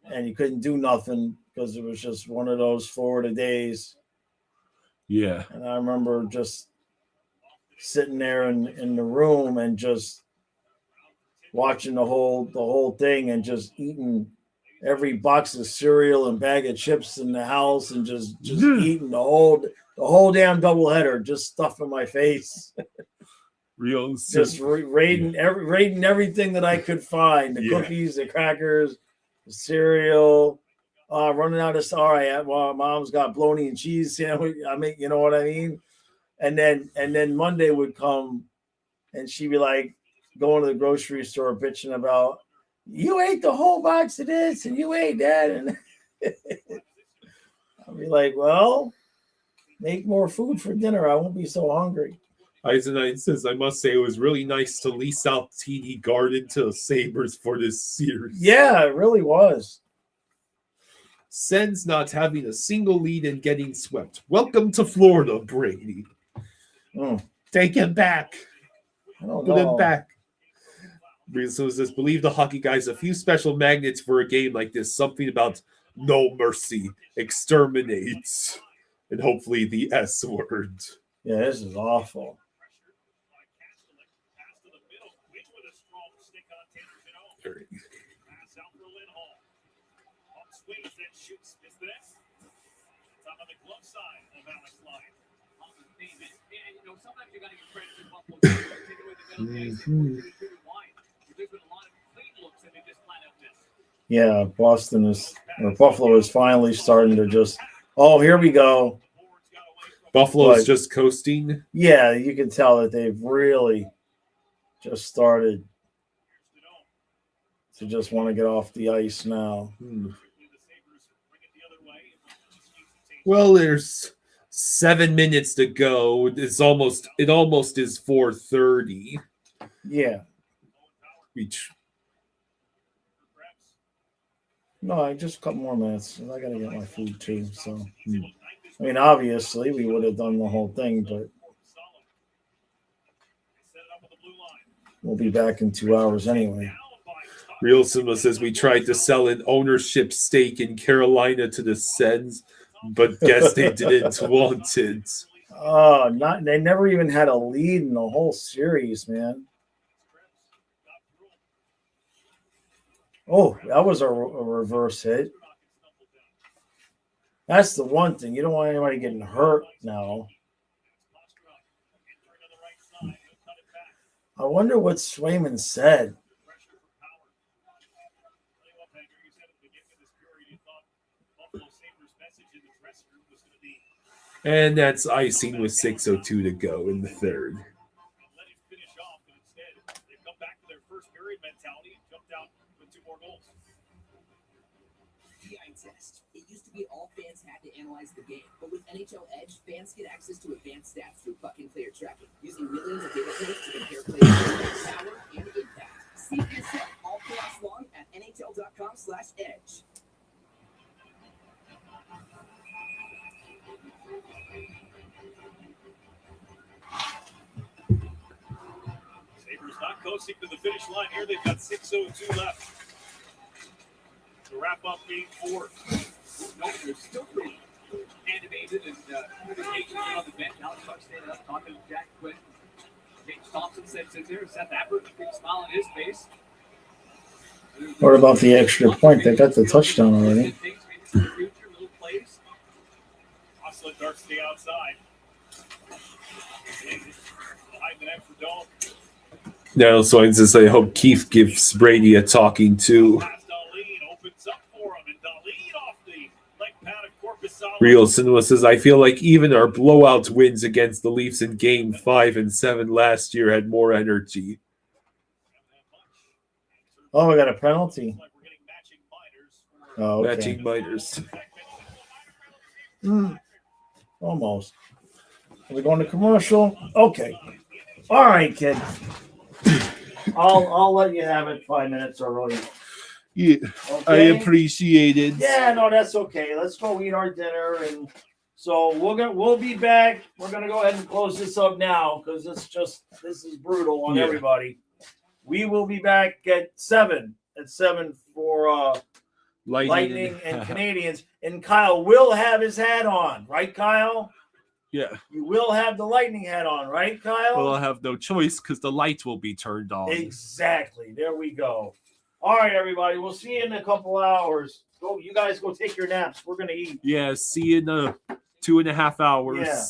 And you couldn't do nothing because it was just one of those Florida days. Yeah. And I remember just sitting there in the room and just watching the whole thing and just eating every box of cereal and bag of chips in the house and just eating the whole damn doubleheader, just stuff in my face. Real just raiding everything that I could find, the cookies, the crackers, the cereal, running out of mom's got bologna and cheese sandwich. You know what I mean? And then Monday would come, and she'd be like going to the grocery store bitching about, you ate the whole box of this and you ate that. And I'd be like, well, make more food for dinner. I won't be so hungry. Eisenstein says, I must say it was really nice to lease out TD Garden to the Sabres for this series. Yeah, it really was. Sens not having a single lead and getting swept. Welcome to Florida, Brady. Take him back. Put him back. So it says, believe the hockey guys a few special magnets for a game like this. Something about no mercy, exterminates, and hopefully the S word. Yeah, this is awful. Sometimes you got to give credit to Buffalo. Take away the middle games. There's been a lot of clean looks and they just flat out missed. Yeah, Buffalo is finally starting to just, here we go. Buffalo's just coasting. Yeah, you can tell that they've really just started to just want to get off the ice now. Well, there's 7 minutes to go. It almost is 4:30. Yeah. No, just a couple more minutes. I gotta get my food too. So, I mean, obviously we would have done the whole thing, but we'll be back in 2 hours anyway. Real Simba says we tried to sell an ownership stake in Carolina to the Sens, but guess they didn't want it. They never even had a lead in the whole series, man. Oh, that was a reverse hit. That's the one thing. You don't want anybody getting hurt now. I wonder what Swayman said. And that's icing with 6:02 to go in the third. It used to be all fans had to analyze the game, but with NHL Edge, fans get access to advanced stats through fucking player tracking, using millions of data points to compare players' power and impact. See for yourself all playoffs long coasting to the finish line here. They've got 6:02 left to wrap up game 4. No, they're still pretty animated and communication on the bench. Alex Clark standing up, talking to Jack Quinn. James Thompson sits in there. Seth Appert, big smile on his face. What about the extra point? They got the touchdown already. Osler darts to the outside. Behind the net for Dahl. Now, Swine says, I hope Keith gives Brady a talking to. Real Cinema says, I feel like even our blowout wins against the Leafs in game 5 and 7 last year had more energy. Oh, we got a penalty. Oh, okay. Matching minors. Almost. Are we going to commercial? Okay. All right, kid. I'll let you have it 5 minutes early. Yeah, okay? I appreciate it. Yeah, no, that's okay. Let's go eat our dinner, and so we'll be back. We're gonna go ahead and close this up now because this is brutal on everybody. We will be back at 7 for Lightning and Canadians, and Kyle will have his hat on, right, Kyle? Yeah. You will have the Lightning hat on, right, Kyle? Well, I'll have no choice because the lights will be turned on. Exactly. There we go. All right, everybody. We'll see you in a couple hours. You guys go take your naps. We're going to eat. Yeah, see you in 2.5 hours. Yeah.